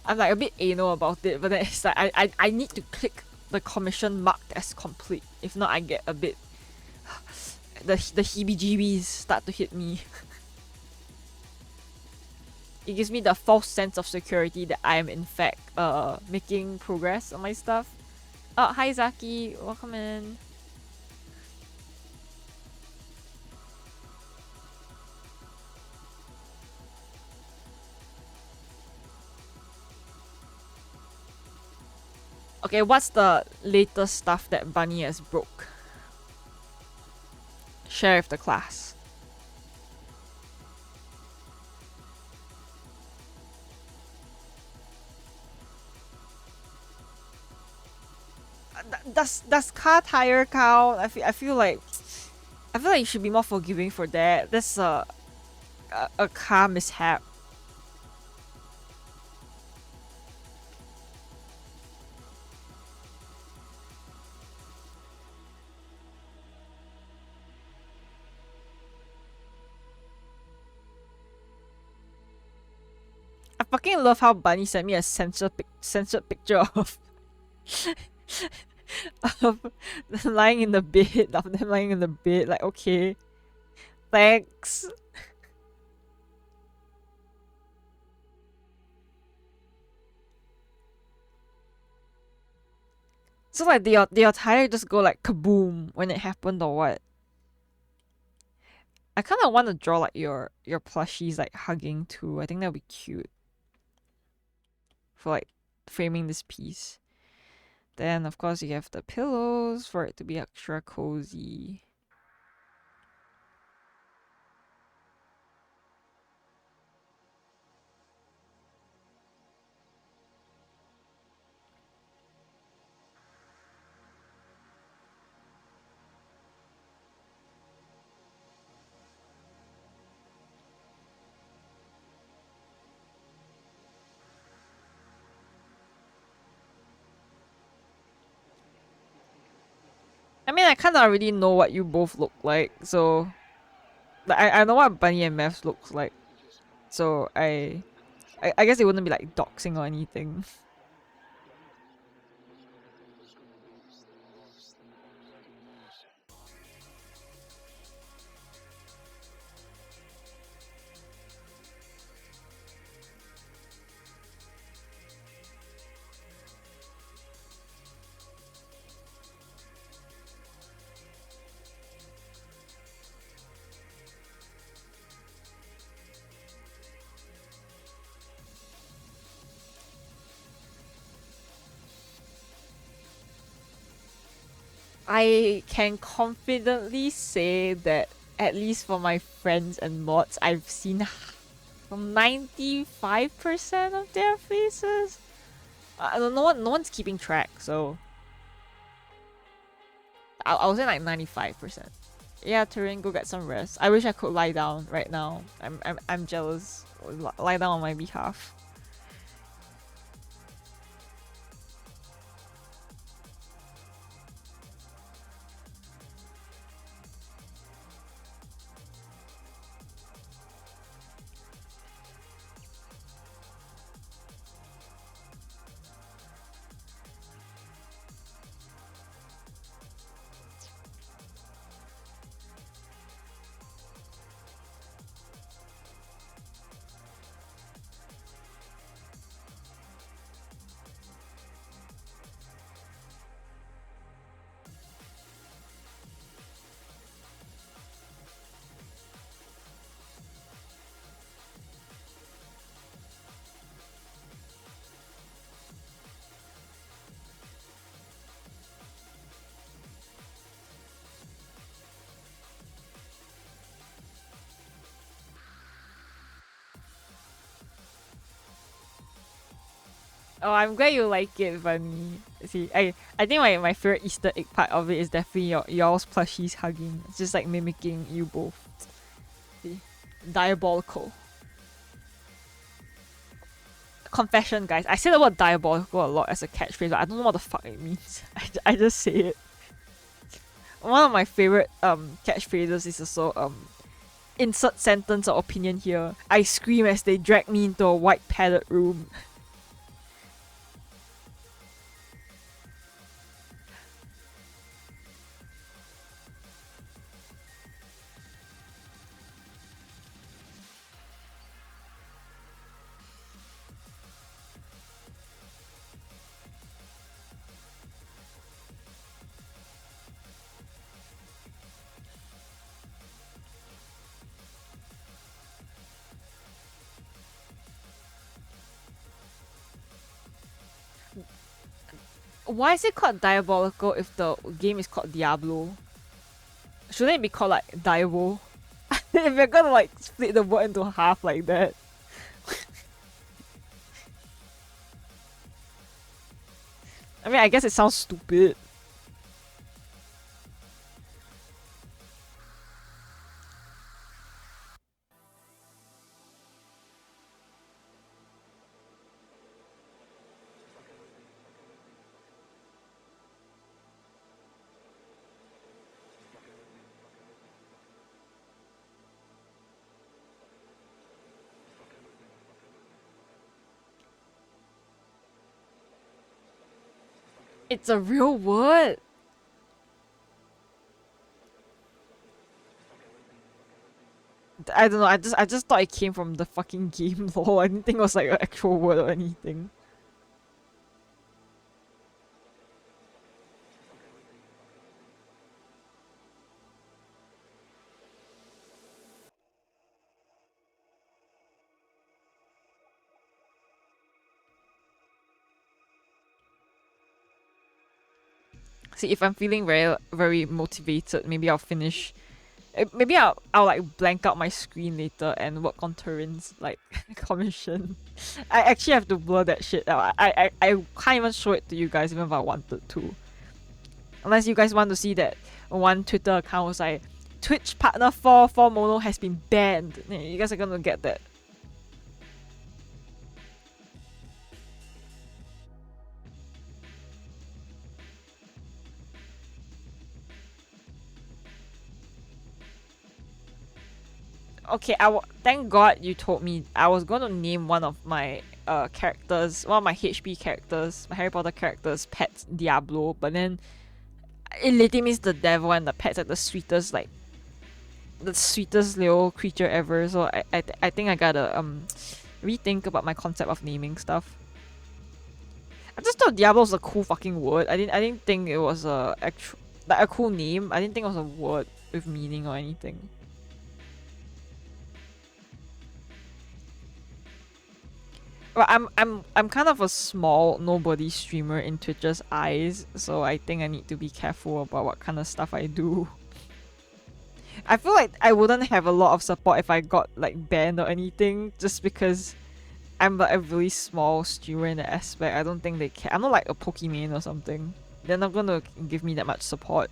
I'm like a bit anal about it, but then it's like I need to click the commission marked as complete. If not, I get a bit the heebie-jeebies start to hit me. It gives me the false sense of security that I am in fact making progress on my stuff. Oh, hi Zaki, welcome in. Okay, what's the latest stuff that Bunny has broke? Share with the class. Does car tire count? I feel like you should be more forgiving for that. That's a car mishap. I fucking love how Bunny sent me a censored picture of of lying in the bed, of them lying in the bed. Like, okay, Thanks. So like did your tire just go like kaboom when it happened or what? I kind of want to draw like your plushies like hugging too. I think that would be cute for like framing this piece. Then of course you have the pillows for it to be extra cozy. I mean, I kind of already know what you both look like, so like, I know what Bunny and Mavs looks like, so I guess it wouldn't be like doxing or anything. I can confidently say that at least for my friends and mods, I've seen from 95% of their faces. No one's keeping track, so I'll say like 95%. Yeah, Turin, go get some rest. I wish I could lie down right now. I'm jealous. Lie down on my behalf. Oh, I'm glad you like it, Bunny. See, I think my favorite Easter egg part of it is definitely y'all's plushies hugging. It's just like mimicking you both. See? Diabolical. Confession, guys. I say the word diabolical a lot as a catchphrase, but I don't know what the fuck it means. I just say it. One of my favorite catchphrases is also insert sentence or opinion here. I scream as they drag me into a white padded room. Why is it called diabolical if the game is called Diablo? Shouldn't it be called like Diabo? If you're gonna like split the word into half like that. I mean, I guess it sounds stupid. It's a real word. I don't know. I just thought it came from the fucking game. Lol. I didn't think it was like an actual word or anything. See, if I'm feeling very motivated, maybe I'll finish. Maybe I'll like blank out my screen later and work on Turin's like commission. I actually have to blur that shit out. I can't even show it to you guys even if I wanted to. Unless you guys want to see that one Twitter account was like Twitch partner for Mono has been banned. Yeah, you guys are gonna get that. Okay, thank God you told me. I was going to name one of my characters, one of my HP characters, my Harry Potter characters, Pet Diablo, but then it literally means the devil and the pet's like the sweetest little creature ever. So I think I gotta rethink about my concept of naming stuff. I just thought Diablo's a cool fucking word. I didn't think it was a cool name. I didn't think it was a word with meaning or anything. Well, I'm kind of a small nobody streamer in Twitch's eyes, so I think I need to be careful about what kind of stuff I do. I feel like I wouldn't have a lot of support if I got like banned or anything, just because I'm like a really small streamer in that aspect. I don't think they care. I'm not like a Pokemon or something. They're not gonna give me that much support.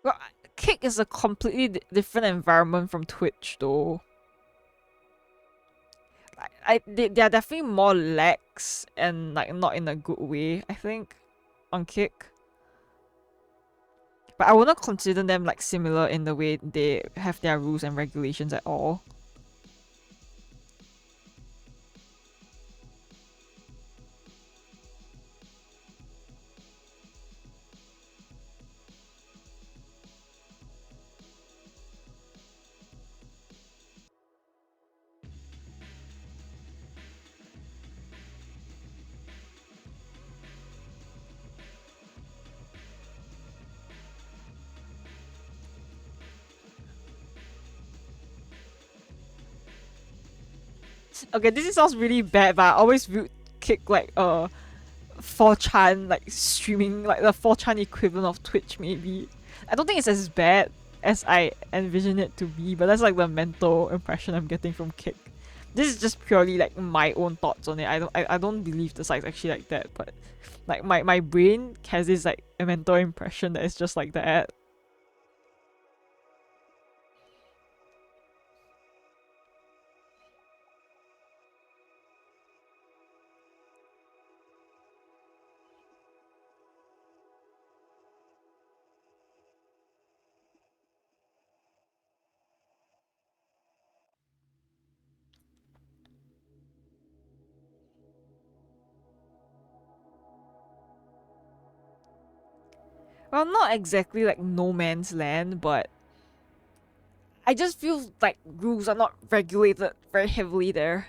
Well, Kick is a completely different environment from Twitch, though. They are definitely more lax and like not in a good way, I think, on Kick. But I would not consider them like similar in the way they have their rules and regulations at all. Okay, this sounds really bad, but I always viewed Kick like 4chan, like streaming, like the 4chan equivalent of Twitch maybe. I don't think it's as bad as I envision it to be, but that's like the mental impression I'm getting from Kick. This is just purely like my own thoughts on it. I don't believe the site's actually like that, but like my brain has this like a mental impression that it's just like that. Well, not exactly like no man's land, but I just feel like rules are not regulated very heavily there.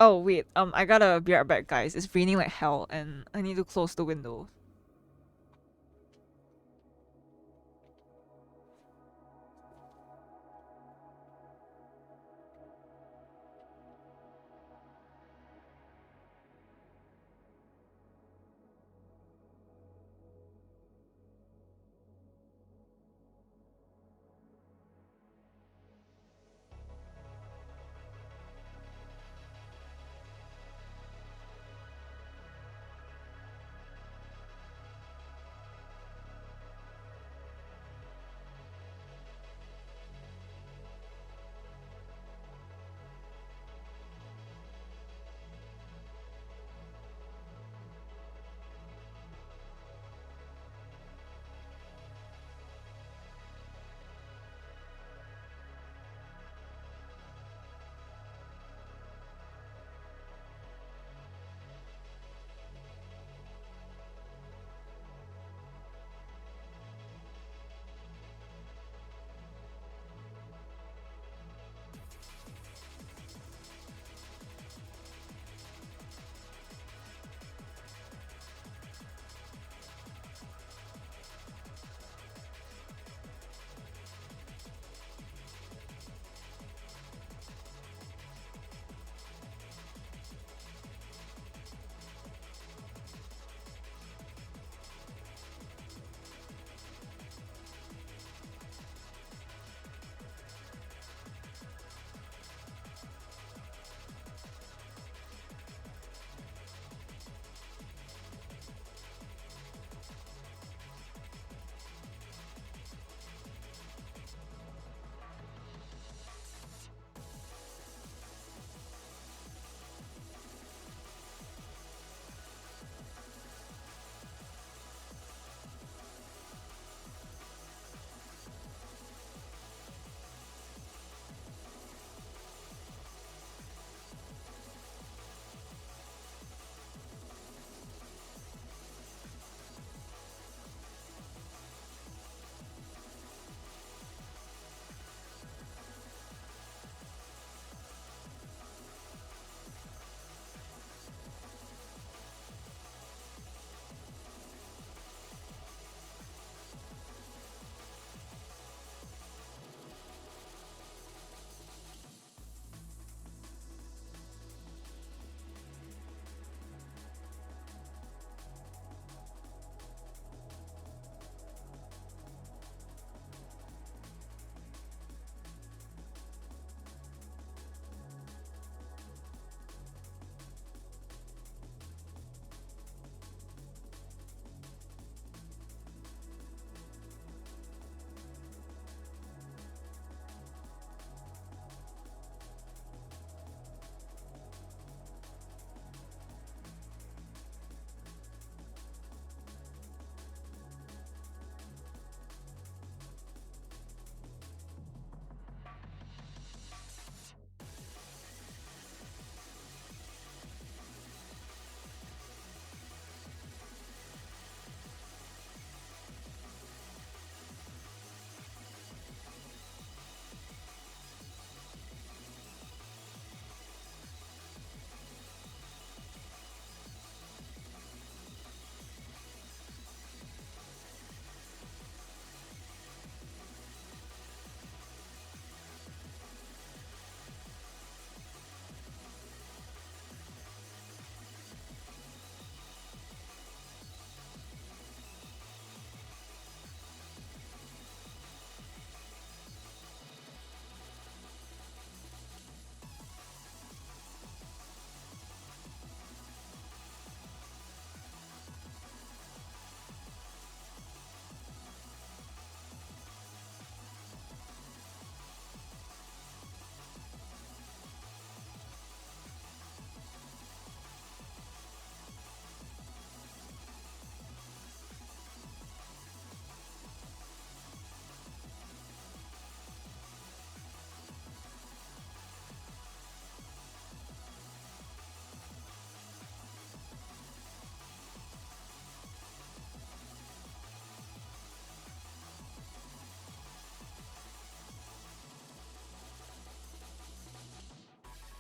Oh wait, I gotta be right back, guys. It's raining like hell, and I need to close the window.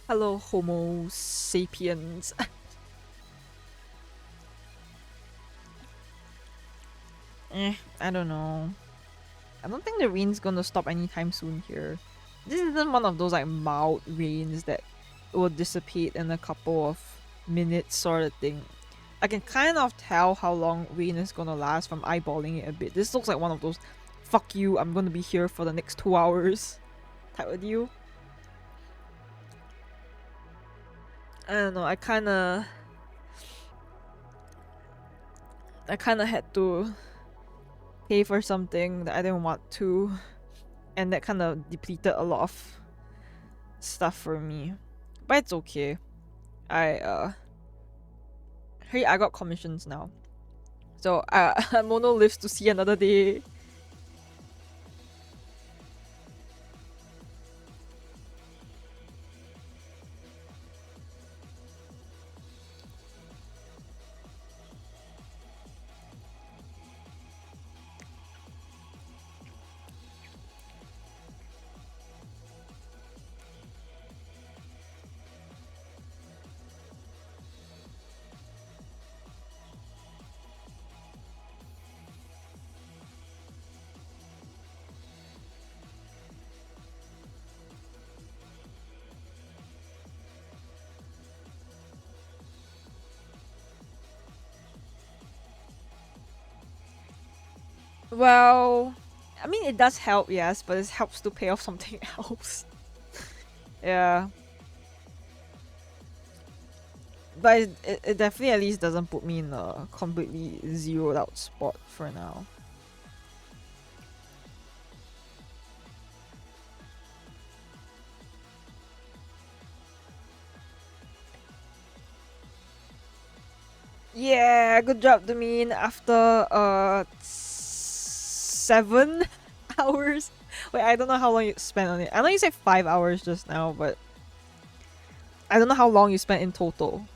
Hello, Homo sapiens. I don't know. I don't think the rain's gonna stop anytime soon here. This isn't one of those like mild rains that will dissipate in a couple of minutes sort of thing. I can kind of tell how long rain is gonna last from eyeballing it a bit. This looks like one of those fuck you, I'm gonna be here for the next 2 hours type of deal. I don't know, I kinda had to pay for something that I didn't want to, and that kind of depleted a lot of stuff for me. But it's okay. Hey, I got commissions now. So Mono lives to see another day. Well, I mean it does help, yes, but it helps to pay off something else. Yeah. But it definitely at least doesn't put me in a completely zeroed out spot for now. Yeah, good job, Domin. After 7 hours. Wait, I don't know how long you spent on it. I know you said 5 hours just now, but I don't know how long you spent in total.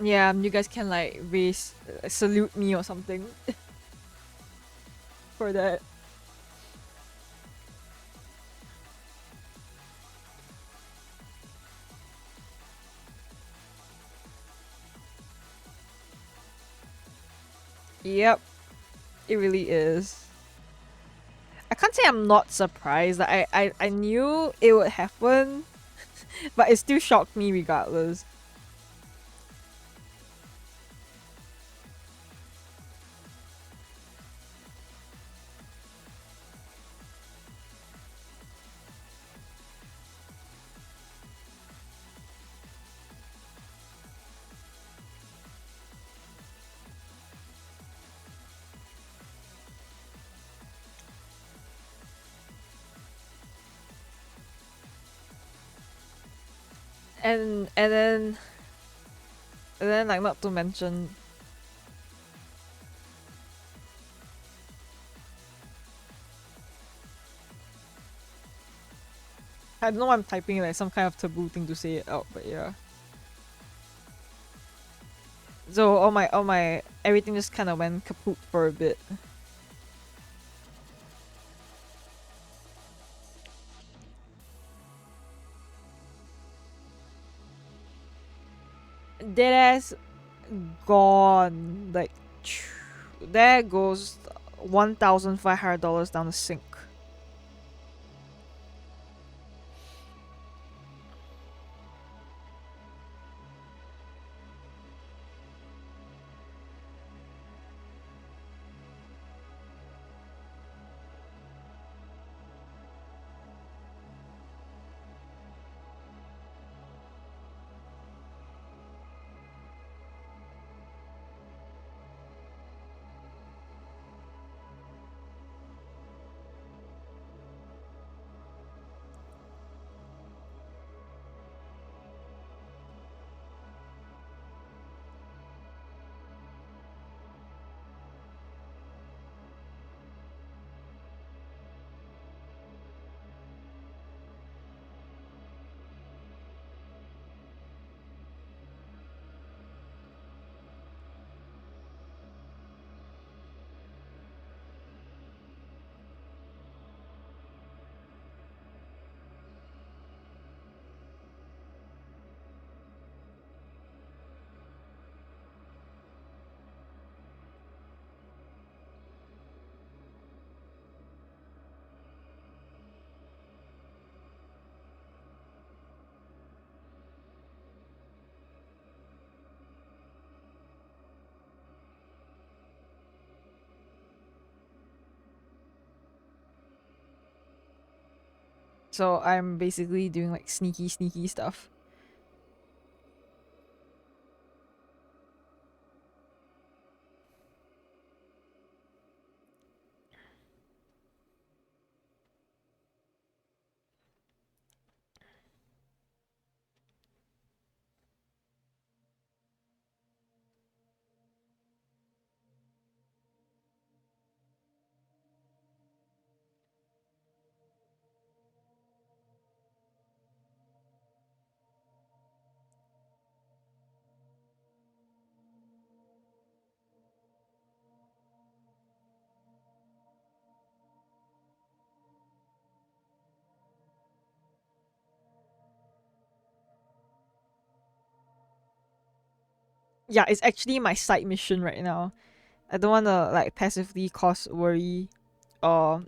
Yeah, you guys can like salute me or something for that. Yep, it really is. I can't say I'm not surprised. I knew it would happen, but it still shocked me regardless. And then like not to mention I don't know why I'm typing like some kind of taboo thing to say it out, but yeah. So all my everything just kind of went kaput for a bit. Deadass gone. Like There goes $1,500 down the sink. So I'm basically doing like sneaky stuff. Yeah, it's actually my side mission right now. I don't want to like passively cause worry or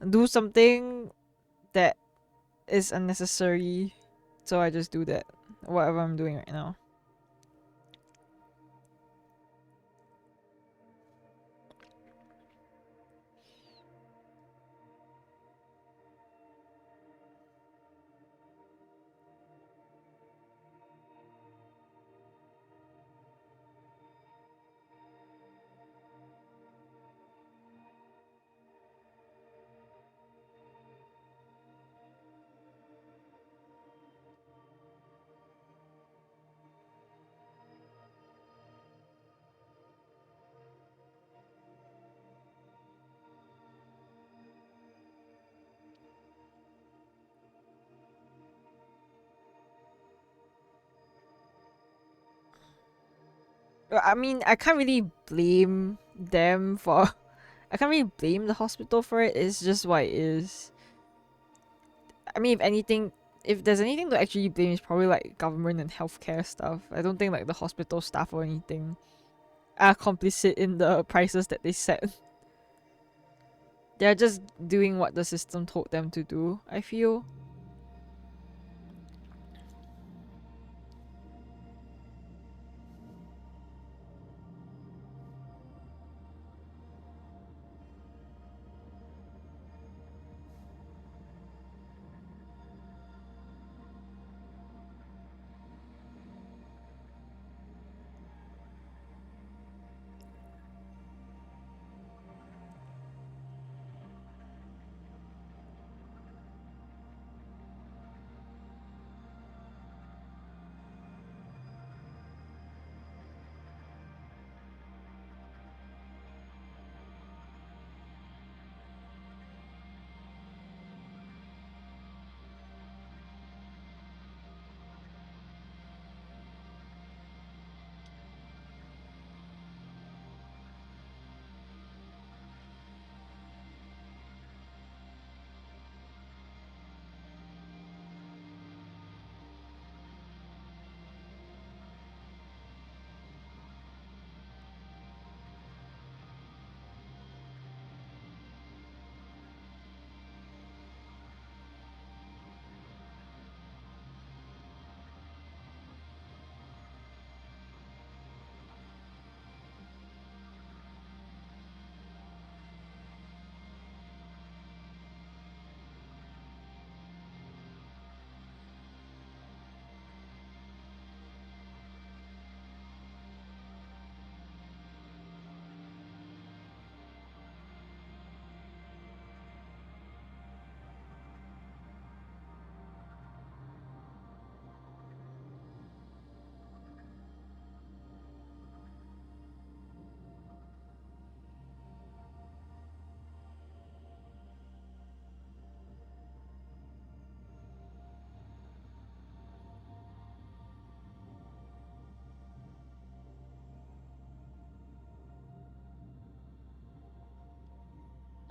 do something that is unnecessary. So I just do that. Whatever I'm doing right now. I mean, I can't really blame them for. I can't really blame the hospital for it. It's just what it is. I mean, if anything, if there's anything to actually blame, it's probably like government and healthcare stuff. I don't think like the hospital staff or anything are complicit in the prices that they set. They're just doing what the system told them to do, I feel.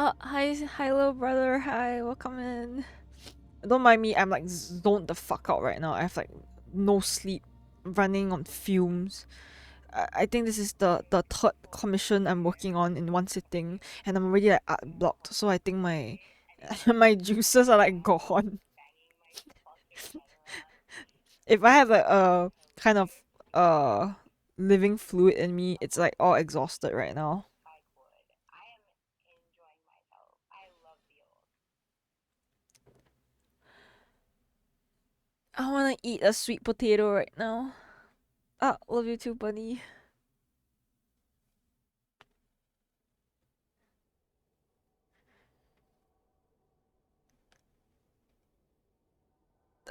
Hi, little brother. Hi, welcome in. Don't mind me. I'm like zoned the fuck out right now. I have like no sleep, running on fumes. I think this is the third commission I'm working on in one sitting, and I'm already like art blocked. So I think my my juices are like gone. If I have like a kind of uh living fluid in me, it's like all exhausted right now. I wanna eat a sweet potato right now. Ah, love you too, buddy.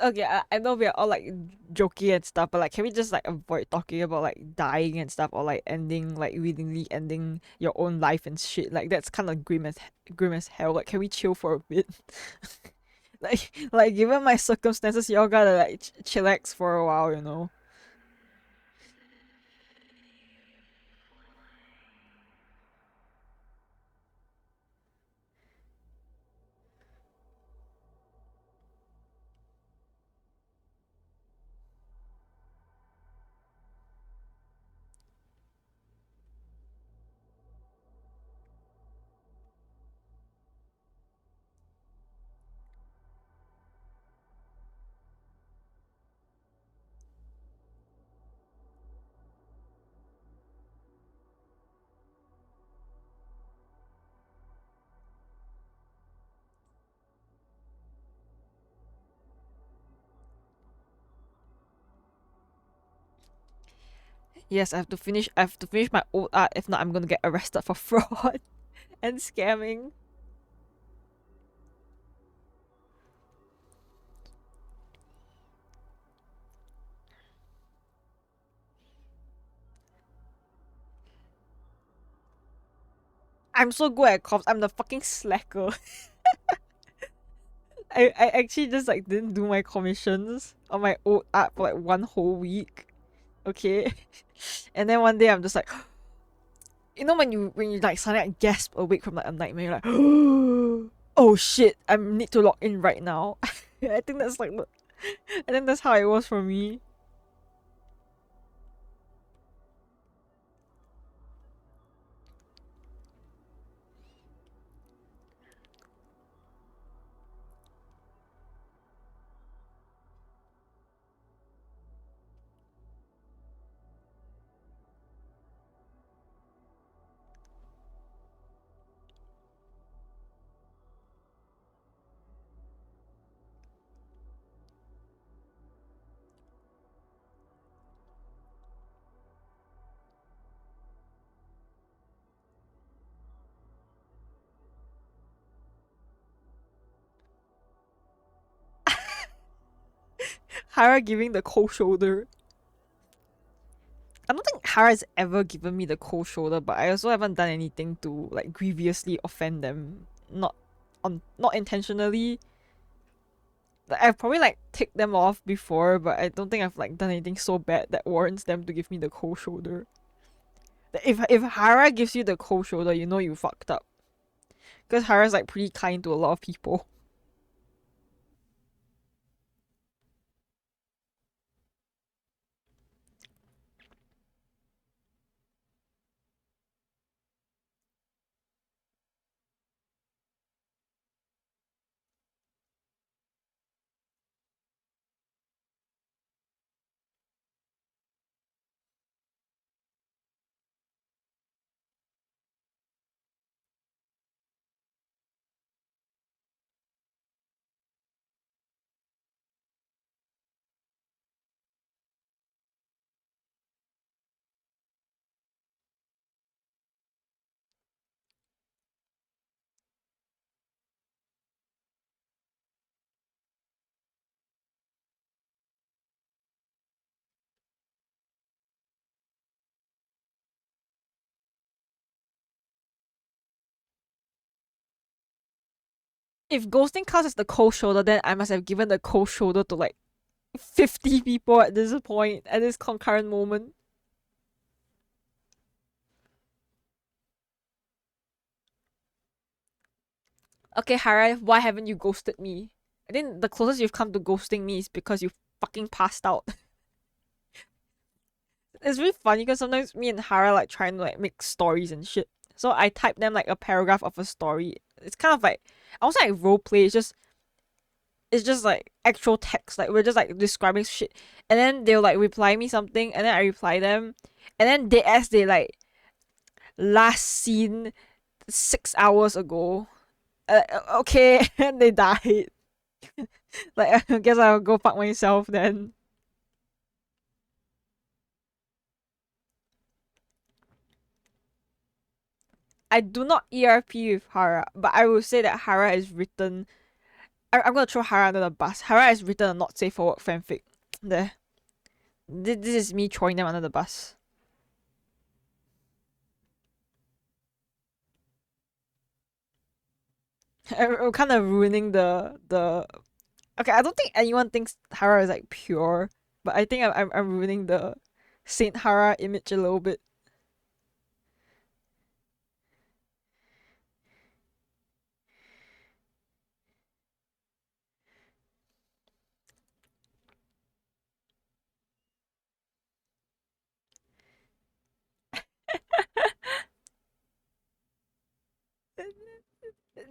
Okay, I know we are all like joking and stuff, but like, can we just like avoid talking about like dying and stuff, or like ending, like willingly ending your own life and shit? Like that's kind of grim as hell. Like, can we chill for a bit? like given my circumstances, y'all gotta like chillax for a while, you know. Yes, I have to finish. I have to finish my old art. If not, I'm gonna get arrested for fraud and scamming. I'm so good at comps. I'm the fucking slacker. I actually just like didn't do my commissions on my old art for like one whole week. Okay. And then one day I'm just like, you know when you like suddenly like gasp awake from like a nightmare, you're like oh shit, I need to log in right now. I think that's like I think that's how it was for me. Hara giving the cold shoulder. I don't think Hara's ever given me the cold shoulder, but I also haven't done anything to like grievously offend them. Not intentionally. Like, I've probably like ticked them off before, but I don't think I've like done anything so bad that warrants them to give me the cold shoulder. If Hara gives you the cold shoulder, you know you fucked up. Because Hara's like pretty kind to a lot of people. If ghosting counts as the cold shoulder, then I must have given the cold shoulder to like 50 people at this point, at this concurrent moment. Okay, Hara, why haven't you ghosted me? I think the closest you've come to ghosting me is because you fucking passed out. It's really funny because sometimes me and Hara like trying to like make stories and shit. So I type them like a paragraph of a story. It's kind of like I also like role play. It's just like actual text. Like we're just like describing shit, and then they'll like reply me something, and then I reply them, and then they like last seen 6 hours ago. Okay, and they died. Like I guess I'll go fuck myself then. I do not ERP with Hara, but I will say that Hara is written. I'm gonna throw Hara under the bus. Hara has written a not safe for work fanfic. There. This is me throwing them under the bus. I'm kind of ruining the. Okay, I don't think anyone thinks Hara is like pure, but I think I'm ruining the Saint Hara image a little bit.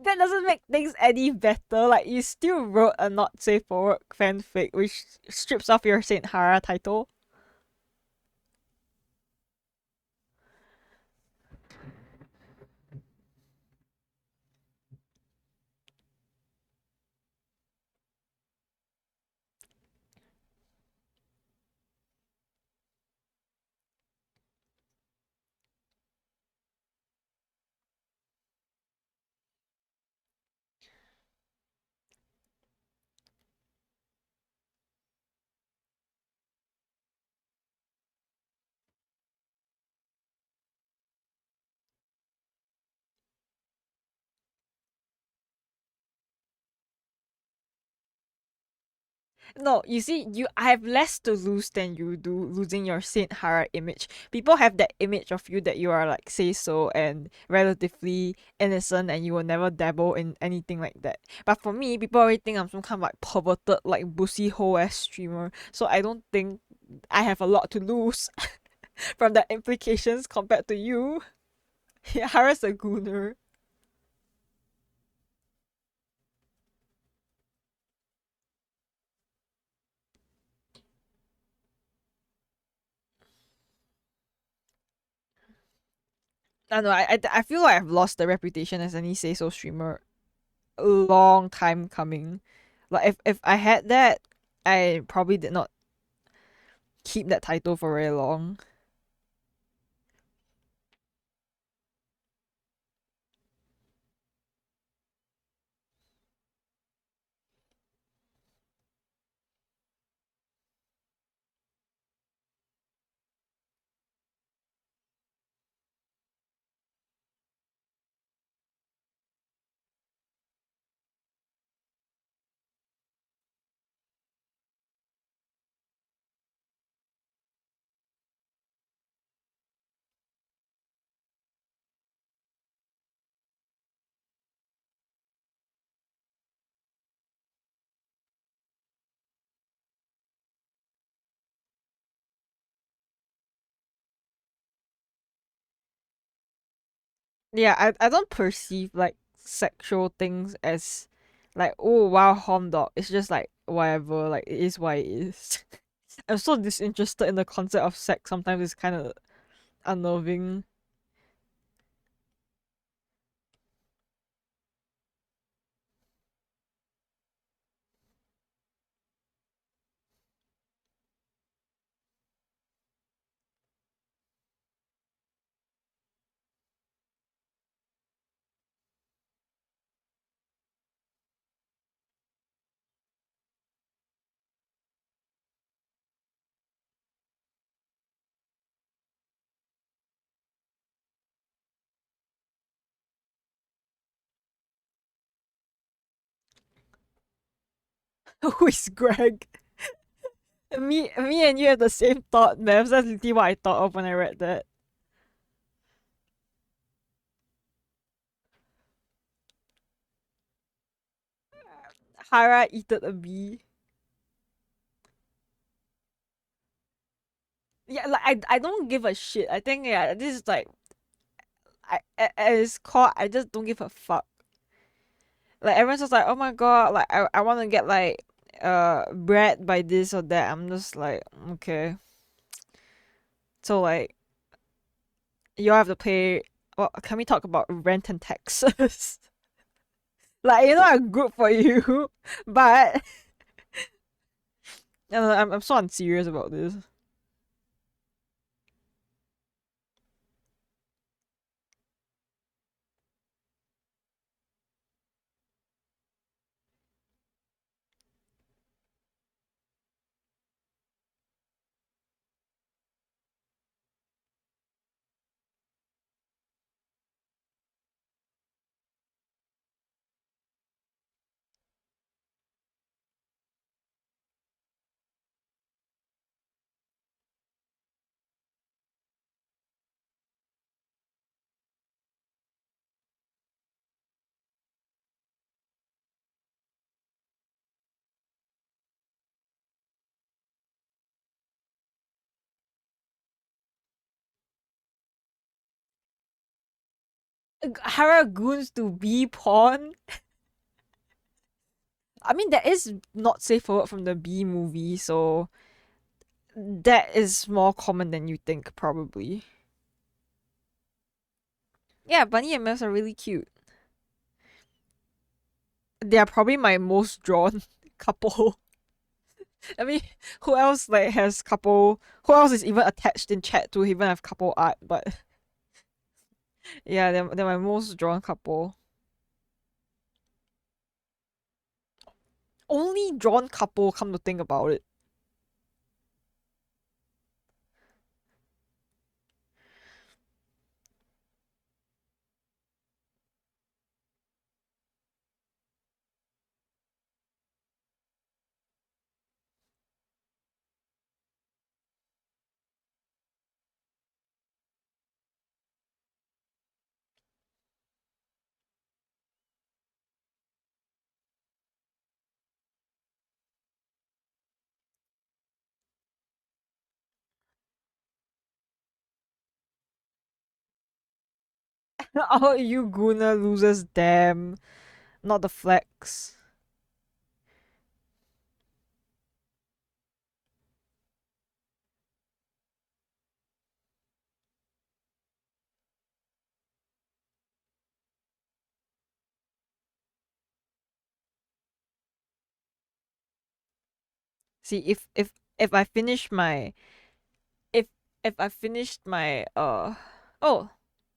That doesn't make things any better. Like you still wrote a not safe for work fanfic, which strips off your Saint Hara title. No, you see, I have less to lose than you do losing your Saint Hara image. People have that image of you that you are like say so and relatively innocent and you will never dabble in anything like that. But for me, people already think I'm some kind of like perverted, like bussy whole ass streamer. So I don't think I have a lot to lose from the implications compared to you. Yeah, Hara's a gooner. I don't know. I feel like I've lost the reputation as any say so streamer a long time coming. Like if I had that, I probably did not keep that title for very long. Yeah, I don't perceive like sexual things as like oh wow hom dog. It's just like whatever, like it is what it is. I'm so disinterested in the concept of sex. Sometimes it's kind of unnerving. Who is Greg? Me and you have the same thought, man. That's literally what I thought of when I read that. Hara eated a bee. Yeah, like I don't give a shit. I think yeah, this is like at its core, I just don't give a fuck. Like everyone's just like, oh my god, like I want to get like bread by this or that. I'm just like, okay. So like you have to pay. Well, can we talk about rent and taxes? Like, you know, I'm good for you, but I'm so unserious about this. Hara goons to bee pawn. I mean, that is not safe for work from the Bee movie, so that is more common than you think, probably. Yeah, Bunny and Mouse are really cute. They are probably my most drawn couple. I mean, who else like has couple? Who else is even attached in chat to even have couple art? But yeah, they're my most drawn couple. Only drawn couple, come to think about it. Oh, you Guna loses them, not the flex. See, if I finish my if if I finished my oh,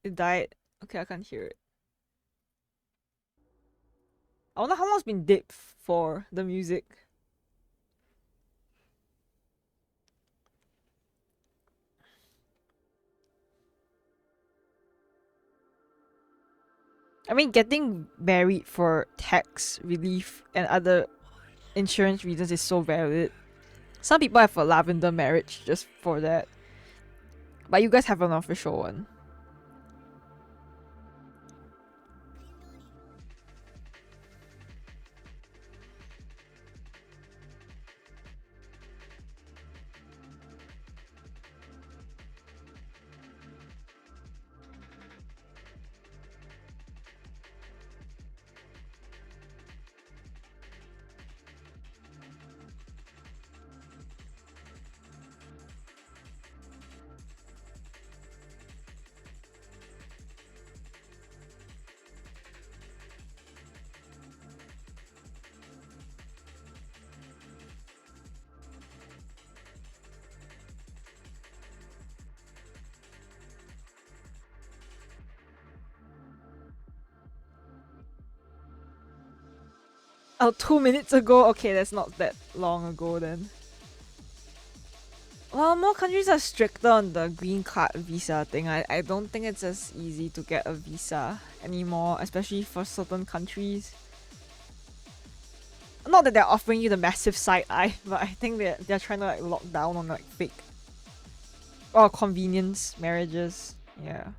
it died. Okay, I can't hear it. I wonder how long it's been dead for the music. I mean, getting married for tax relief and other insurance reasons is so valid. Some people have a lavender marriage just for that. But you guys have an official one. Oh, 2 minutes ago? Okay, that's not that long ago then. Well, more countries are stricter on the green card visa thing. I don't think it's as easy to get a visa anymore, especially for certain countries. Not that they're offering you the massive side eye, but I think they're trying to like lock down on like fake or convenience marriages. Yeah.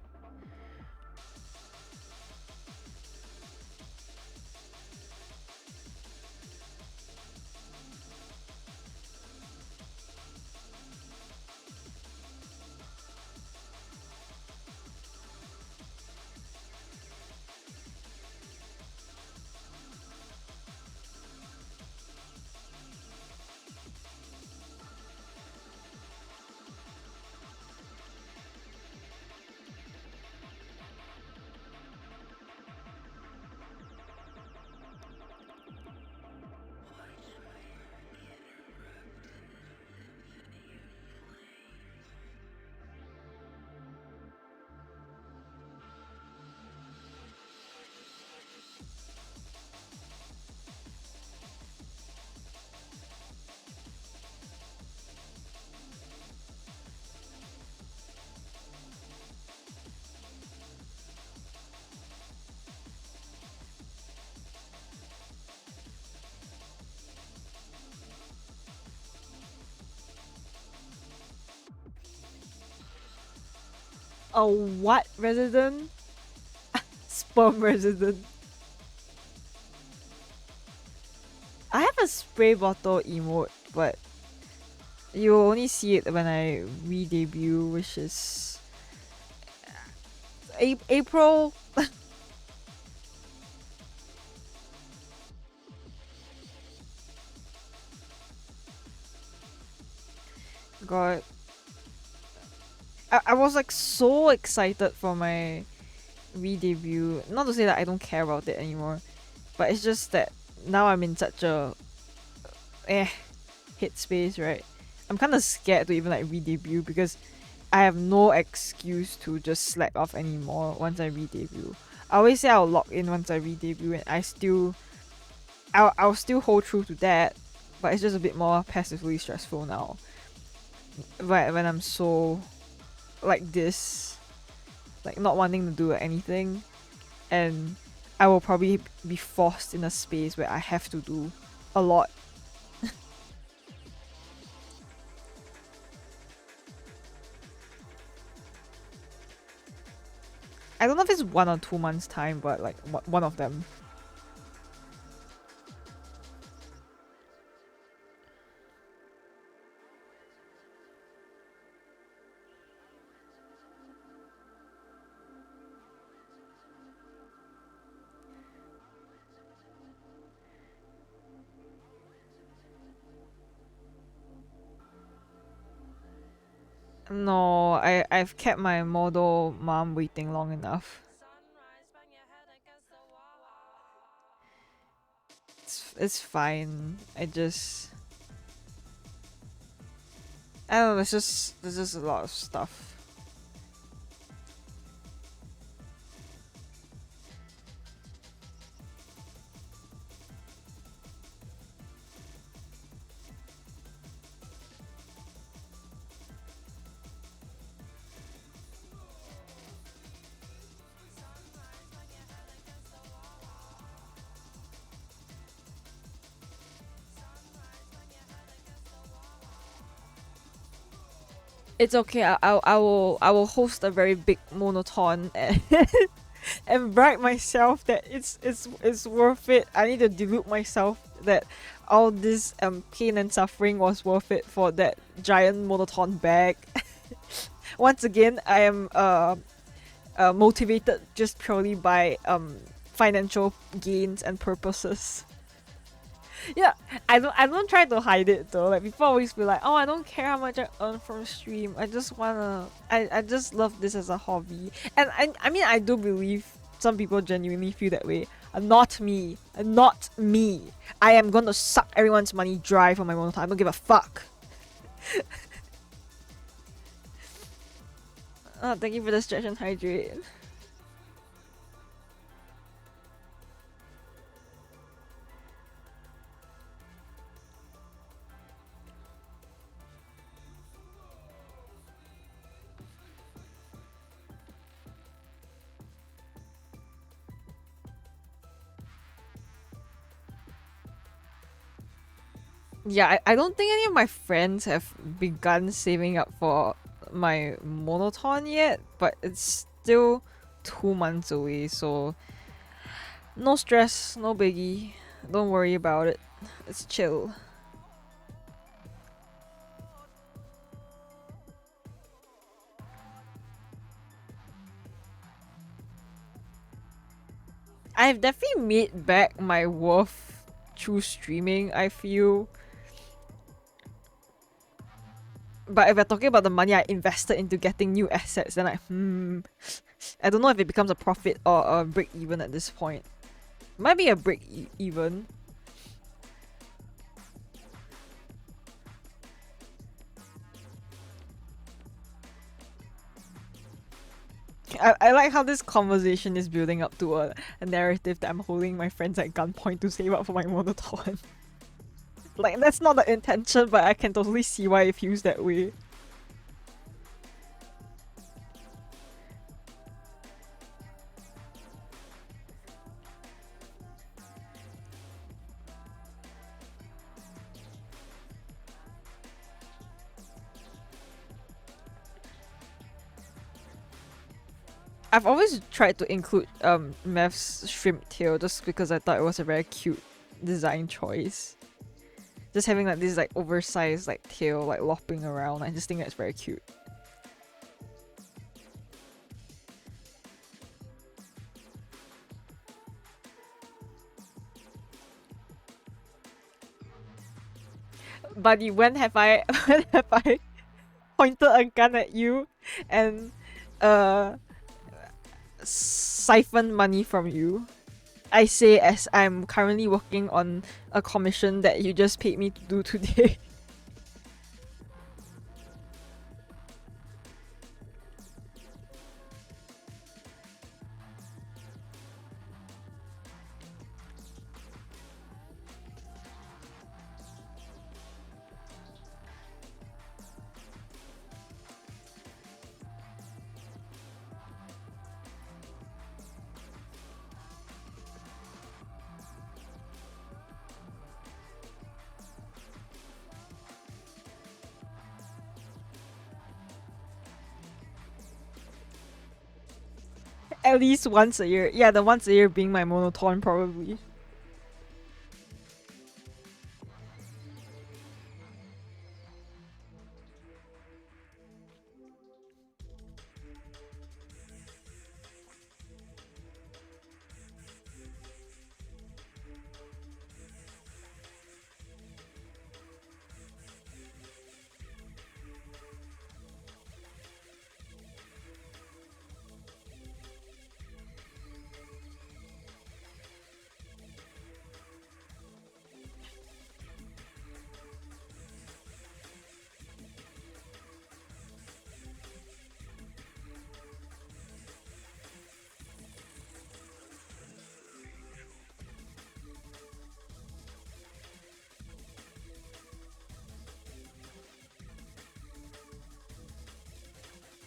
A what resident? Sperm resident. I have a spray bottle emote, but you only see it when I re-debut, which is April. God, I was like so excited for my re-debut. Not to say that I don't care about it anymore, but it's just that now I'm in such a hit space, right? I'm kind of scared to even like re-debut because I have no excuse to just slack off anymore once I re-debut. I always say I'll lock in once I re-debut, and I'll still hold true to that, but it's just a bit more passively stressful now. Right when I'm so like this, like not wanting to do anything, and I will probably be forced in a space where I have to do a lot. I don't know if it's 1 or 2 months time, but like one of them. No, I've kept my model mom waiting long enough. It's fine. I don't know. There's just a lot of stuff. It's okay. I will host a very big monoton and bribe myself that it's worth it. I need to delude myself that all this pain and suffering was worth it for that giant monoton bag. Once again, I am motivated just purely by financial gains and purposes. Yeah, I don't try to hide it though. Like people always be like, oh, I don't care how much I earn from stream. I just wanna I just love this as a hobby. And I mean I do believe some people genuinely feel that way. Not me. Not me. I am gonna suck everyone's money dry for my own time. I don't give a fuck. Oh, thank you for the stretch and hydrate. Yeah, I don't think any of my friends have begun saving up for my monoton yet, but it's still 2 months away, so no stress, no biggie. Don't worry about it. It's chill. I've definitely made back my worth through streaming, I feel. But if we're talking about the money I invested into getting new assets, then I don't know if it becomes a profit or a break even at this point. Might be a break even. I like how this conversation is building up to a narrative that I'm holding my friends at gunpoint to save up for my monoton. Like, that's not the intention, but I can totally see why it feels that way. I've always tried to include Mev's shrimp tail just because I thought it was a very cute design choice. Just having like this like oversized like tail like lopping around, I just think that's very cute. Buddy, when have I pointed a gun at you and siphoned money from you? I say as I'm currently working on a commission that you just paid me to do today. At least once a year. Yeah, the once a year being my monotone probably.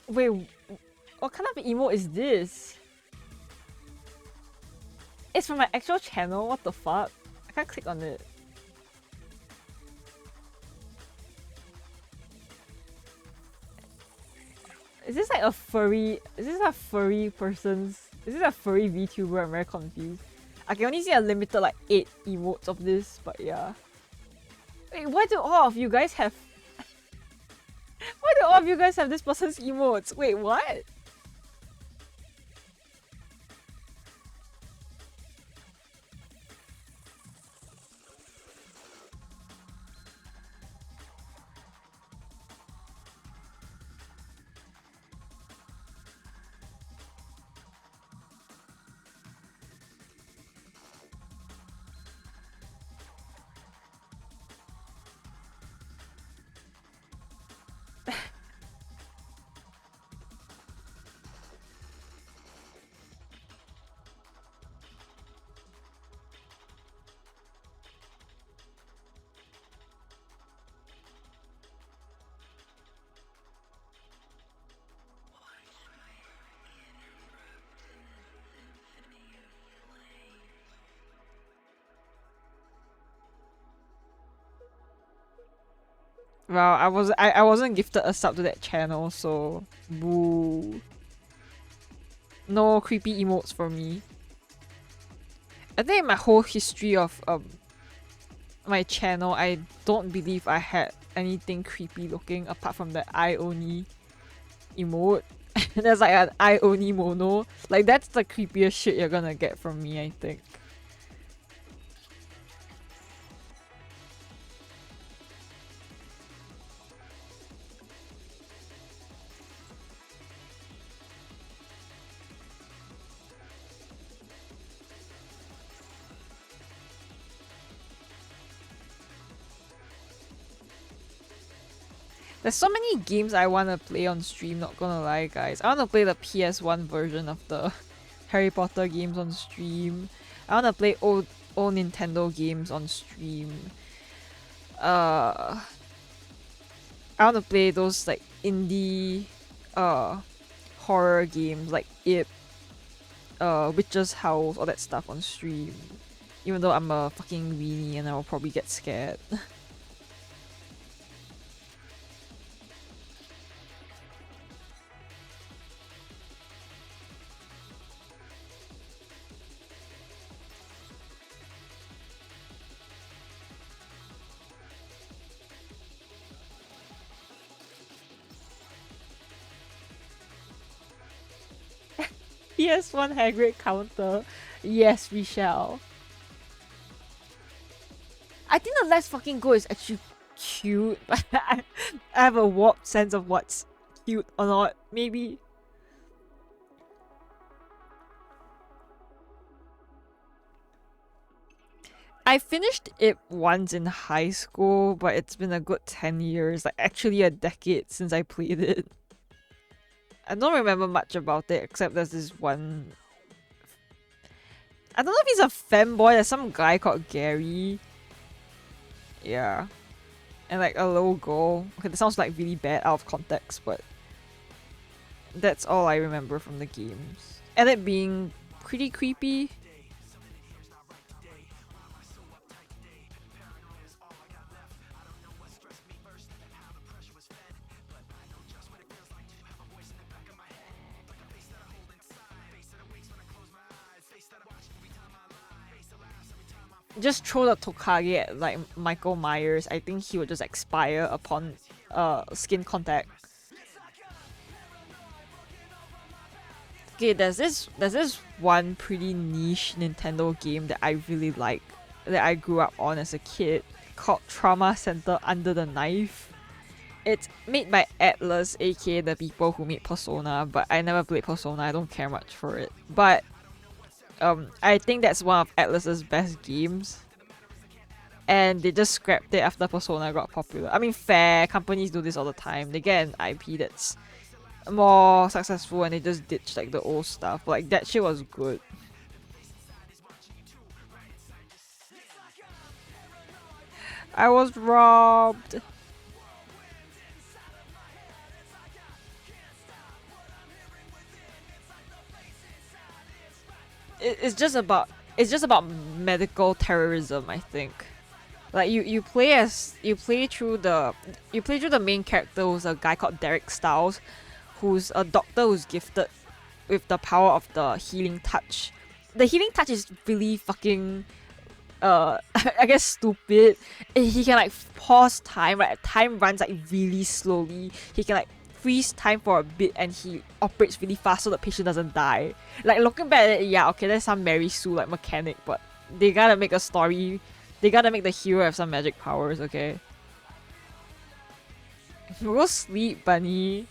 Wait, what kind of emote is this? It's from my actual channel, what the fuck? I can't click on it. Is this like a furry... Is this a furry person's... Is this a furry VTuber? I'm very confused. I can only see a limited like 8 emotes of this, but yeah. Wait, why do all of you guys have... Why do all of you guys have this person's emotes? Wait, what? Well, I wasn't gifted a sub to that channel, so boo. No creepy emotes for me. I think my whole history of my channel, I don't believe I had anything creepy looking apart from the eye oni emote. There's like an eye oni mono. Like that's the creepiest shit you're gonna get from me, I think. There's so many games I want to play on stream, not gonna lie guys. I want to play the PS1 version of the Harry Potter games on stream. I want to play old Nintendo games on stream. I want to play those like indie horror games like It, Witch's House, all that stuff on stream. Even though I'm a fucking weenie and I will probably get scared. PS1 Hagrid counter. Yes, we shall. I think the Let's Fucking Go is actually cute, but I have a warped sense of what's cute or not. Maybe. I finished it once in high school, but it's been a good 10 years, like actually a decade since I played it. I don't remember much about it except there's this one. I don't know if he's a femboy, there's some guy called Gary. Yeah. And like a logo. Okay, that sounds like really bad out of context, but that's all I remember from the games. And it being pretty creepy. Just throw the Tokage at like Michael Myers, I think he would just expire upon skin contact. Okay, there's this one pretty niche Nintendo game that I really like, that I grew up on as a kid, called Trauma Center Under the Knife. It's made by Atlas, aka the people who made Persona, but I never played Persona, I don't care much for it. But I think that's one of Atlas's best games. And they just scrapped it after Persona got popular. I mean, fair, companies do this all the time. They get an IP that's more successful and they just ditch like the old stuff. But, like, that shit was good. I was robbed. It's just about medical terrorism, I think. Like you play through the main character, who's a guy called Derek Stiles, who's a doctor who's gifted with the power of the healing touch. The healing touch is really fucking I guess stupid. He can like pause time, right? Time runs like really slowly. He can like freeze time for a bit and he operates really fast so the patient doesn't die. Like, looking back at it, yeah, okay, there's some Mary Sue like mechanic, but they gotta make a story. They gotta make the hero have some magic powers, okay? Go sleep, bunny.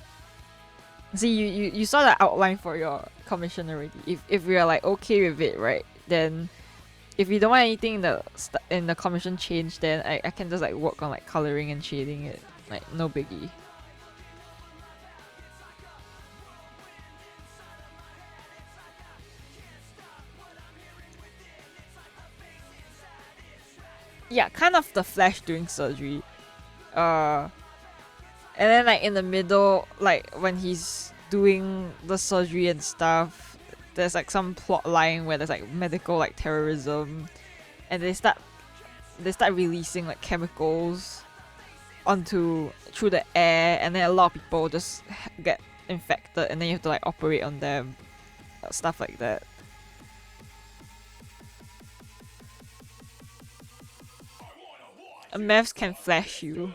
See, you saw the outline for your commission already. If we are like okay with it, right? Then if you don't want anything in the commission change, then I can just like work on like coloring and shading it. Like, no biggie. Yeah, kind of the Flash doing surgery. And then like in the middle, like when he's doing the surgery and stuff, there's like some plot line where there's like medical like terrorism, and they start releasing like chemicals through the air, and then a lot of people just get infected, and then you have to like operate on them, stuff like that. Mavs can flash you.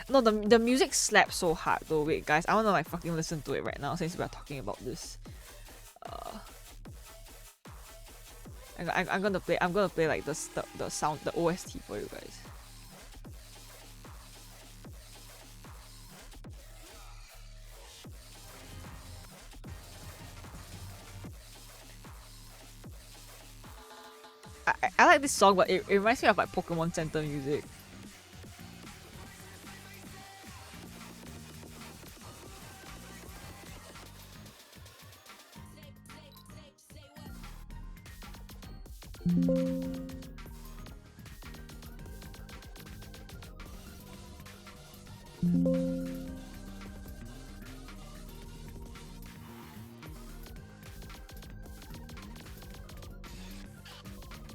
No, the music slaps so hard though. Wait, guys, I wanna like fucking listen to it right now since we're talking about this. I'm gonna play like the sound, the OST for you guys. I like this song, but it reminds me of like Pokemon Center music.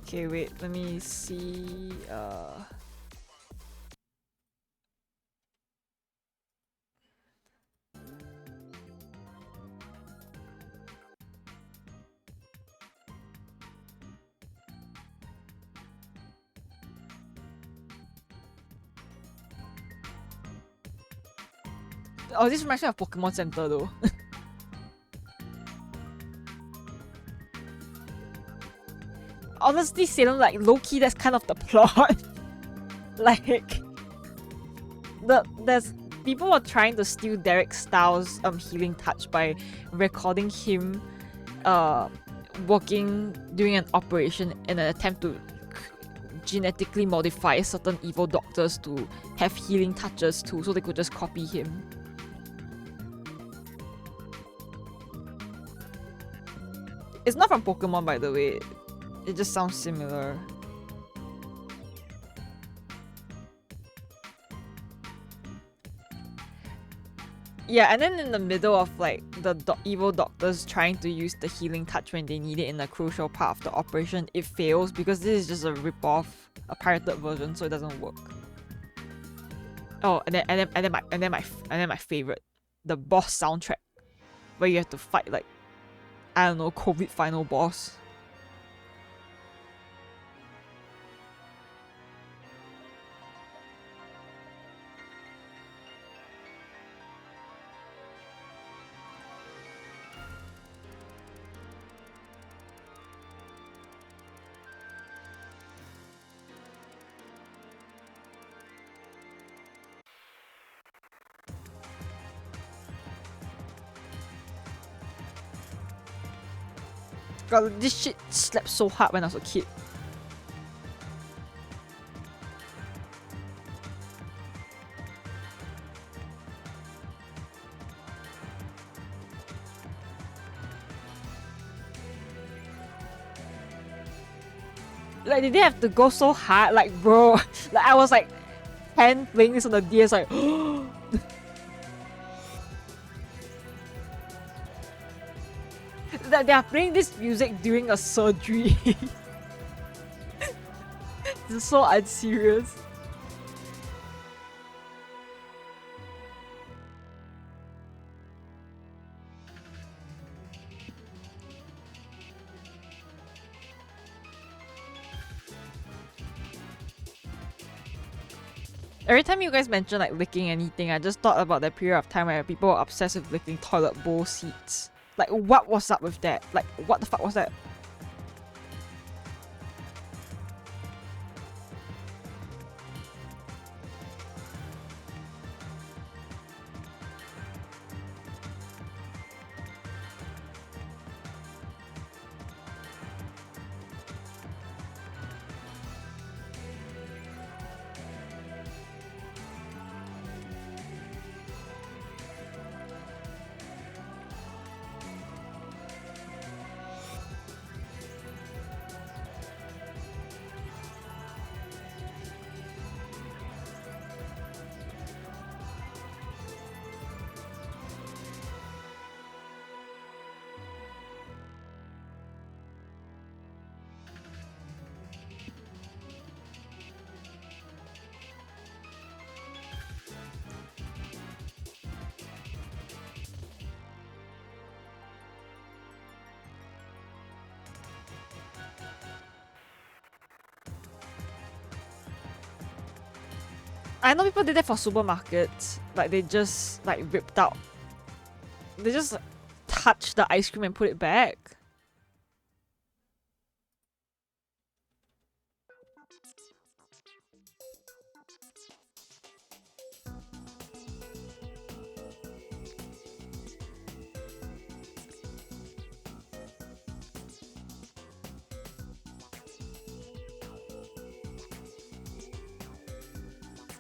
Okay, wait, let me see. Oh, this reminds me of Pokemon Center though. Honestly, Salem, like low-key, that's kind of the plot. Like, there's people were trying to steal Derek Styles' healing touch by recording him doing an operation in an attempt to genetically modify certain evil doctors to have healing touches too, so they could just copy him. It's not from Pokemon, by the way. It just sounds similar. Yeah, and then in the middle of like the evil doctors trying to use the healing touch when they need it in a crucial part of the operation, it fails because this is just a rip-off, a pirated version, so it doesn't work. Oh, and then my favorite, the boss soundtrack, where you have to fight like, I don't know, COVID final boss. God, this shit slapped so hard when I was a kid. Like, did they have to go so hard? Like, bro, like I was like 10 playing this on the DS, like, that they are playing this music during a surgery. It's so unserious. Every time you guys mention like licking anything, I just thought about that period of time where people were obsessed with licking toilet bowl seats. Like, what was up with that? Like, what the fuck was that? I know people did that for supermarkets. Like, they just like ripped out. They just touched the ice cream and put it back.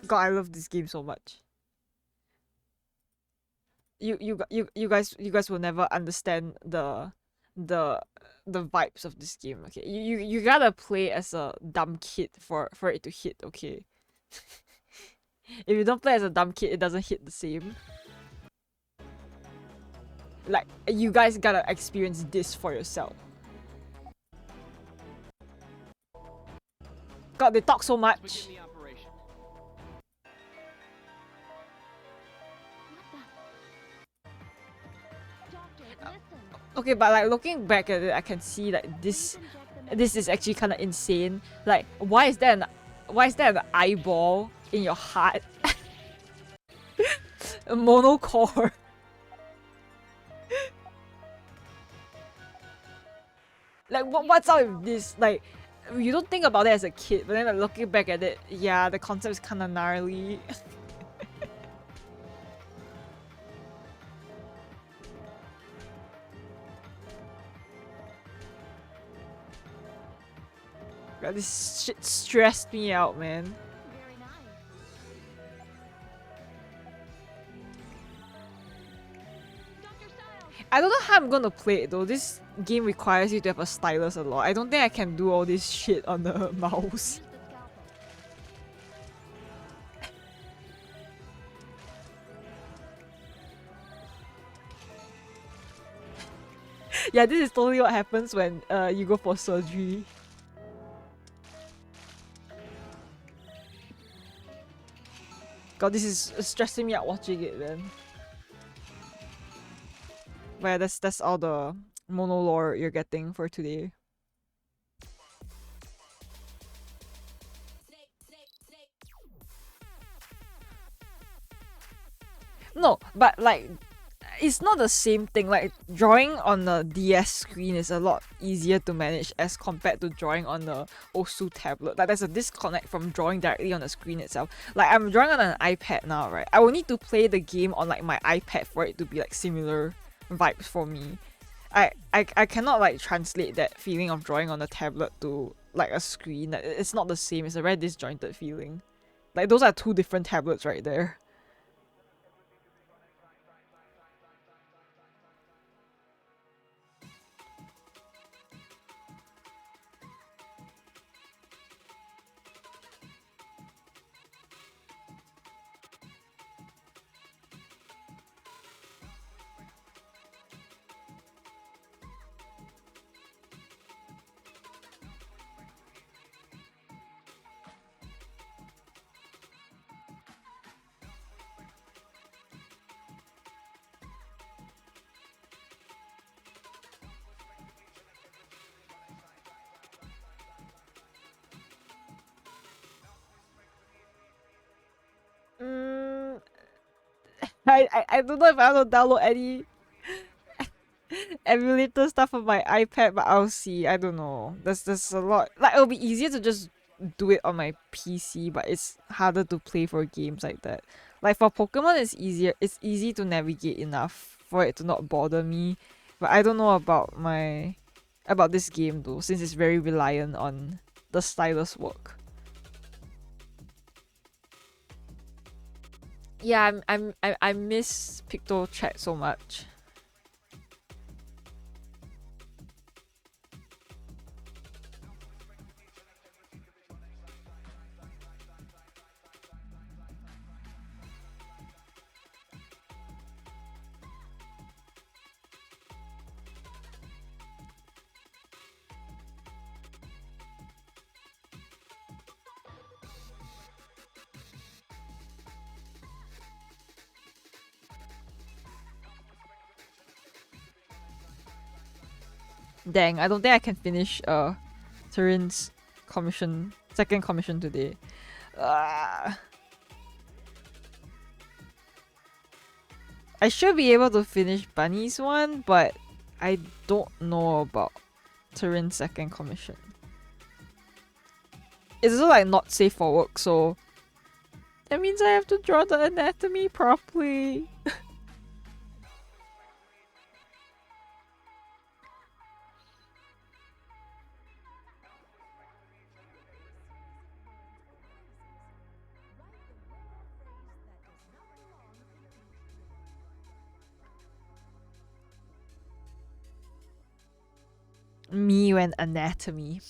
God, I love this game so much. You guys will never understand the vibes of this game. Okay, you gotta play as a dumb kid for it to hit. Okay, if you don't play as a dumb kid, it doesn't hit the same. Like, you guys gotta experience this for yourself. God, they talk so much. Okay, but like looking back at it, I can see like this is actually kind of insane. Like, why is there an eyeball in your heart? A monocore. Like, what's up with this? Like, you don't think about it as a kid, but then like, looking back at it, yeah, the concept is kind of gnarly. God, this shit stressed me out, man. Very nice. I don't know how I'm gonna play it though. This game requires you to have a stylus a lot. I don't think I can do all this shit on the mouse. Use the scalpel. Yeah, this is totally what happens when you go for surgery. God, this is stressing me out watching it, man. But yeah, that's all the mono lore you're getting for today. No, but like, it's not the same thing. Like, drawing on the DS screen is a lot easier to manage as compared to drawing on the OSU tablet. Like, there's a disconnect from drawing directly on the screen itself. Like, I'm drawing on an iPad now, right? I will need to play the game on like my iPad for it to be like similar vibes for me. I cannot like translate that feeling of drawing on a tablet to like a screen. It's not the same. It's a very disjointed feeling. Like, those are two different tablets right there. I don't know if I want to download any emulator stuff on my iPad, but I'll see. I don't know. There's a lot. Like, it'll be easier to just do it on my PC, but it's harder to play for games like that. Like, for Pokemon, it's easier. It's easy to navigate enough for it to not bother me. But I don't know about this game though, since it's very reliant on the stylus work. Yeah, I miss Picto Chat so much. Dang, I don't think I can finish Turin's second commission today. I should be able to finish Bunny's one, but I don't know about Turin's second commission. It's also like not safe for work, so that means I have to draw the anatomy properly. Me when anatomy.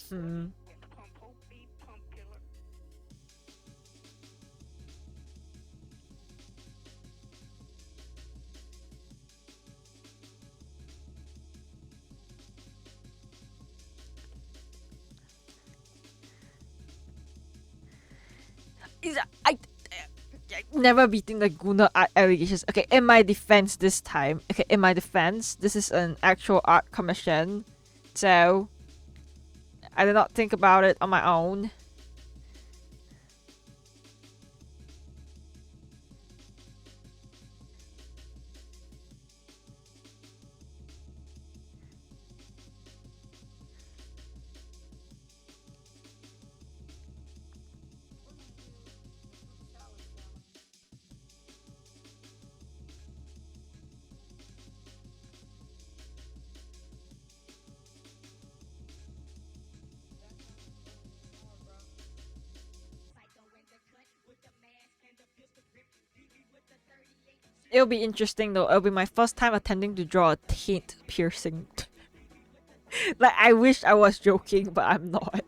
I never beating the Guna art allegations. Okay, in my defense this time. Okay, in my defense, this is an actual art commission. So, I did not think about it on my own. It'll be interesting though. It'll be my first time attempting to draw a taint piercing. Like, I wish I was joking, but I'm not.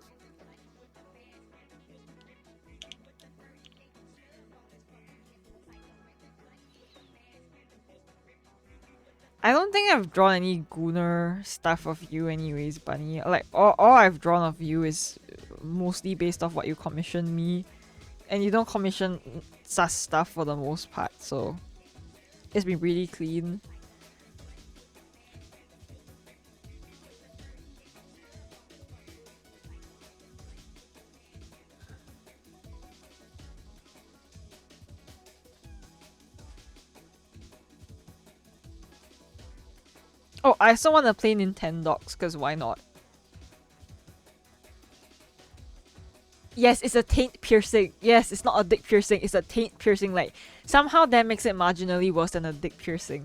I don't think I've drawn any gooner stuff of you anyways, Bunny. Like, all I've drawn of you is mostly based off what you commissioned me. And you don't commission sus stuff for the most part, so it's been really clean. Oh, I also want to play Nintendogs, because why not? Yes, it's a taint piercing. Yes, it's not a dick piercing, it's a taint piercing. Like, somehow that makes it marginally worse than a dick piercing.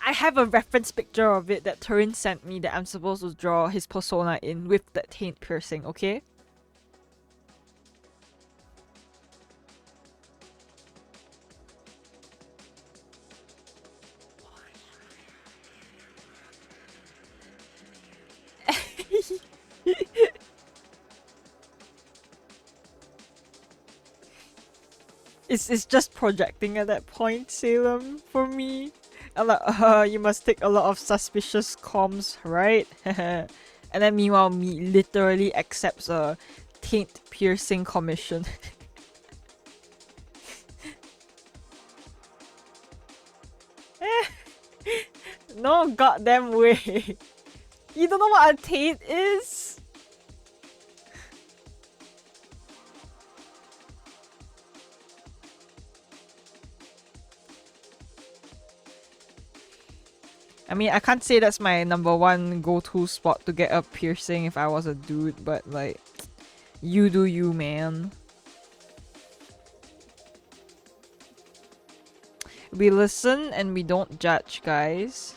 I have a reference picture of it that Turin sent me that I'm supposed to draw his persona in with that taint piercing, okay? It's just projecting at that point, Salem, for me. I'm like, you must take a lot of suspicious comms, right? And then meanwhile, me literally accepts a taint piercing commission. No goddamn way. You don't know what a taint is? I mean, I can't say that's my number one go-to spot to get a piercing if I was a dude, but like, you do you, man. We listen and we don't judge, guys.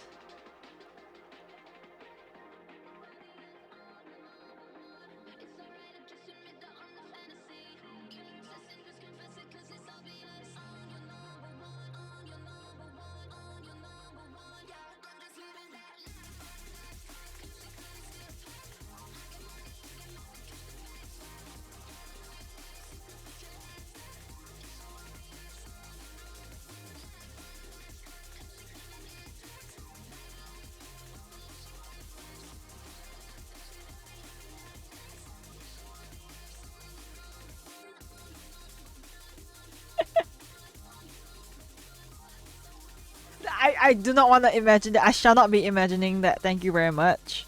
I do not want to imagine that. I shall not be imagining that. Thank you very much.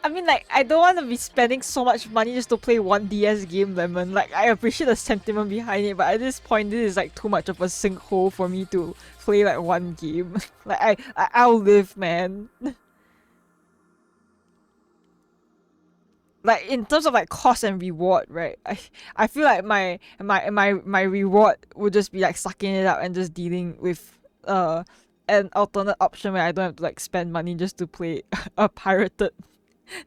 I mean, like, I don't want to be spending so much money just to play one DS game, Lemon. Like, I appreciate the sentiment behind it, but at this point, this is like too much of a sinkhole for me to play like one game. Like, I'll live, man. Like, in terms of like cost and reward, right? I feel like my reward would just be like sucking it up and just dealing with an alternate option where I don't have to like spend money just to play a pirated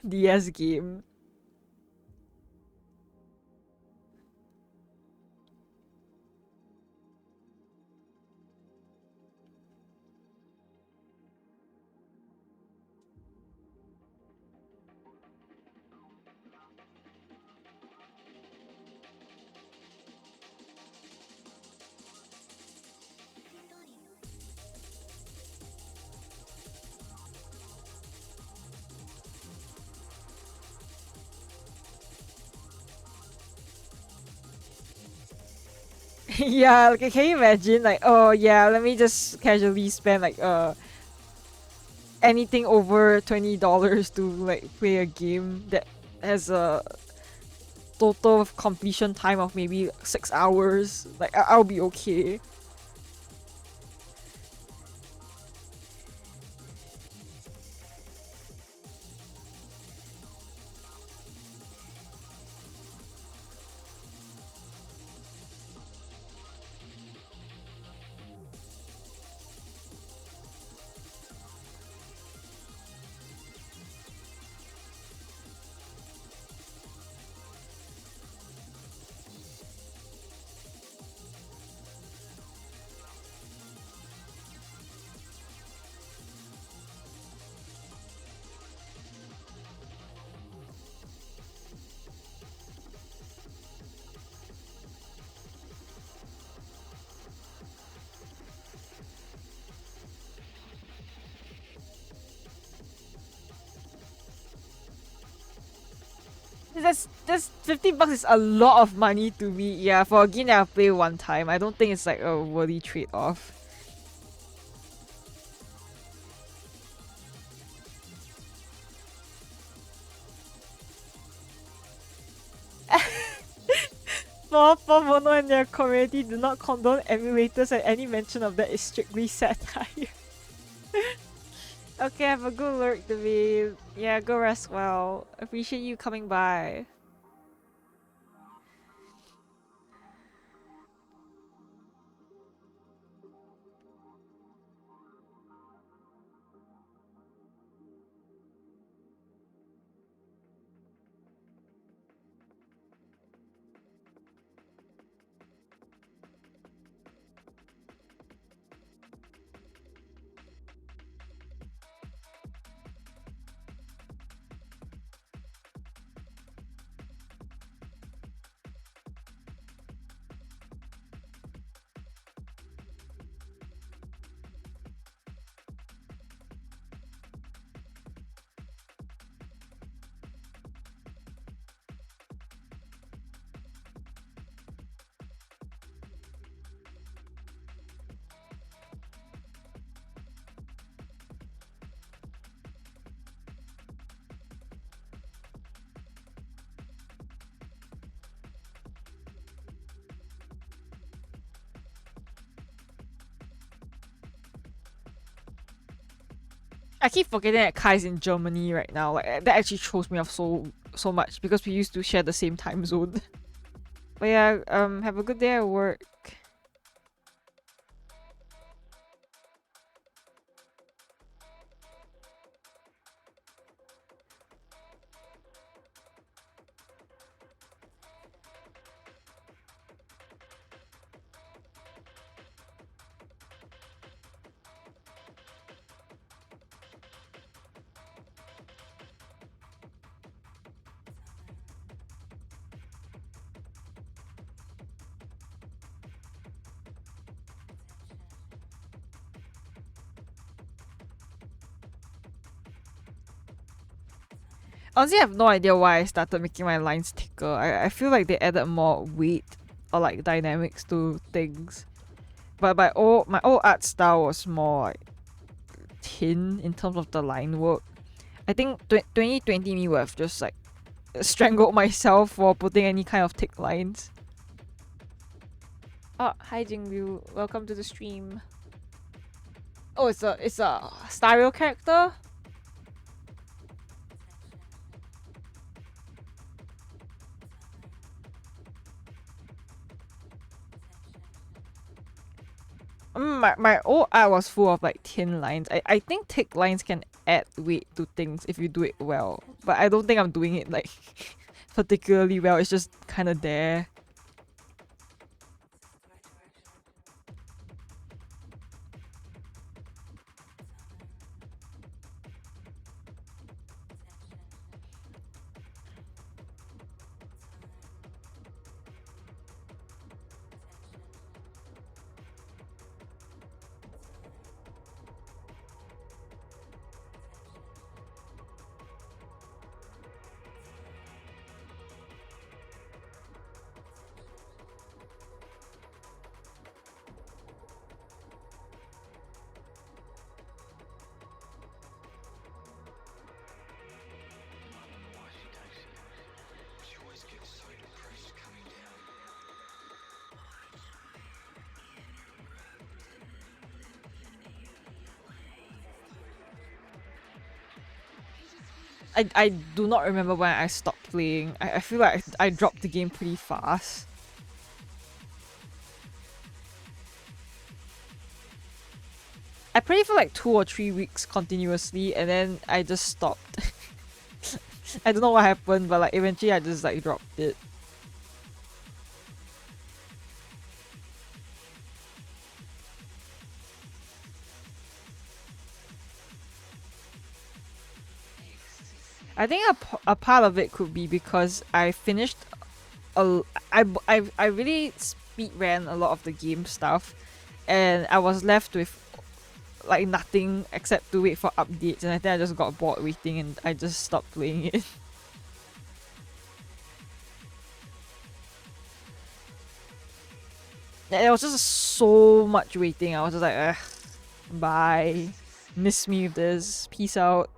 DS game. Yeah, like can you imagine like, oh yeah, let me just casually spend like anything over $20 to like play a game that has a total of completion time of maybe 6 hours. Like I'll be okay. That's $50 is a lot of money to me. Yeah, for a game that I play one time, I don't think it's like a worthy trade-off. For Mono and their community do not condone emulators, and any mention of that is strictly satire. Okay, have a good lurk, David. Yeah, go rest well. Appreciate you coming by. I keep forgetting that Kai's in Germany right now. Like that actually throws me off so much because we used to share the same time zone. But yeah, have a good day at work. Honestly, I have no idea why I started making my lines thicker. I feel like they added more weight or like dynamics to things. But my old art style was more like thin in terms of the line work. I think 2020 me would have just like strangled myself for putting any kind of thick lines. Oh, hi Jingyu. Welcome to the stream. Oh, it's a stereo character? My old art was full of like thin lines. I think thick lines can add weight to things if you do it well. But I don't think I'm doing it like particularly well. It's just kind of there. I do not remember when I stopped playing. I feel like I dropped the game pretty fast. I played for like 2 or 3 weeks continuously and then I just stopped. I don't know what happened, but like eventually I just like dropped it. I think a part of it could be because I finished I really speed ran a lot of the game stuff and I was left with like nothing except to wait for updates, and I think I just got bored waiting and I just stopped playing it. There was just so much waiting. I was just like, ugh, bye. Miss me with this. Peace out.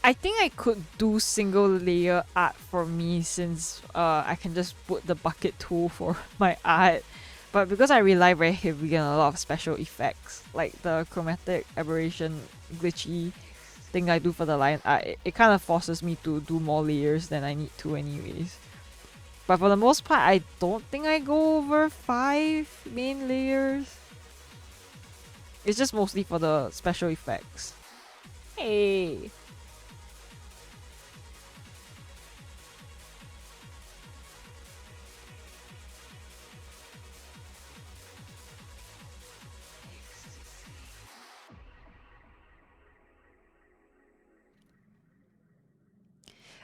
I think I could do single layer art for me since I can just put the bucket tool for my art. But because I rely very heavily on a lot of special effects, like the chromatic aberration glitchy thing I do for the line art, it kind of forces me to do more layers than I need to anyways. But for the most part, I don't think I go over 5 main layers. It's just mostly for the special effects. Hey!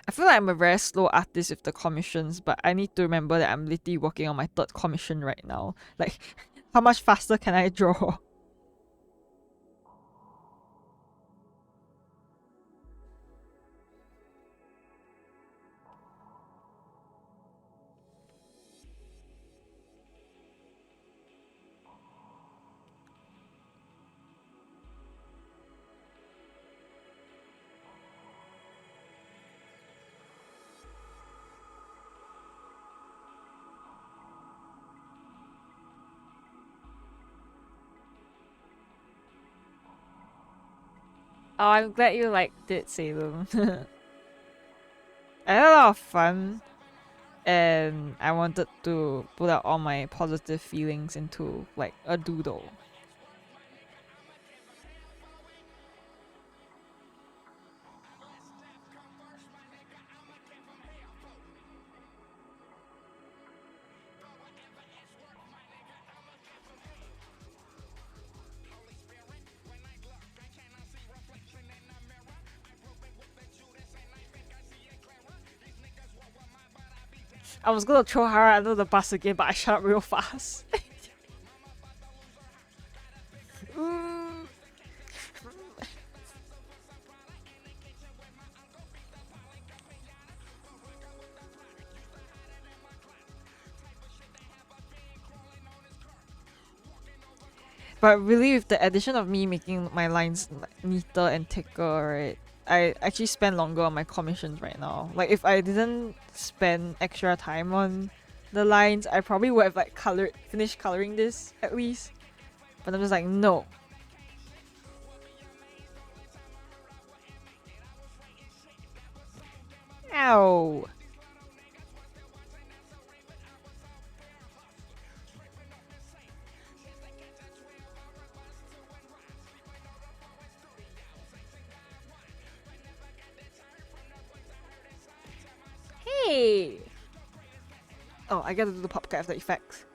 I feel like I'm a very slow artist with the commissions, but I need to remember that I'm literally working on my 3rd commission right now. Like, how much faster can I draw? Oh, I'm glad you liked it, Salem. I had a lot of fun, and I wanted to put out all my positive feelings into like a doodle. I was gonna throw her under the bus again, but I shut up real fast. Mm. But really, with the addition of me making my lines neater and thicker, right, I actually spend longer on my commissions right now. Like, if I didn't spend extra time on the lines, I probably would have like finished coloring this at least. But I'm just like, no. Ow. Hey. Oh, I gotta do the pop after effects.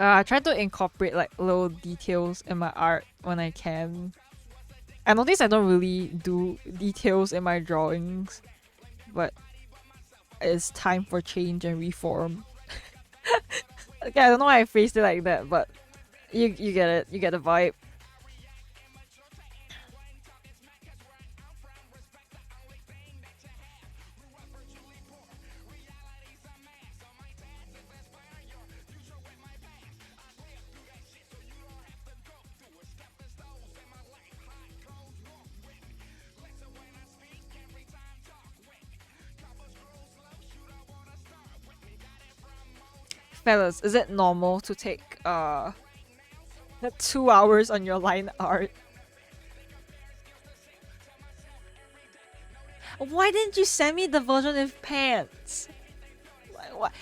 I try to incorporate like little details in my art when I can. I notice I don't really do details in my drawings, but it's time for change and reform. Okay, I don't know why I phrased it like that, but you get it. You get the vibe. Fellas, is it normal to take 2 hours on your line art? Why didn't you send me the version with pants? What?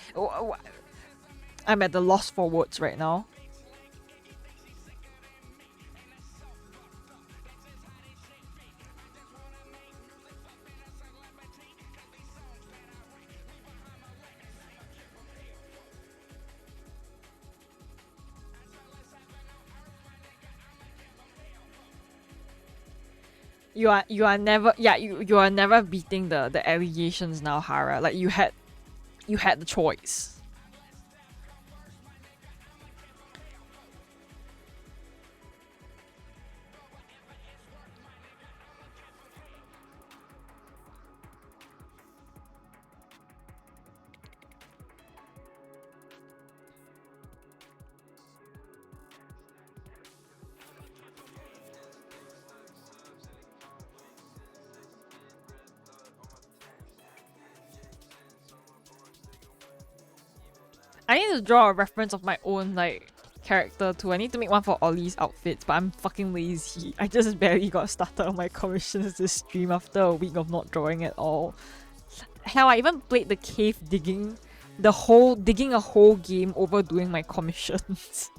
I'm at the loss for words right now. You are never you are never beating the allegations now, Hara. Like you had the choice. I need to draw a reference of my own like character too. I need to make one for Ollie's outfits, but I'm fucking lazy. I just barely got started on my commissions this stream after a week of not drawing at all. Hell, I even played the cave digging a whole game over doing my commissions.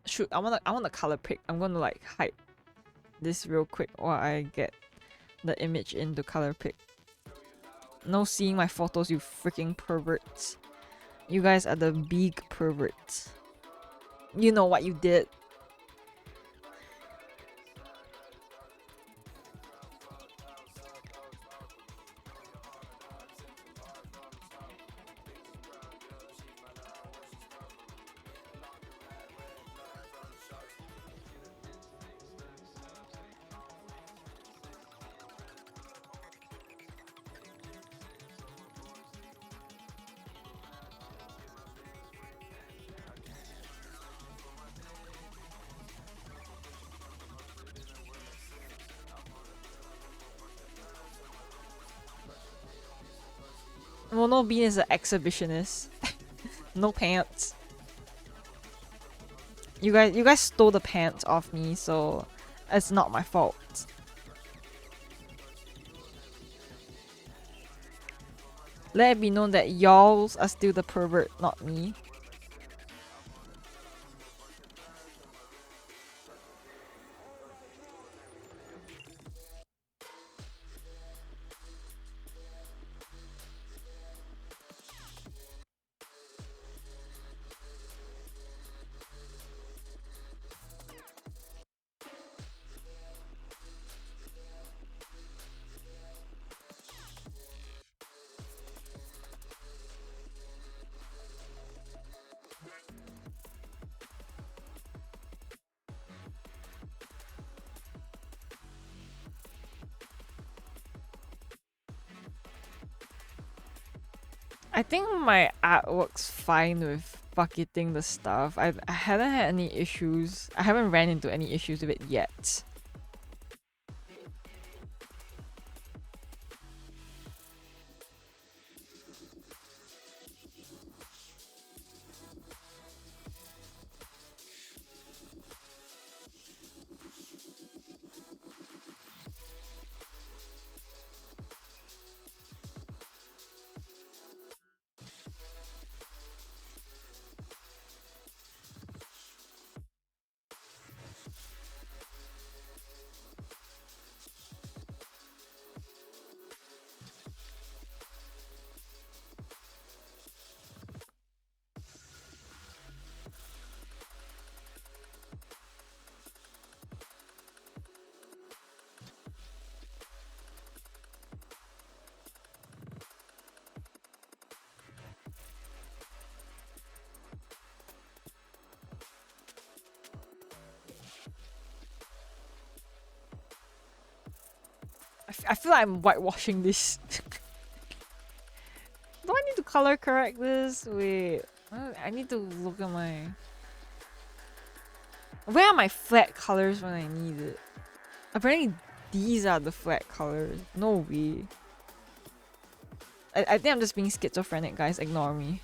Shoot, I want a color pick. I'm gonna like hide this real quick while I get the image into color pick. No seeing my photos, you freaking perverts. You guys are the big perverts. You know what you did. Mono Bean is an exhibitionist. No pants. You guys stole the pants off me, so it's not my fault. Let it be known that y'alls are still the pervert, not me. I think my art works fine with bucketing the stuff. I haven't had any issues. I haven't ran into any issues with it yet. I feel like I'm whitewashing this. Do I need to color correct this? Wait, I need to look at my... Where are my flat colors when I need it? Apparently these are the flat colors. No way. I think I'm just being schizophrenic, guys. Ignore me.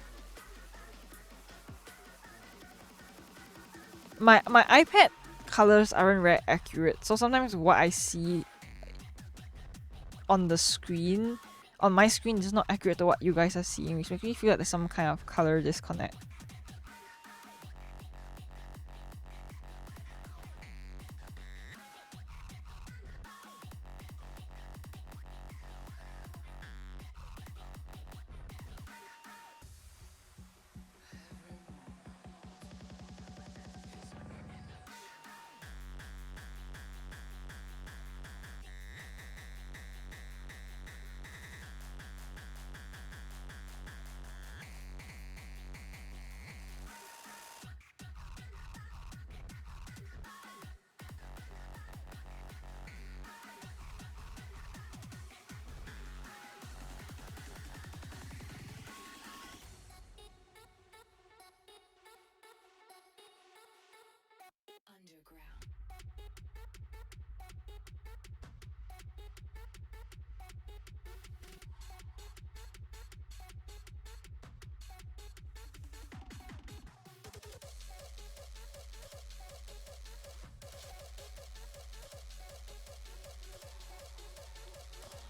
My iPad colors aren't very accurate, so sometimes what I see on the screen, on my screen, is not accurate to what you guys are seeing, which makes me feel like there's some kind of color disconnect.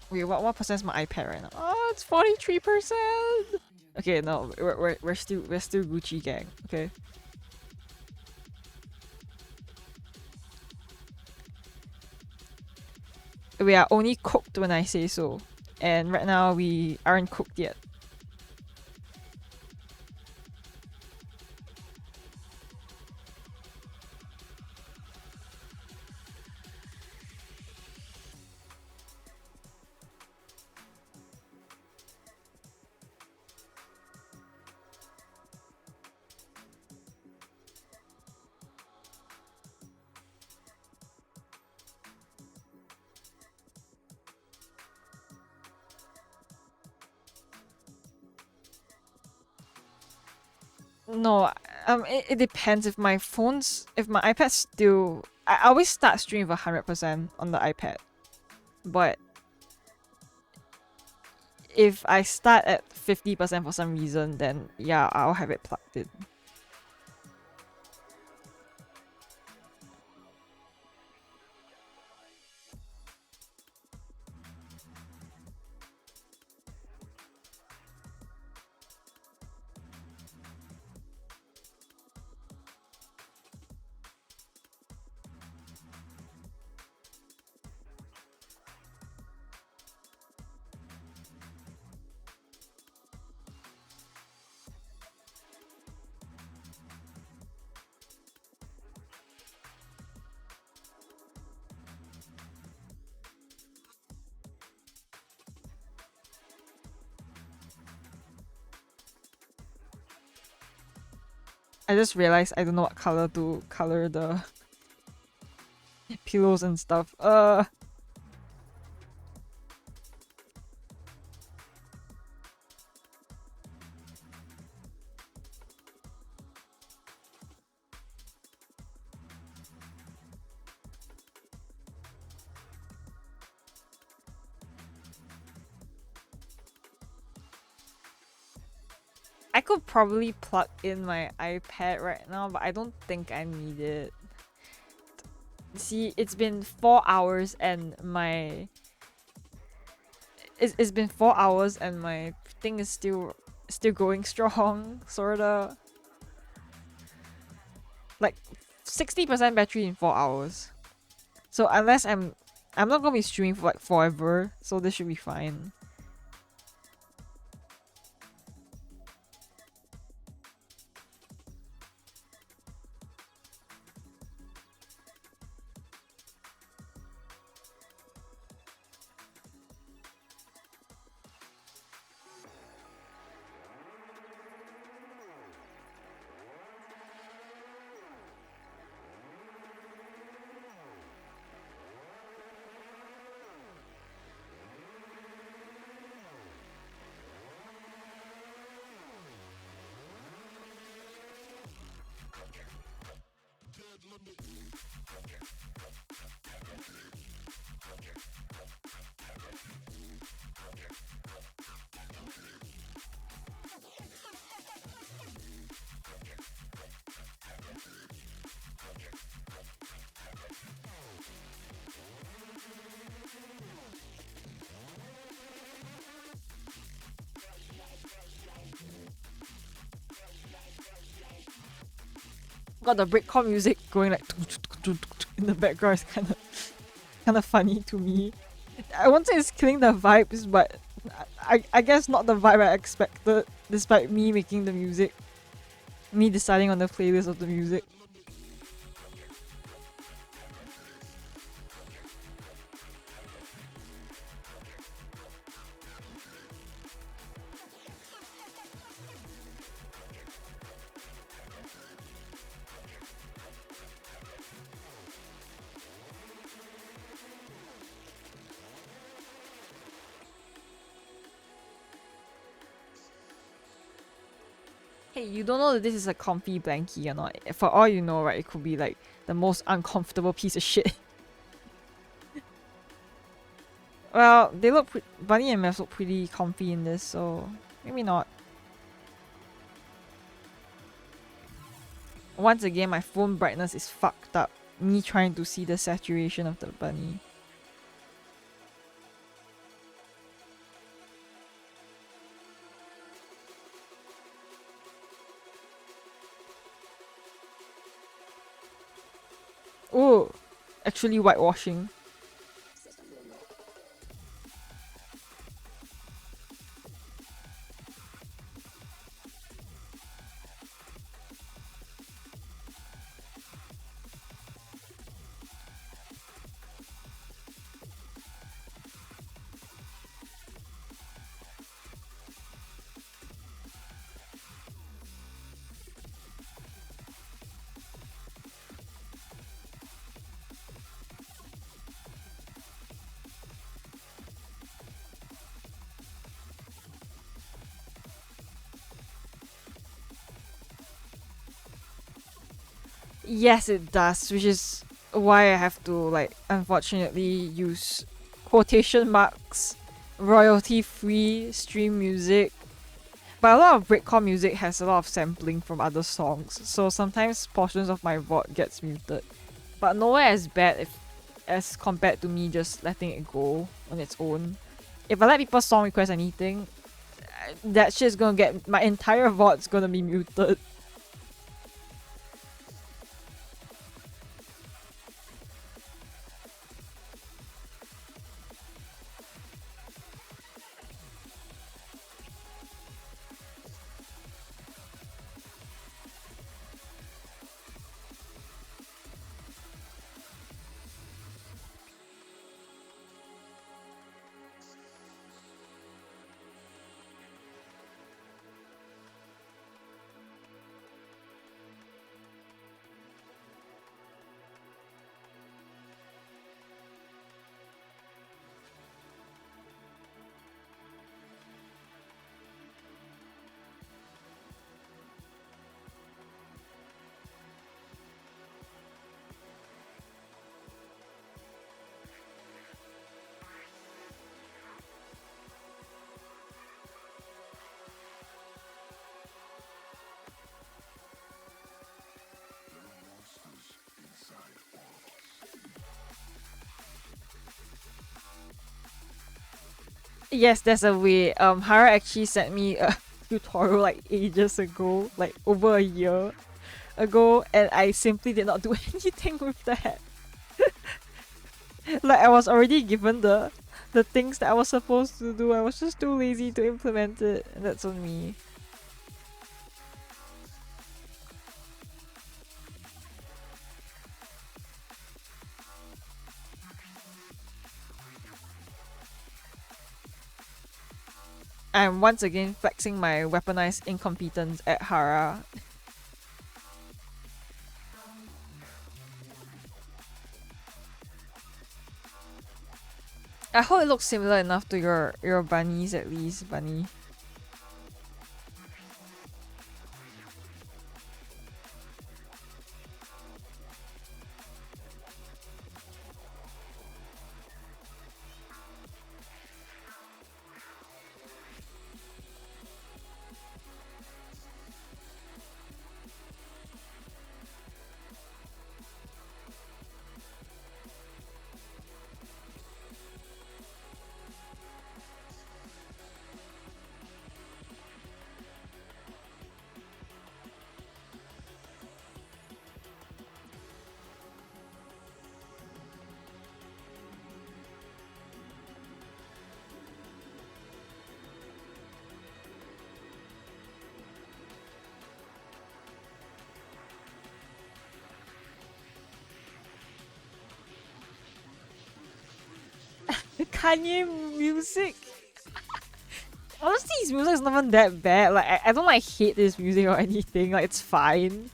Wait, what percent is my iPad right now? Oh, it's 43%. Okay, no, we're still Gucci gang. Okay. We are only cooked when I say so, and right now we aren't cooked yet. No, it depends. If my iPad's still, I always start stream with 100% on the iPad, but if I start at 50% for some reason, then yeah, I'll have it plugged in. I just realized I don't know what color to color the pillows and stuff. I could probably plug in my iPad right now, but I don't think I need it. See, it's been 4 hours and my... It's been 4 hours and my thing is still going strong, sorta. Like 60% battery in 4 hours. So unless I'm not gonna be streaming for like forever, so this should be fine. Got the breakcore music going like in the background. Is kind of funny to me. I won't say it's killing the vibes, but I guess not the vibe I expected, despite me making the music, me deciding on the playlist of the music. Hey, you don't know that this is a comfy blankie or not. For all you know, right, it could be like the most uncomfortable piece of shit. Well, they look Bunny and Mev look pretty comfy in this, so maybe not. Once again, my phone brightness is fucked up. Me trying to see the saturation of the bunny. Oh, actually whitewashing. Yes, it does, which is why I have to, like, unfortunately use quotation marks, royalty-free stream music. But a lot of breakcore music has a lot of sampling from other songs, so sometimes portions of my VOD gets muted. But nowhere as bad as compared to me just letting it go on its own. If I let people song request anything, that shit's gonna get, my entire VOD's gonna be muted. Yes, there's a way. Hara actually sent me a tutorial like ages ago, like over a year ago, and I simply did not do anything with that. Like I was already given the things that I was supposed to do. I was just too lazy to implement it, and that's on me. I'm once again flexing my weaponized incompetence at Hara. I hope it looks similar enough to your bunnies at least, Bunny. Kanye music. Honestly, his music is not even that bad. Like, I don't like hate his music or anything. Like, it's fine.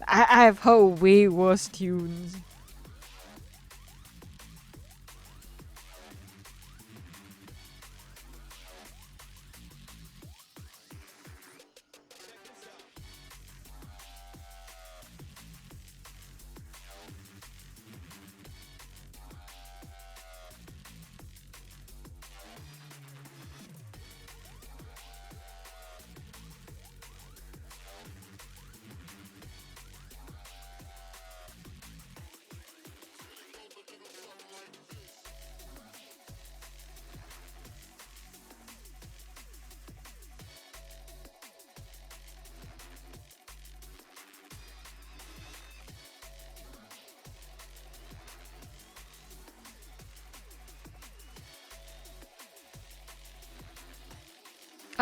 I have heard way worse tunes.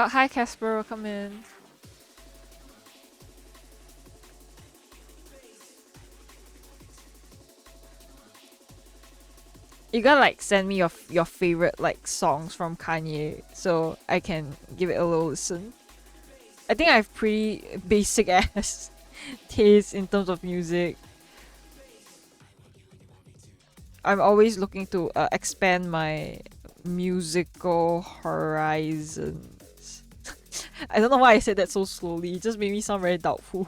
Oh, hi Casper, come in. You gotta like send me your favorite like songs from Kanye so I can give it a little listen. I think I have pretty basic ass taste in terms of music. I'm always looking to expand my musical horizons. I don't know why I said that so slowly. It just made me sound very doubtful.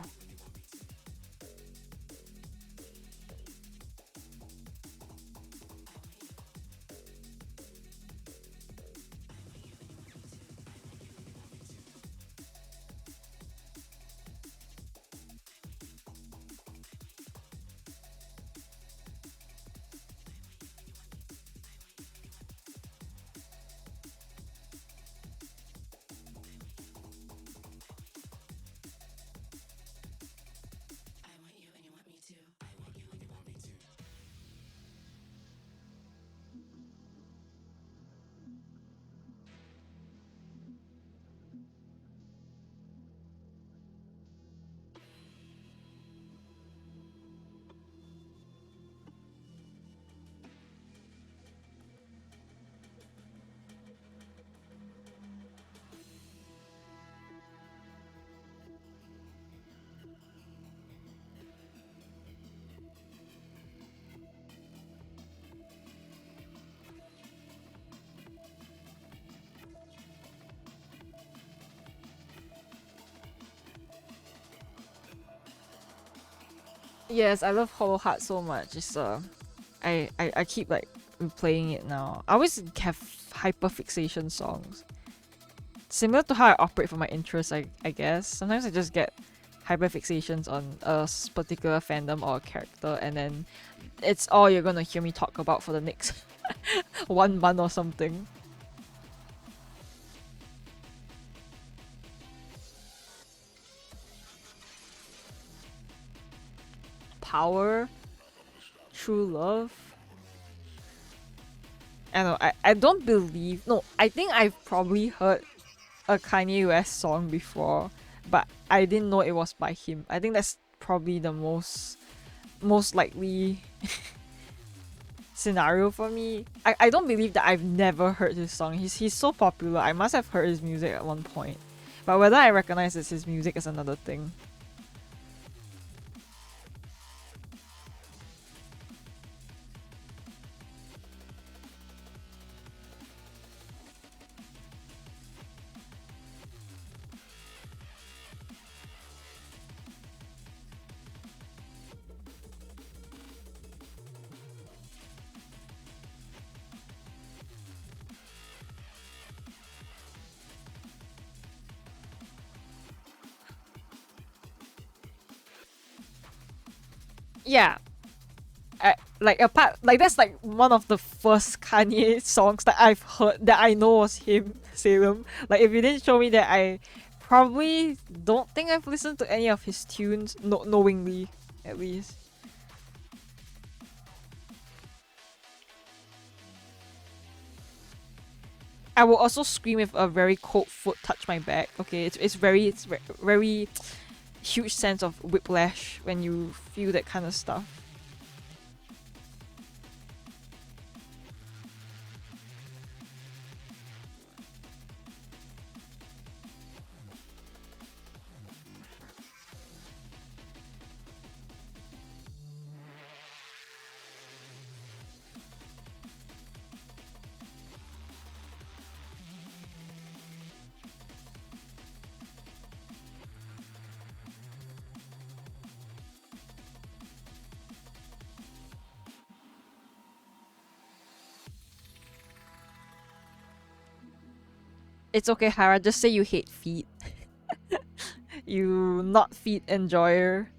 Yes, I love Hollow Heart so much. It's I keep like replaying it now. I always have hyperfixation songs. Similar to how I operate for my interests, I guess. Sometimes I just get hyperfixations on a particular fandom or a character, and then it's all you're gonna hear me talk about for the next 1 month or something. Power, True Love. I know, I don't believe. No, I think I've probably heard a Kanye West song before, but I didn't know it was by him. I think that's probably the most likely scenario for me. I don't believe that I've never heard his song. He's so popular. I must have heard his music at one point. But whether I recognize it's his music is another thing. Yeah. That's like one of the first Kanye songs that I've heard that I know was him, Salem. Like if you didn't show me that, I probably don't think I've listened to any of his tunes, knowingly, at least. I will also scream if a very cold foot touch my back. Okay, it's very huge sense of whiplash when you feel that kind of stuff. It's okay, Hara. Just say you hate feet. You not feet enjoyer.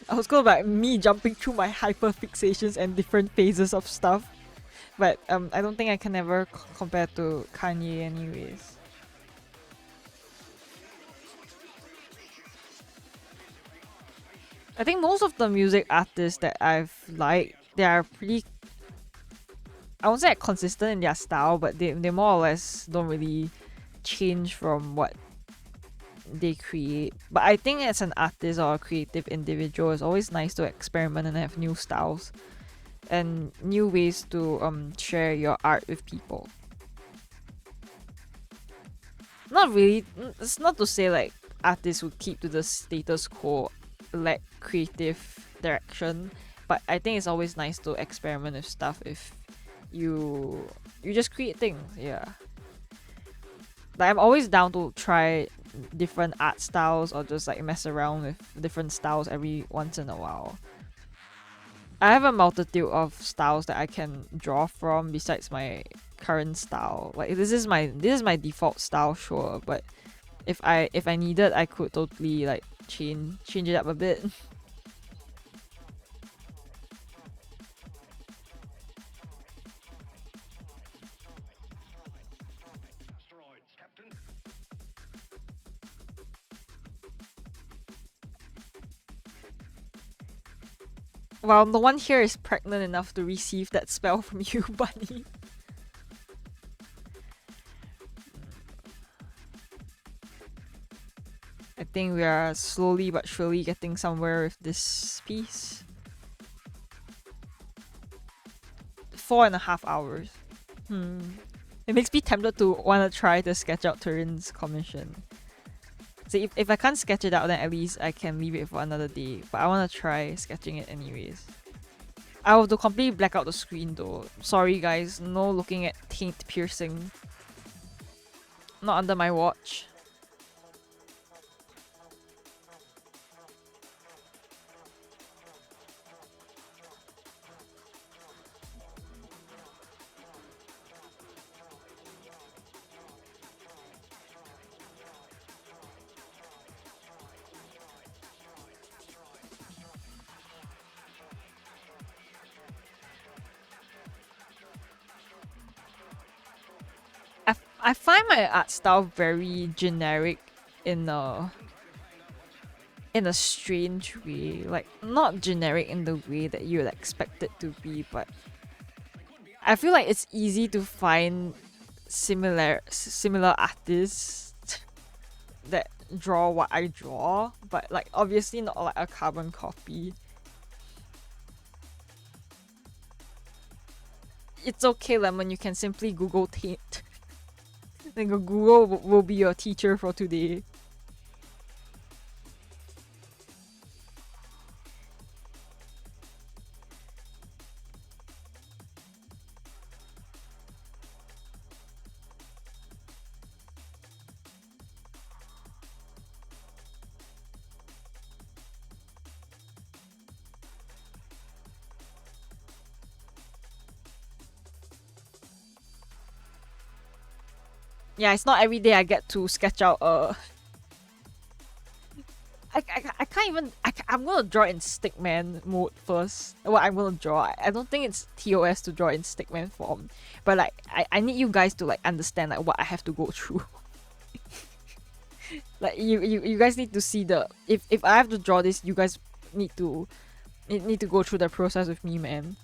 I was going about me jumping through my hyperfixations and different phases of stuff. But I don't think I can ever compare to Kanye anyways. I think most of the music artists that I've liked, they are pretty, I won't say like consistent in their style, but they more or less don't really change from what they create. But I think as an artist or a creative individual, it's always nice to experiment and have new styles and new ways to share your art with people. Not really, it's not to say like artists would keep to the status quo, like creative direction, but I think it's always nice to experiment with stuff if you just create things. Yeah, like I'm always down to try different art styles or just like mess around with different styles every once in a while. I have a multitude of styles that I can draw from besides my current style. Like this is my default style, sure, but if I needed, I could totally like change it up a bit. Well, no one here is pregnant enough to receive that spell from you, Bunny. I think we are slowly but surely getting somewhere with this piece. 4.5 hours. It makes me tempted to want to try to sketch out Turin's commission. So if I can't sketch it out, then at least I can leave it for another day. But I want to try sketching it anyways. I have to completely black out the screen though. Sorry guys, no looking at taint piercing. Not under my watch. I find my art style very generic in a strange way. Like not generic in the way that you would expect it to be, but I feel like it's easy to find similar artists that draw what I draw, but like obviously not like a carbon copy. It's okay, Lemon, you can simply Google taint. Then Google will be your teacher for today. Yeah, it's not every day I get to sketch out I can't even I'm gonna draw in stickman mode first. Well, I'm gonna draw. I don't think it's TOS to draw in stickman form, but like I need you guys to like understand like what I have to go through. Like you guys need to see the if I have to draw this, you guys need to go through the process with me, man.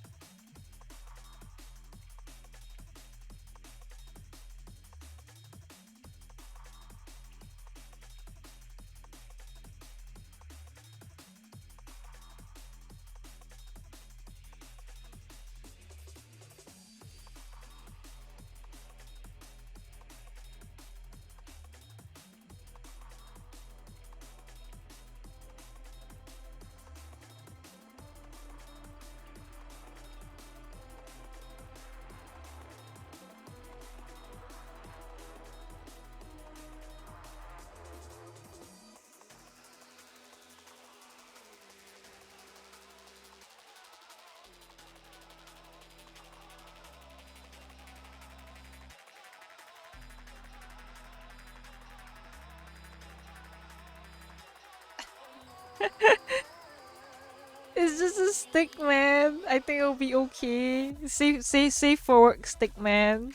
It's just a stick, man. I think it'll be okay. Safe for work, stick, man.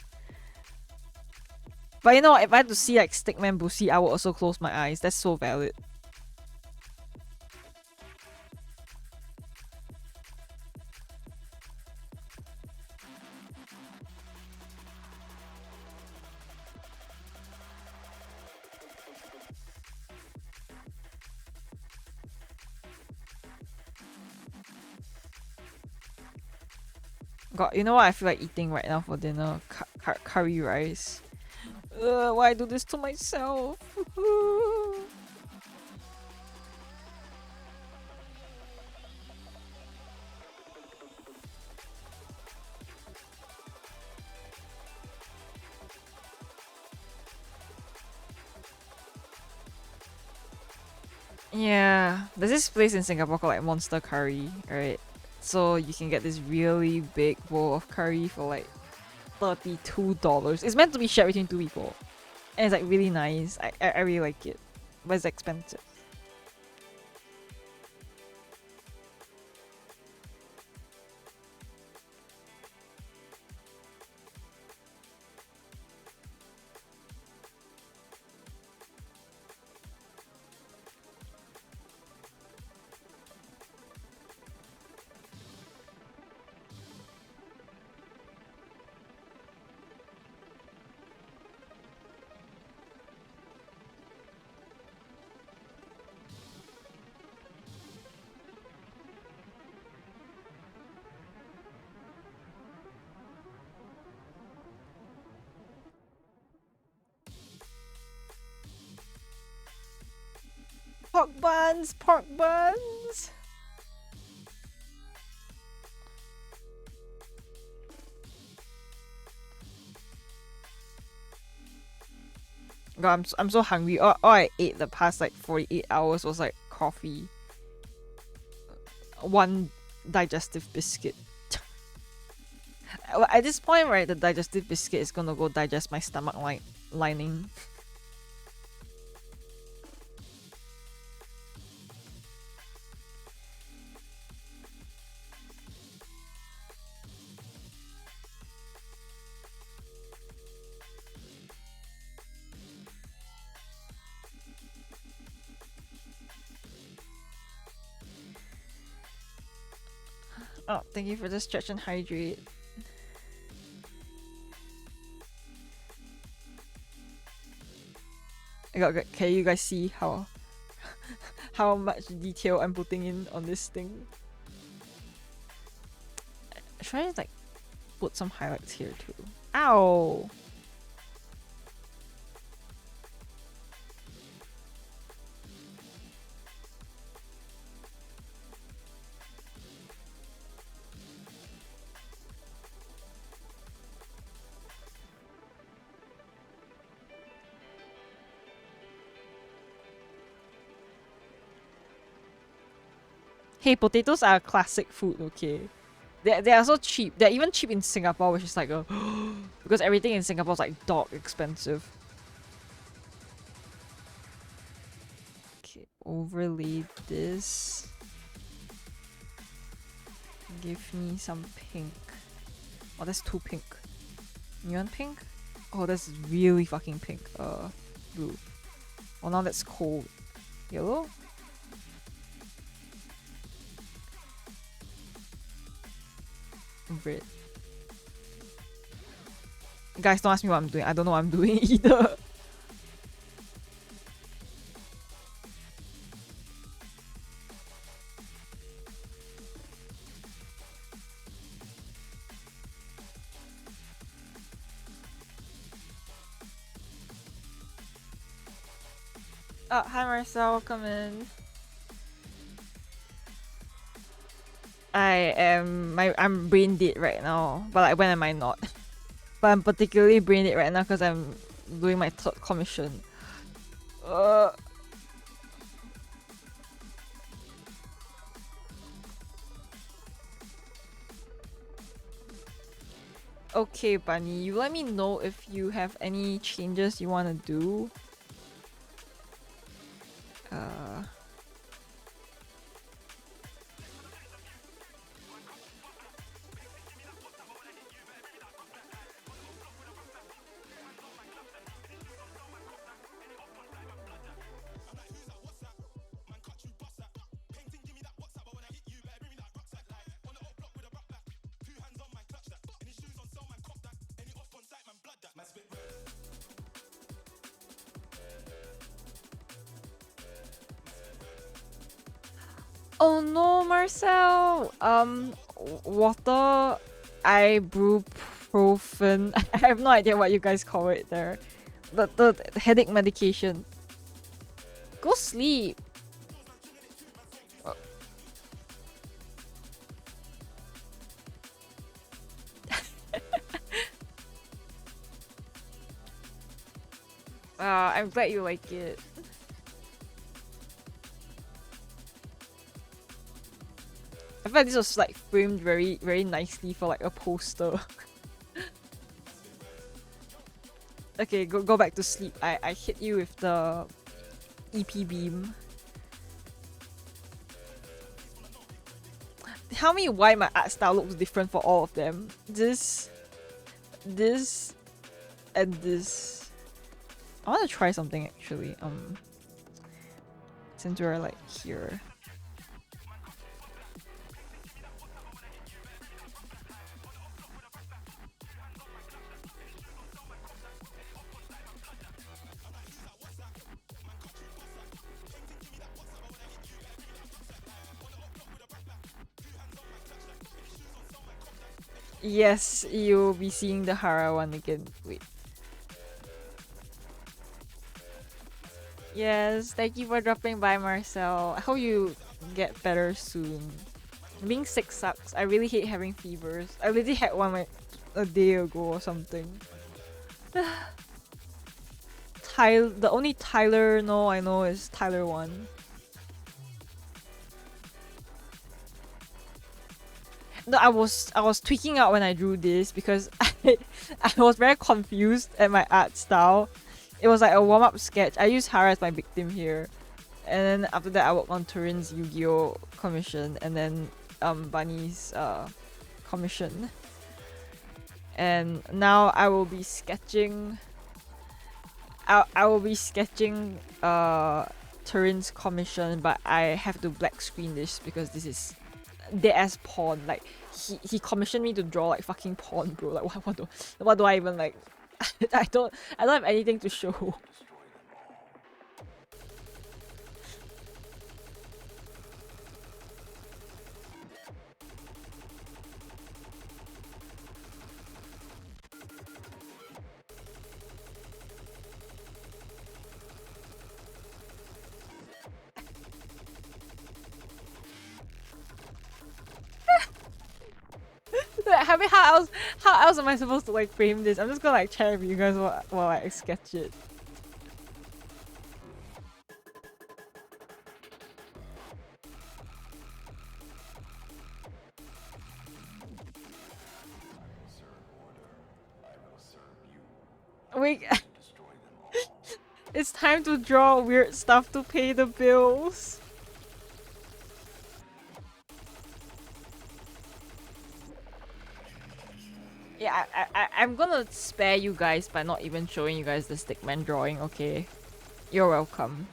But you know, if I had to see like Stickman Bussy, I would also close my eyes. That's so valid. God, you know what I feel like eating right now for dinner? Curry rice. Why do this to myself? Yeah, there's this place in Singapore called like Monster Curry, right? So you can get this really big bowl of curry for like $32. It's meant to be shared between two people, and it's like really nice. I really like it, but it's expensive. Pork buns, pork buns. God, I'm so hungry. All I ate the past like 48 hours was like coffee, one digestive biscuit. At this point, right, the digestive biscuit is gonna go digest my stomach lining. Oh, thank you for the stretch and hydrate. Can you guys see how how much detail I'm putting in on this thing? Should I like put some highlights here too? Ow! Hey, potatoes are a classic food, okay? They are so cheap. They're even cheap in Singapore, which is like a because everything in Singapore is like dog expensive. Okay, overlay this. Give me some pink. Oh, that's too pink. Neon pink? Oh, that's really fucking pink. Blue. Oh, now that's cold. Yellow? Red. Guys, don't ask me what I'm doing. I don't know what I'm doing either. Oh, hi Marcel, welcome in. I'm brain dead right now, but like when am I not? But I'm particularly brain dead right now because I'm doing my third commission. Okay, Bunny, you let me know if you have any changes you want to do. Oh no, Marcel! Water, ibuprofen. I have no idea what you guys call it there. The headache medication. Go sleep. I'm glad you like it. I feel like this was like framed very, very nicely for like a poster. Okay, go back to sleep. I hit you with the EP beam. Tell me why my art style looks different for all of them. This, and this. I want to try something actually. Since we're like here. Yes, you'll be seeing the Hara one again. Wait. Yes, thank you for dropping by, Marcel. I hope you get better soon. Being sick sucks. I really hate having fevers. I literally had one like a day ago or something. The only Tyler no I know is Tyler 1. No, I was tweaking out when I drew this because I was very confused at my art style. It was like a warm-up sketch. I used Hara as my victim here. And then after that I worked on Turin's Yu-Gi-Oh! Commission and then Bunny's commission. And now I will be sketching I will be sketching Turin's commission, but I have to black screen this because this is dead as porn. Like he commissioned me to draw like fucking porn, bro. Like what do I even like? I don't have anything to show. I mean, how else am I supposed to like frame this? I'm just gonna like chat with you guys while I sketch it. Wait, it's time to draw weird stuff to pay the bills. Yeah, I'm gonna spare you guys by not even showing you guys the stickman drawing, okay? You're welcome.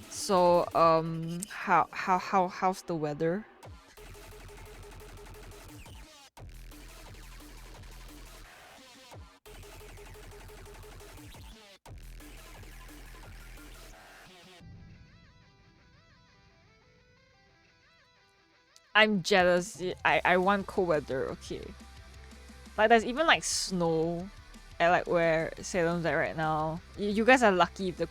So, how's the weather? I'm jealous. I want cold weather, okay. Like there's even like snow at like where Salem's at right now. You guys are lucky if the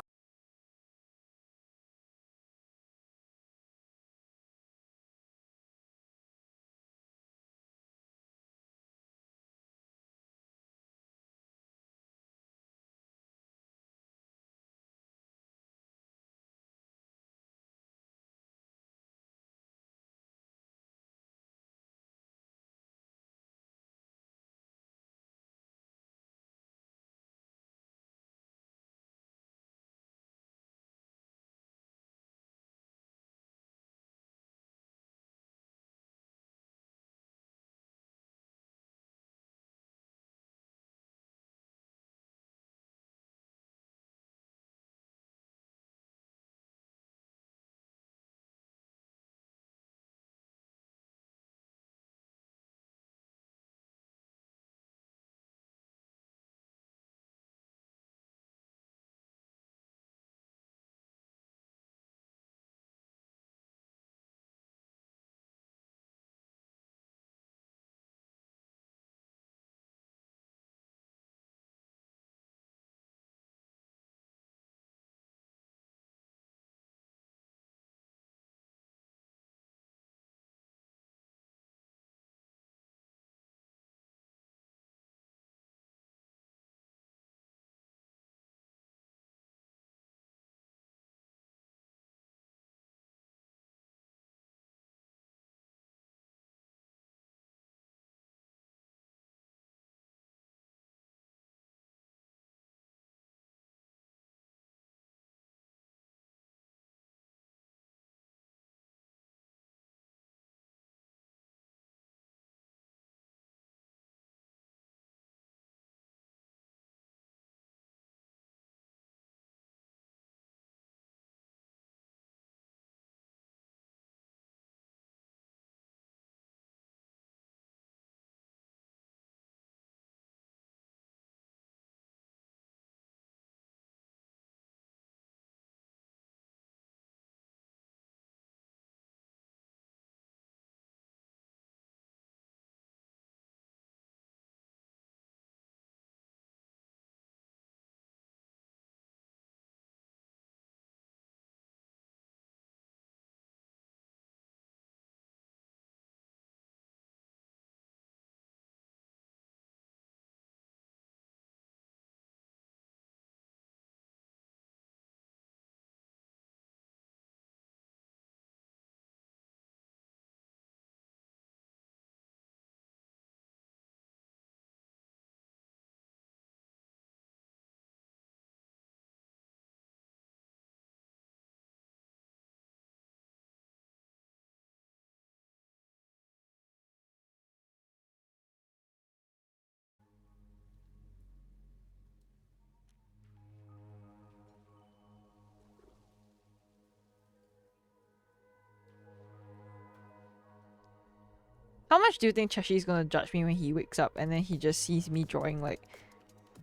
How much do you think Chashi is gonna judge me when he wakes up and then he just sees me drawing like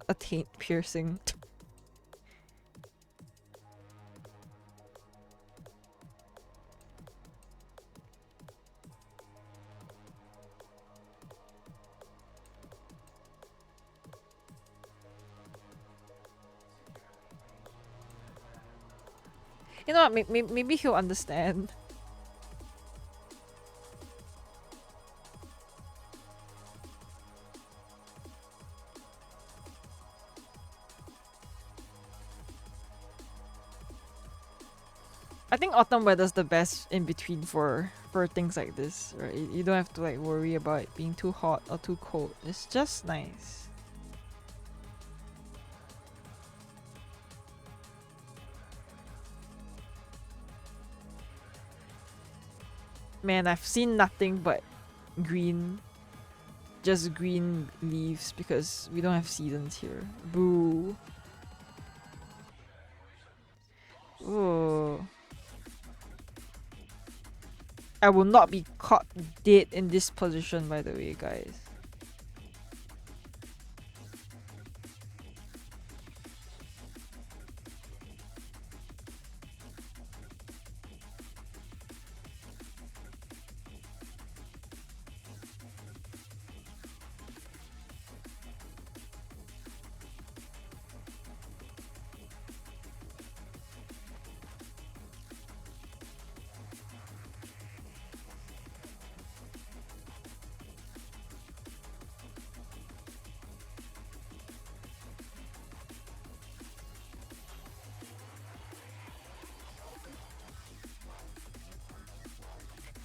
a taint piercing? You know what? Maybe he'll understand. I think autumn weather's the best in between for things like this, right? You don't have to like worry about it being too hot or too cold. It's just nice. Man, I've seen nothing but green. Just green leaves because we don't have seasons here. Boo. Ooh. I will not be caught dead in this position, by the way, guys.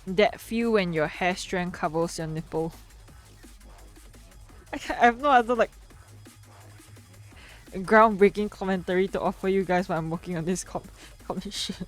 That feel when your hair strand covers your nipple. I have no other like groundbreaking commentary to offer you guys while I'm working on this commission.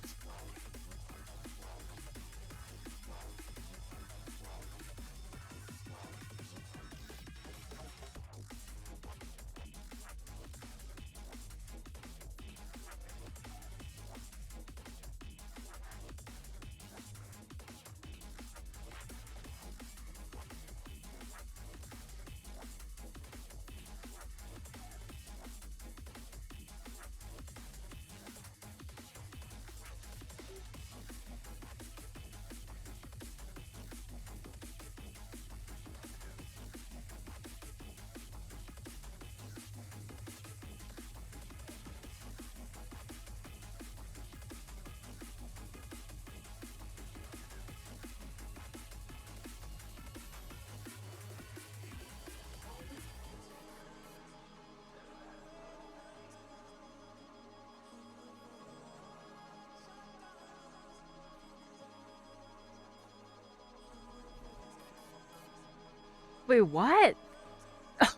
Wait, what?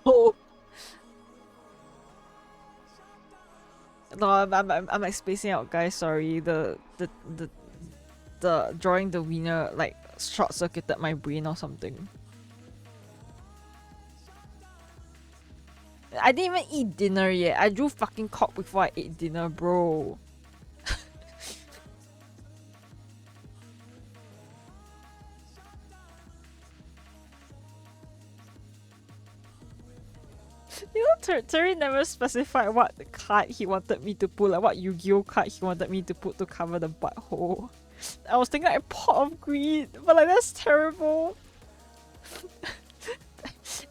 Oh. No, I'm like spacing out, guys. Sorry. The drawing the wiener like short circuited my brain or something. I didn't even eat dinner yet. I drew fucking cock before I ate dinner, bro. You know, Terry never specified what card he wanted me to put, like what Yu-Gi-Oh card he wanted me to put to cover the butthole. I was thinking like a pot of greed, but like that's terrible.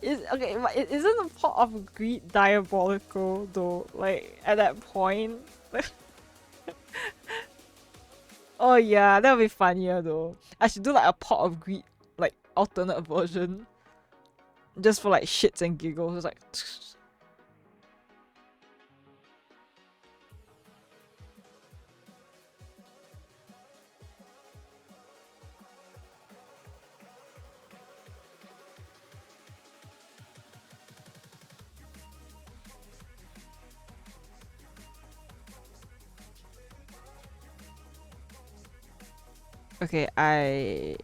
Okay, but isn't a pot of greed diabolical though? Like at that point. Oh yeah, that would be funnier though. I should do like a pot of greed, like alternate version. Just for like shits and giggles. It's like okay, I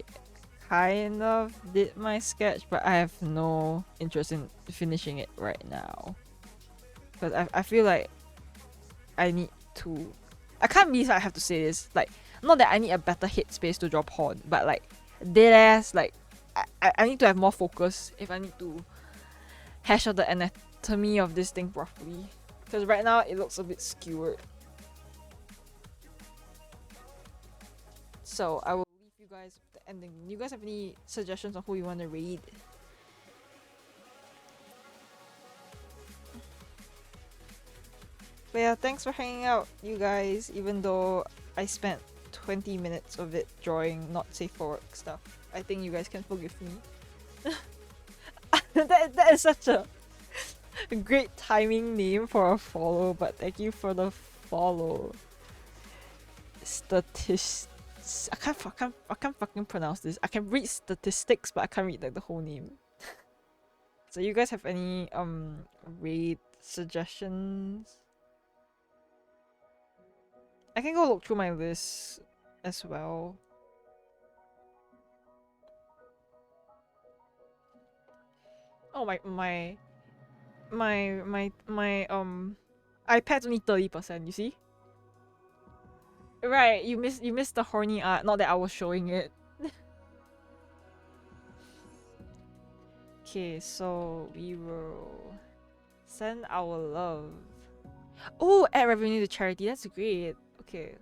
kind of did my sketch, but I have no interest in finishing it right now. Because I feel like I need to... I can't believe I have to say this. Like, not that I need a better headspace to draw porn, but like, deadass, like, I need to have more focus if I need to hash out the anatomy of this thing properly. Because right now it looks a bit skewered. So I will leave you guys with the ending. You guys have any suggestions on who you want to read? But yeah, thanks for hanging out, you guys, even though I spent 20 minutes of it drawing not safe for work stuff. I think you guys can forgive me. that is such a great timing name for a follow, but thank you for the follow. I can't fucking pronounce this. I can read statistics, but I can't read like the whole name. So you guys have any raid suggestions? I can go look through my list as well. Oh my iPad's only 30%, you see? Right, you missed the horny art, not that I was showing it. Okay, so we will send our love. Oh, add revenue to charity, that's great. Okay.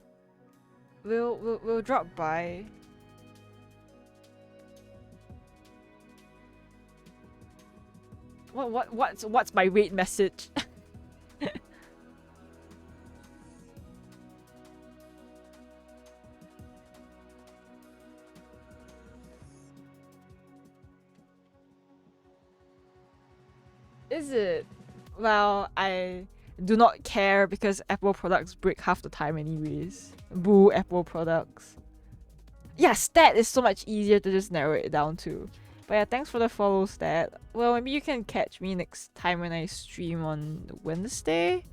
We'll drop by. What's my rate message? Is it? Well, I do not care because Apple products break half the time anyways. Boo Apple products. Yeah, stat is so much easier to just narrow it down to. But yeah, thanks for the follow, stat. Well, maybe you can catch me next time when I stream on Wednesday.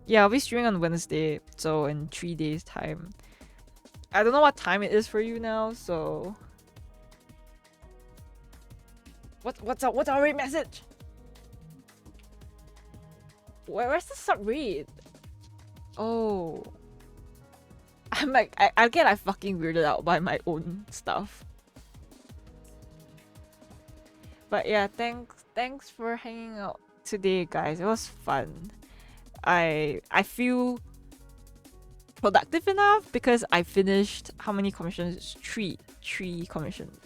Yeah, I'll be streaming on Wednesday, so in 3 days time. I don't know what time it is for you now, so what's our rate message? Where's the sub rate? Oh, I'm like I get like fucking weirded out by my own stuff. But yeah, thanks for hanging out today, guys. It was fun. I feel productive enough because I finished how many commissions? Three commissions.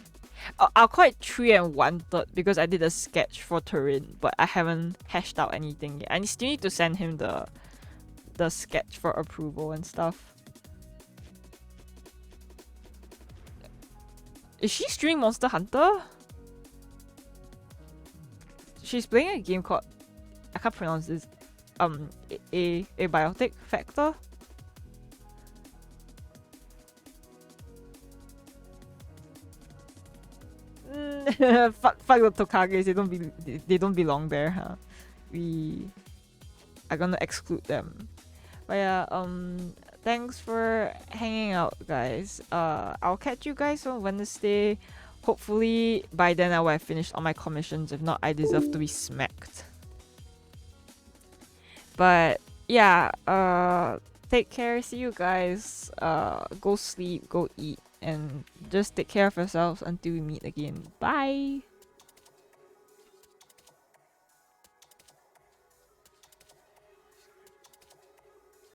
I'll call it 3 1/3 because I did a sketch for Turin, but I haven't hashed out anything yet. I still need to send him the sketch for approval and stuff. Is she streaming Monster Hunter? She's playing a game called, I can't pronounce this, Abiotic Factor. fuck the Tokages, they don't belong there, huh? We are gonna exclude them. But yeah, thanks for hanging out, guys. I'll catch you guys on Wednesday. Hopefully by then I will have finished all my commissions. If not, I deserve to be smacked. But yeah, take care. See you guys. Go sleep, go eat, and just take care of yourselves until we meet again. Bye.